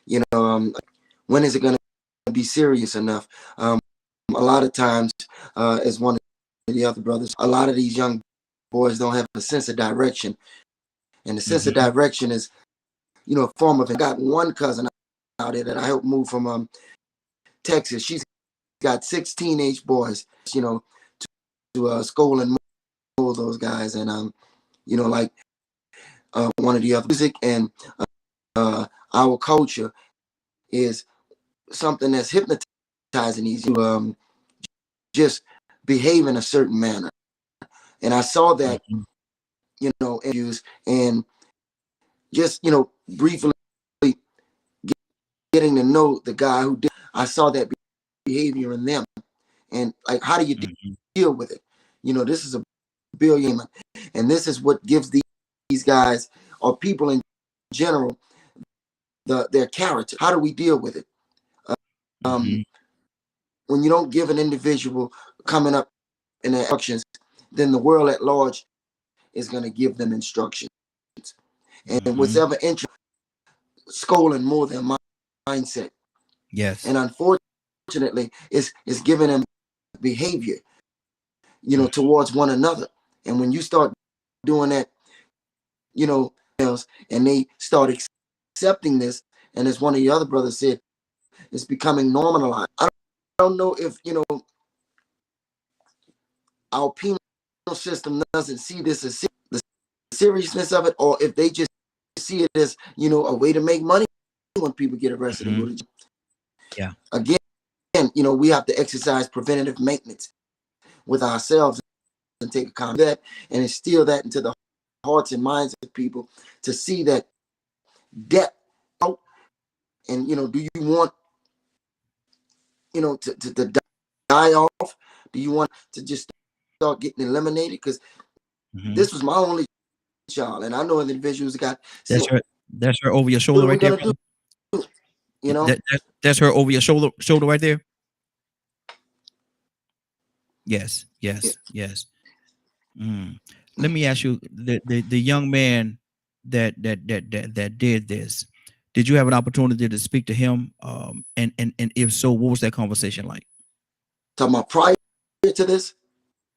You know, when is it going to be serious enough? A lot of times, as one of the other brothers, a lot of these young boys don't have a sense of direction, and the sense of direction is, you know, a form of. I got one cousin out there that I helped move from Texas. She's got 6 teenage boys, you know, to school and mold those guys, and you know, like one of the other music and our culture is something that's hypnotizing these just behave in a certain manner. And I saw that, you know, interviews and just, you know, briefly getting to know the guy who did. I saw that behavior in them, and like, how do you deal with it? You know, this is a billion, and this is what gives these guys or people in general their character. How do we deal with it? When you don't give an individual coming up in their actions, then the world at large is going to give them instructions. And whatever interest, schooling more than mindset. Yes. And unfortunately, it's giving them behavior, you know, towards one another. And when you start doing that, you know, and they start accepting this, and as one of the other brothers said, it's becoming normalized. I don't know if, you know, our penal system doesn't see this as the seriousness of it, or if they just see it as, you know, a way to make money when people get arrested and go to jail. Yeah. Again, you know, we have to exercise preventative maintenance with ourselves and take account of that and instill that into the hearts and minds of people to see that depth out. And, you know, do you want to die off? Do you want to just start getting eliminated? Because this was my only child, and I know individuals that got. That's her over your shoulder right there. That's her over your shoulder right there. Yes. Let me ask you, the young man that did this, did you have an opportunity to speak to him? And if so, what was that conversation like? Talking about prior to this?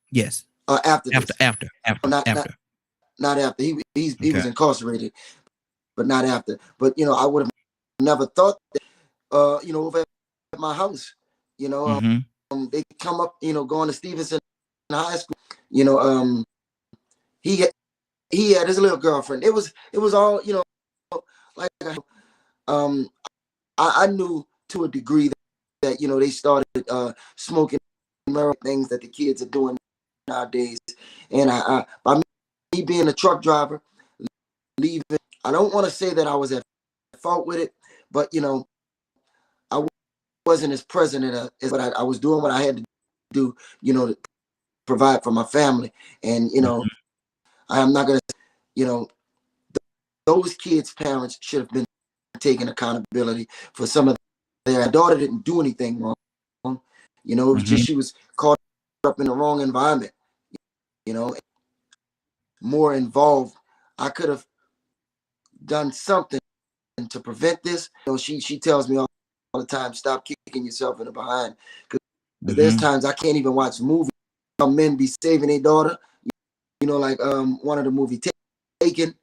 Yes. After this? After. Not after. He was incarcerated, but not after. But I would have never thought that. Over at my house, they come up, going to Stevenson High School. He had his little girlfriend. It was all, like I knew to a degree that they started smoking things that the kids are doing nowadays. And I by me being a truck driver, leaving, I don't want to say that I was at fault with it, but I wasn't as present as but I was doing what I had to do, to provide for my family. And I am not gonna, those kids' parents should have been taking accountability for some of their daughter didn't do anything wrong. It was just she was caught up in the wrong environment. More involved. I could have done something to prevent this. She tells me all the time, stop kicking yourself in the behind. Because there's times I can't even watch movies. Men be saving their daughter. Like one of the movie Taken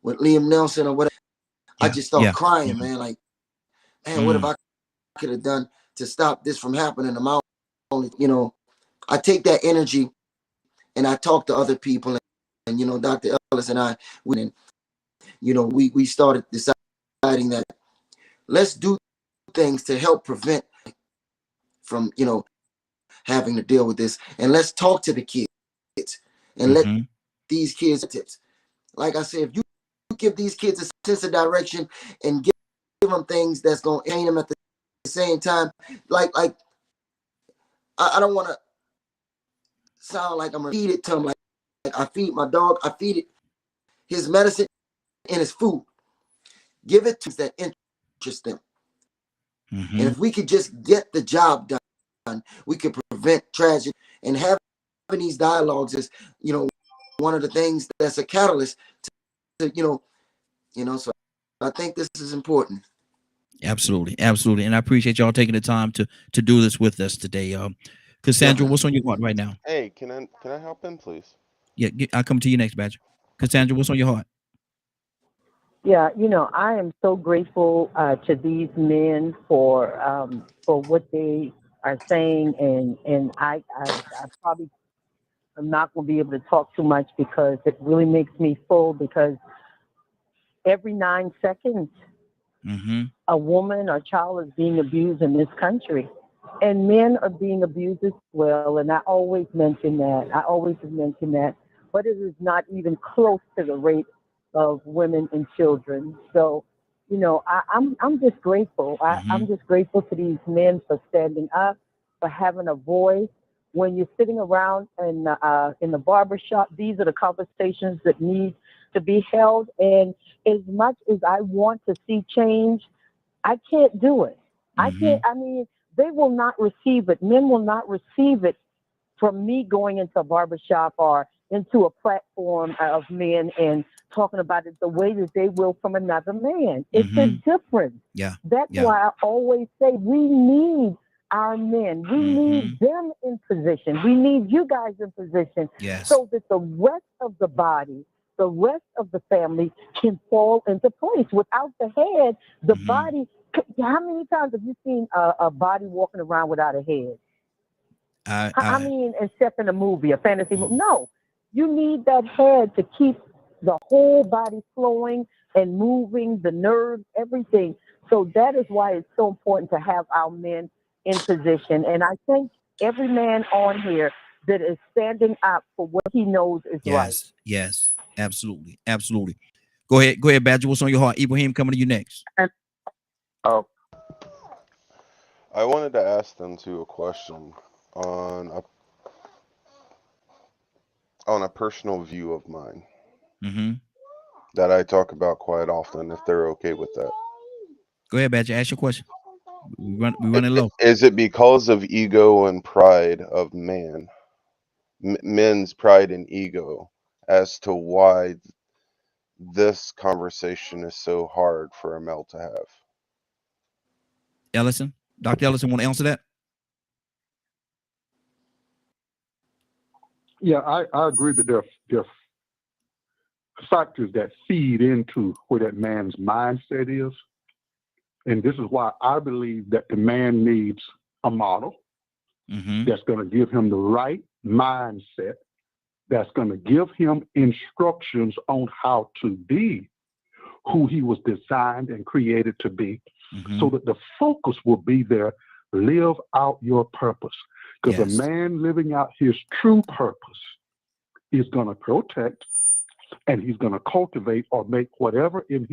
with Liam Neeson or whatever. I just start crying, man. Like, man, what if I could have done to stop this from happening? I take that energy and I talk to other people, and Dr. Ellis and I, we started deciding that let's do things to help prevent from having to deal with this, and let's talk to the kids and let these kids tips. Like I said, if you give these kids a sense of direction and give them things that's going to aim them at the same time, like I don't want to sound like I'm gonna feed it to him, like I feed my dog, I feed it his medicine and his food. Give it to that interest them. And if we could just get the job done, we could prevent tragedy. And having these dialogues is, one of the things that's a catalyst to so I think this is important. Absolutely. And I appreciate y'all taking the time to do this with us today. Cassandra, what's on your heart right now? Hey, can I hop in, please? Yeah, I'll come to you next, Badger. Cassandra, what's on your heart? Yeah, I am so grateful to these men for what they are saying, and I probably am not going to be able to talk too much because it really makes me full, because every 9 seconds a woman or child is being abused in this country, and men are being abused as well. And I always mention that, but it is not even close to the rate of women and children. So, I'm just grateful. I'm just grateful to these men for standing up, for having a voice. When you're sitting around in the barbershop, these are the conversations that need to be held. And as much as I want to see change, I can't do it. I can't. I mean, they will not receive it. Men will not receive it from me going into a barbershop or into a platform of men and talking about it the way that they will from another man. It's a difference. Yeah. That's why I always say we need our men. We need them in position. We need you guys in position so that the rest of the body, the rest of the family can fall into place. Without the head, the body, how many times have you seen a body walking around without a head? I mean, except in a movie, a fantasy movie. No, you need that head to keep the whole body flowing and moving, the nerves, everything. So that is why it's so important to have our men in position. And I think every man on here that is standing up for what he knows is right. Yes, absolutely. Go ahead, Badger. What's on your heart? Ibrahim, coming to you next. I wanted to ask them too a question on a personal view of mine Mm-hmm. that I talk about quite often, if they're okay with that. Go ahead, Badger. Ask your question. We running low. Is it because of ego and pride of man, men's pride and ego, as to why this conversation is so hard for a male to have? Ellison, Dr. Ellison, want to answer that? Yeah, I agree that there are factors that feed into where that man's mindset is. And this is why I believe that the man needs a model that's going to give him the right mindset, that's going to give him instructions on how to be who he was designed and created to be, so that the focus will be there. Live out your purpose. Because a man living out his true purpose is going to protect, and he's going to cultivate or make whatever is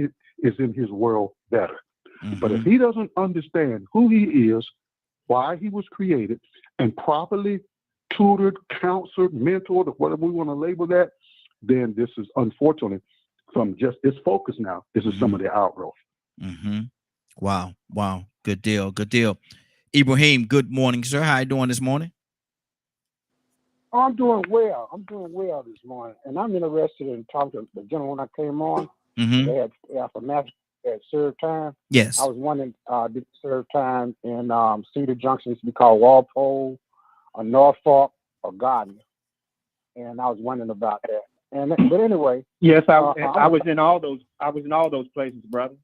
in his world better. But if he doesn't understand who he is, why he was created, and properly tutored, counseled, mentored, or whatever we want to label that, then this is unfortunately from just this focus now. This is some of the outgrowth. Wow. Good deal. Ibrahim, good morning, sir. How you doing this morning? Oh, I'm doing well. This morning, and I'm interested in talking to the gentleman that came on. They had for master at serve time. Yes. I was wondering, did serve time in Cedar Junction used to be called Walpole, or Norfolk, or Gardner, and I was wondering about that. And but anyway, yes, I was in all those. I was in all those places, brother.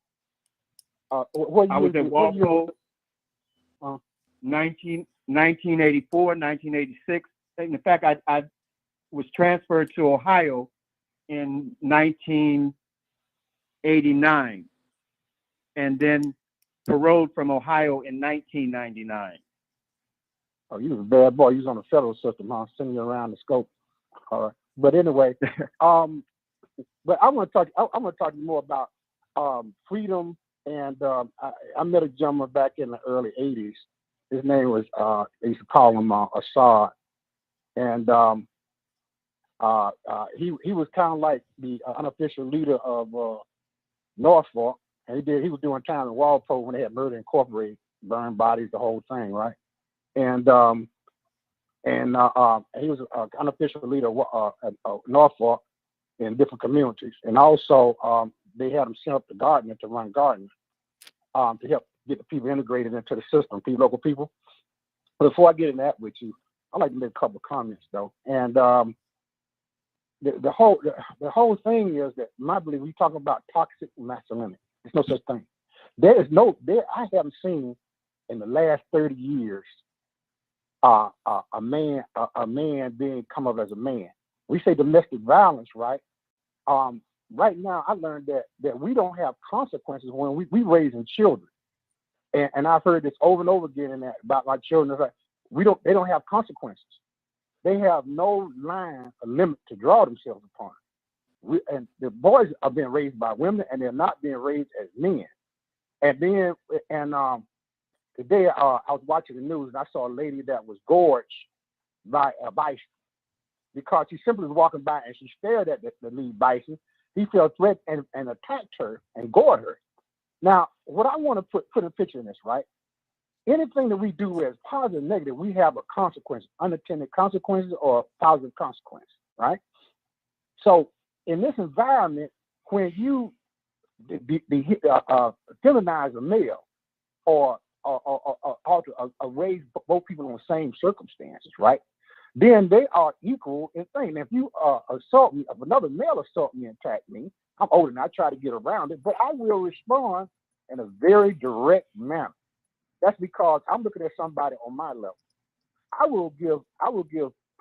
I was in Walpole, 1984, 1986. In fact, I was transferred to Ohio in 1989, and then paroled from Ohio in 1999. Oh, you was a bad boy. You was on the federal system, huh? Sending you around the scope. All right. But anyway, but I want to talk. I want to talk to you more about freedom. And I met a gentleman back in the early '80s. His name was they used to call him Assad, and he was kind of like the unofficial leader of Norfolk. And he was doing time in Walpole when they had Murder Incorporated, burned bodies, the whole thing, right? And he was an unofficial leader of Norfolk in different communities. And also they had him sent up to Gardner to run Gardner to help get the people integrated into the system, local people. But before I get into that with you, I'd like to make a couple of comments though. And the whole thing is that my belief, we talk about toxic masculinity. There's no such thing. I haven't seen in the last 30 years a man being come up as a man. We say domestic violence, right? Right now, I learned that we don't have consequences when we raising children, and I've heard this over and over again about my children. Like they don't have consequences. They have no line or limit to draw themselves upon. And the boys are being raised by women, and they're not being raised as men. And then today I was watching the news and I saw a lady that was gorged by a bison because she simply was walking by and she stared at the lead bison. He felt threatened and attacked her and gored her. Now, what I want to put a picture in this, right? Anything that we do as positive and negative, we have a consequence, unintended consequences or positive consequence, right? So in this environment, when you feminize a male or raise both people in the same circumstances, right? Then they are equal in thing. If you assault me, if another male assault me and attack me, I'm older and I try to get around it, but I will respond in a very direct manner. That's because I'm looking at somebody on my level. I will give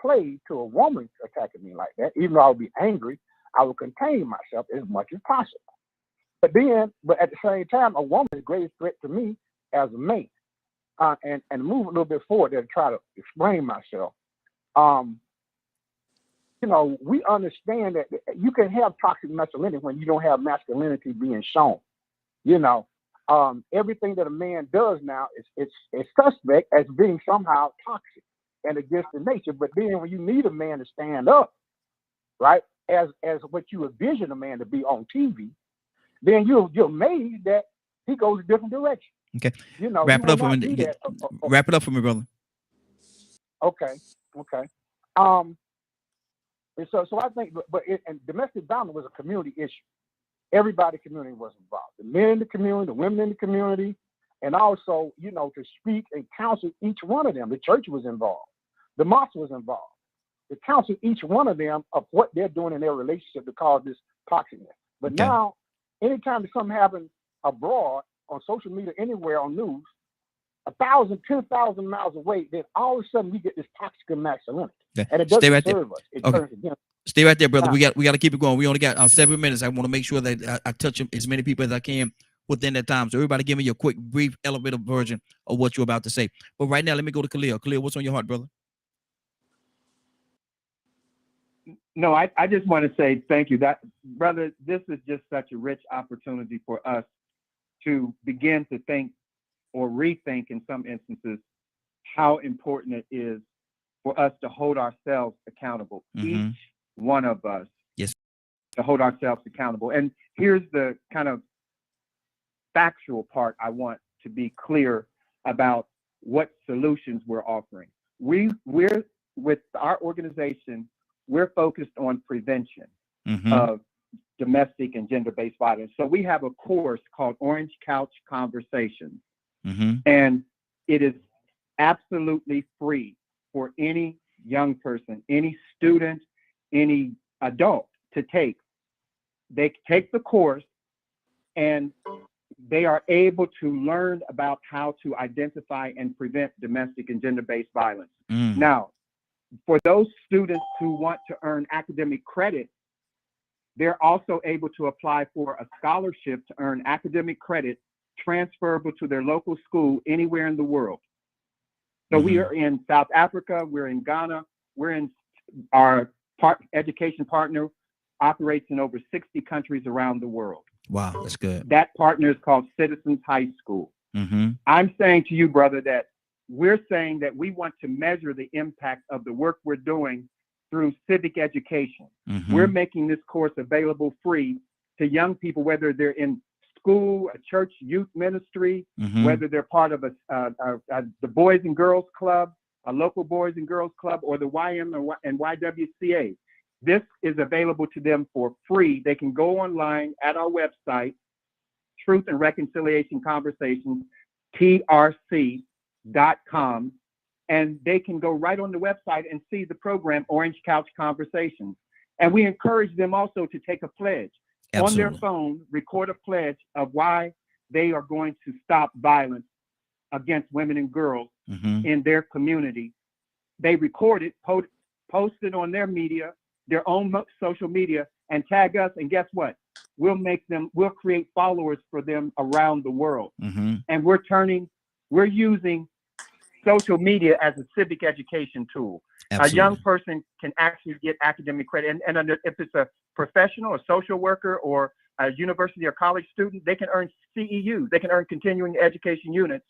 play to a woman attacking me like that, even though I'll be angry. I will contain myself as much as possible. But at the same time, a woman is a great threat to me as a man. And move a little bit forward there to try to explain myself. We understand that you can have toxic masculinity when you don't have masculinity being shown. Everything that a man does now is suspect as being somehow toxic and against the nature. But then when you need a man to stand up, right, as what you envision a man to be on TV, then you're amazed that he goes a different direction. Okay. You know, wrap it up for me. Wrap it up for me, brother. Okay. And so I think, and domestic violence was a community issue. Everybody in the community was involved. The men in the community, the women in the community, and also, you know, to speak and counsel each one of them. The church was involved. The mosque was involved. To counsel each one of them of what they're doing in their relationship to cause this toxicness. But now, anytime something happens abroad, on social media, anywhere, on news, 1,000, 10,000 miles away, then all of a sudden we get this toxic masculinity. Okay. And it doesn't Stay right serve there. us. It turns against us. Stay right there, brother. We got to keep it going. We only got 7 minutes. I want to make sure that I touch as many people as I can within that time. So everybody give me your quick, brief, elevator version of what you're about to say. But right now, let me go to Khalil. Khalil, what's on your heart, brother? No, I just want to say thank you. Brother, this is just such a rich opportunity for us to begin to think or rethink in some instances how important it is for us to hold ourselves accountable. Each one of us to hold ourselves accountable. And here's the kind of factual part I want to be clear about what solutions we're offering. We're with our organization, we're focused on prevention of domestic and gender-based violence. So we have a course called Orange Couch Conversations. And it is absolutely free for any young person, any student, any adult to take. They take the course and they are able to learn about how to identify and prevent domestic and gender-based violence. Now, for those students who want to earn academic credit, they're also able to apply for a scholarship to earn academic credit transferable to their local school anywhere in the world. So we are in South Africa, we're in Ghana, we're in our education partner operates in over 60 countries around the world. Wow, that's good. That partner is called Citizens High School. I'm saying to you, brother, that we're saying that we want to measure the impact of the work we're doing through civic education. We're making this course available free to young people, whether they're in school, a church youth ministry, whether they're part of the Boys and Girls Club, a local Boys and Girls Club, or the YM and YWCA. This is available to them for free. They can go online at our website, Truth and Reconciliation Conversations, TRC.com, and they can go right on the website and see the program, Orange Couch Conversations. And we encourage them also to take a pledge. On their phone, record a pledge of why they are going to stop violence against women and girls in their community. They record it, post it on their media, their own social media, and tag us. And guess what? We'll create followers for them around the world. And we're using social media as a civic education tool. A young person can actually get academic credit. And if it's a professional, a social worker, or a university or college student, they can earn CEUs. They can earn continuing education units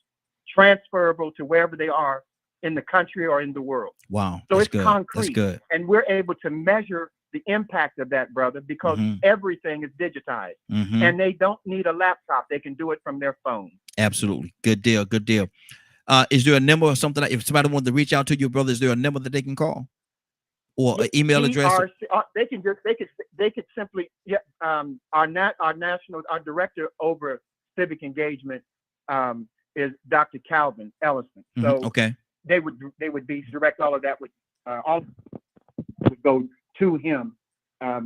transferable to wherever they are in the country or in the world. Wow. So it's good. concrete. That's good. And we're able to measure the impact of that, brother, because everything is digitized. And they don't need a laptop. They can do it from their phone. Absolutely. Good deal. Good deal. Is there a number or something if somebody wanted to reach out to you, brother? Is there a number that they can call or an email address? They could simply our director over civic engagement is Dr. Calvin Ellison. So they would be direct all of that would go to him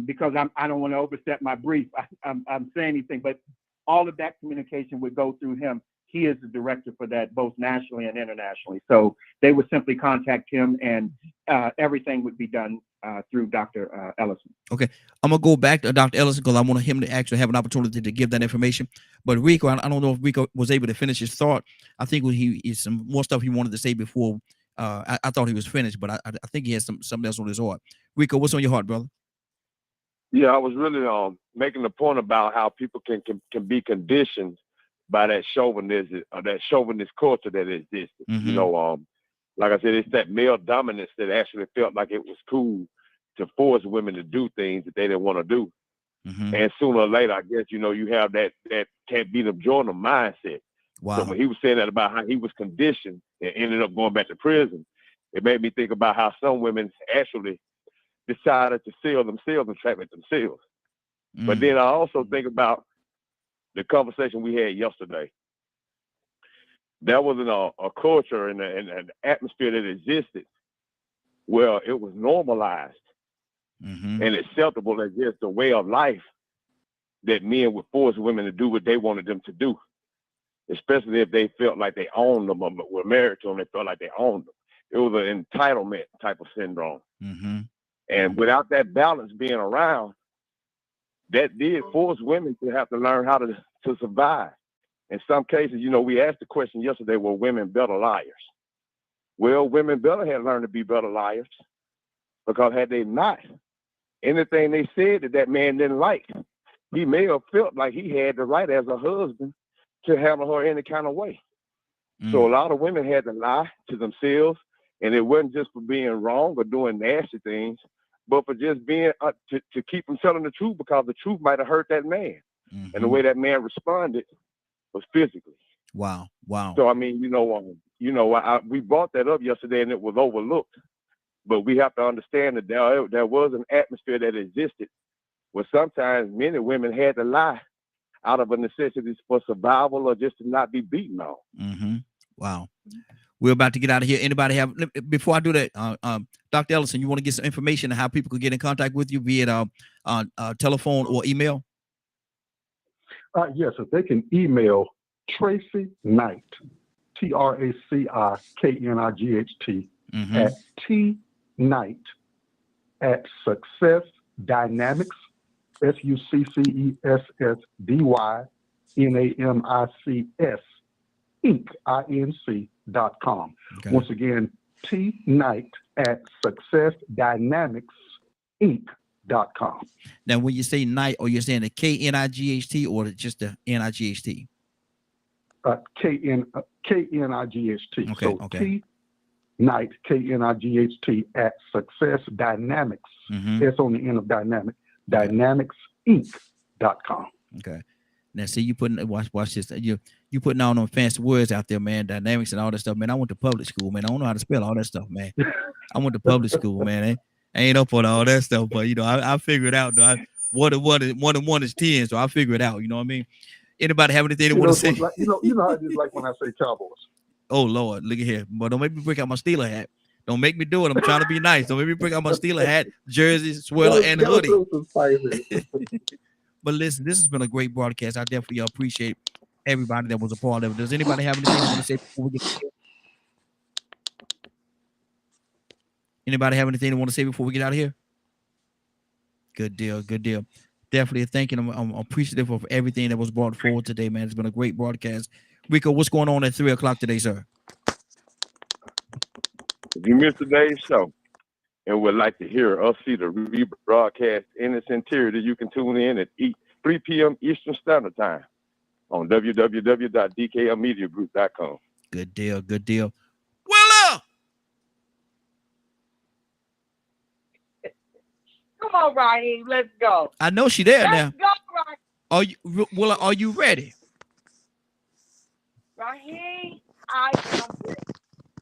because I don't want to overstep my brief. I'm saying anything, but all of that communication would go through him. He is the director for that, both nationally and internationally. So they would simply contact him, and everything would be done through Dr. Ellison. Okay, I'm gonna go back to Dr. Ellison because I want him to actually have an opportunity to give that information. But Rico, I don't know if Rico was able to finish his thought. I think he some more stuff he wanted to say before. I thought he was finished, but I think he has something else on his heart. Rico, what's on your heart, brother? Yeah, I was really making the point about how people can be conditioned by that chauvinist culture that existed. You know, like I said, it's that male dominance that actually felt like it was cool to force women to do things that they didn't want to do. And sooner or later, I guess, you know, you have that can't beat them, join them mindset. Wow. So when he was saying that about how he was conditioned and ended up going back to prison, it made me think about how some women actually decided to sell themselves and trap it themselves. But then I also think about the conversation we had yesterday. There was a culture and an atmosphere that existed where it was normalized and acceptable as just a way of life that men would force women to do what they wanted them to do, especially if they felt like they owned them or were married to them. They felt like they owned them. It was an entitlement type of syndrome. And without that balance being around, that did force women to have to learn how to survive. In some cases, you know, we asked the question yesterday, were women better liars? Well, women better had learned to be better liars, because had they not, anything they said that man didn't like, he may have felt like he had the right as a husband to handle her any kind of way. So a lot of women had to lie to themselves, and it wasn't just for being wrong or doing nasty things, but for just being to keep them telling the truth, because the truth might have hurt that man. And the way that man responded was physically. Wow. So I mean, we brought that up yesterday, and it was overlooked. But we have to understand that there was an atmosphere that existed where sometimes men and women had to lie out of a necessity for survival or just to not be beaten on. Wow. We're about to get out of here. Anybody have, before I do that, Dr. Ellison, you want to get some information on how people could get in contact with you via telephone or email? Yes, if they can email Tracy Knight, TRACIKNIGHT, at T-Knight at Success Dynamics, SUCCESSDYNAMICS, Inc.com. Okay. Once again, T-Knight at Success Dynamics, Inc.com. Now, when you say night, or you're saying the KNIGHT or just the NIGHT? KNIGHT. Okay, So okay. T-Knight, KNIGHT at Success Dynamics. S on the end of dynamic. Dynamicsinc.com. Okay. Now, see, you putting watch this. You putting all them fancy words out there, man. Dynamics and all that stuff, man. I went to public school, man. I don't know how to spell all that stuff, man. I went to public school, man. I ain't up on all that stuff, but I figure it out. Though. One and one is 10, so I figure it out. You know what I mean? Anybody have anything they want to say? Like, you know how it is like when I say Cowboys. Oh Lord, look at here. But don't make me break out my Steeler hat. Don't make me do it. I'm trying to be nice. Don't make me break out my Steeler hat, jersey, sweater, and hoodie. But listen, this has been a great broadcast. I definitely appreciate everybody that was a part of it. Does anybody have anything they want to say before we get here? Anybody have anything they want to say before we get out of here? Good deal. Definitely thank you. I'm appreciative of everything that was brought forward today, man. It's been a great broadcast. Rico, what's going on at 3 o'clock today, sir? If you missed today's show and would like to hear us see the rebroadcast in its entirety, you can tune in at 3 p.m. Eastern Standard Time on www.dklmediagroup.com. Good deal. Come on, Raheem, let's go. I know she there now. Let's go, Raheem. Are you ready? Raheem, I am ready.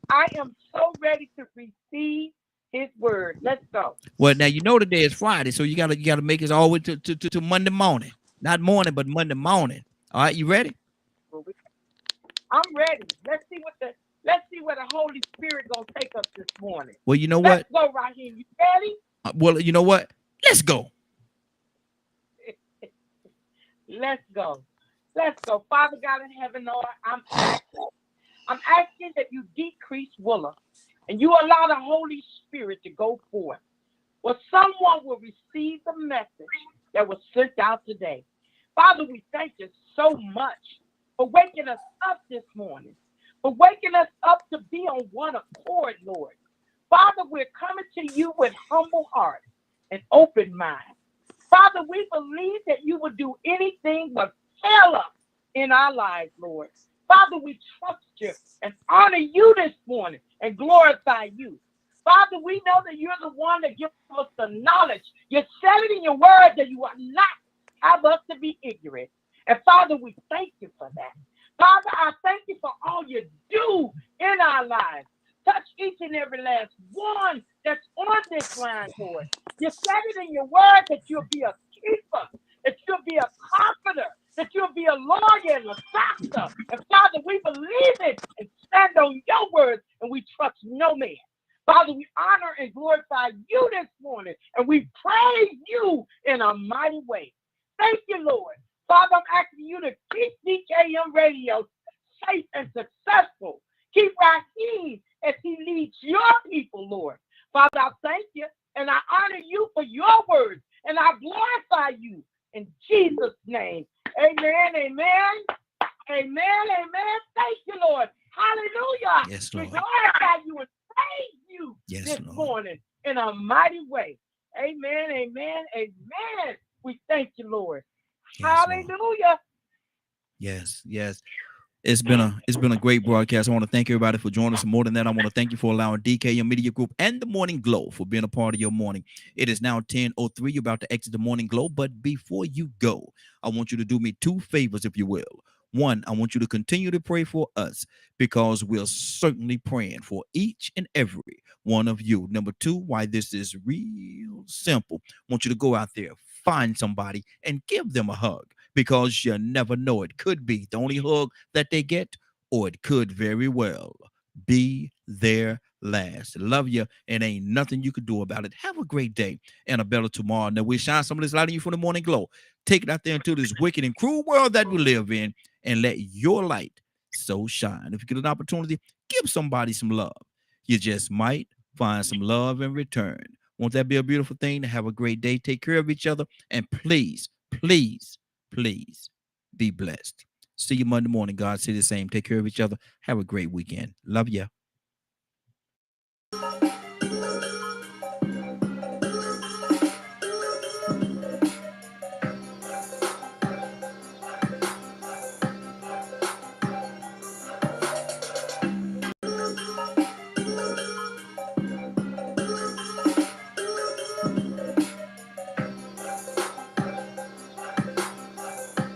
I am so ready to receive his word. Let's go. Well, now you know today is Friday, so you gotta make it all the way to Monday morning. Not morning, but Monday morning. All right, you ready? I'm ready. Let's see where the Holy Spirit gonna take us this morning. Well, you know Let's what? go, Raheem. You ready? Well, you know what? Let's go. Let's go. Father God in heaven, Lord, I'm asking that you decrease Willa and you allow the Holy Spirit to go forth. Well, someone will receive the message that was sent out today. Father, we thank you so much for waking us up this morning, for waking us up to be on one accord, Lord. Father, we're coming to you with humble heart and open mind. Father, we believe that you will do anything but fail us in our lives, Lord. Father, we trust you and honor you this morning and glorify you. Father, we know that you're the one that gives us the knowledge. You said it in your word that you will not have us to be ignorant. And Father, we thank you for that. Father, I thank you for all you do in our lives. Touch each and every last one that's on this line, Lord. You said it in your word that you'll be a keeper, that you'll be a comforter, that you'll be a lawyer and a doctor. And Father, we believe it and stand on your word, and we trust no man. Father, we honor and glorify you this morning, and we praise you in a mighty way. Thank you, Lord. Father, I'm asking you to keep DKM Radio safe and successful. Keep Raheem as he leads your people, Lord. Father, I thank you, and I honor you for your words, and I glorify you in Jesus' name. Amen, amen, amen, amen. Thank you, Lord. Hallelujah. Yes, We Lord. glorify you and praise you Yes, this Lord. morning in a mighty way. Amen, amen, amen. We thank you, Lord. Yes, Lord. Hallelujah. Yes, yes. It's been a great broadcast. I want to thank everybody for joining us. More than that, I want to thank you for allowing DKM Media Group and the Morning Glow for being a part of your morning. It is now 10:03. You're about to exit the Morning Glow, but before you go, I want you to do me two favors, if you will. One, I want you to continue to pray for us because we're certainly praying for each and every one of you. Number two, why this is real simple. I want you to go out there, find somebody, and give them a hug because you never know. It could be the only hug that they get, or it could very well be their last. Love you, and ain't nothing you could do about it. Have a great day and a better tomorrow. Now we shine some of this light on you from the Morning Glow. Take it out there into this wicked and cruel world that we live in, and let your light so shine. If you get an opportunity, give somebody some love. You just might find some love in return. Won't that be a beautiful thing? To have a great day. Take care of each other, and please, please, please be blessed. See you Monday morning. God say the same. Take care of each other. Have a great weekend. Love ya.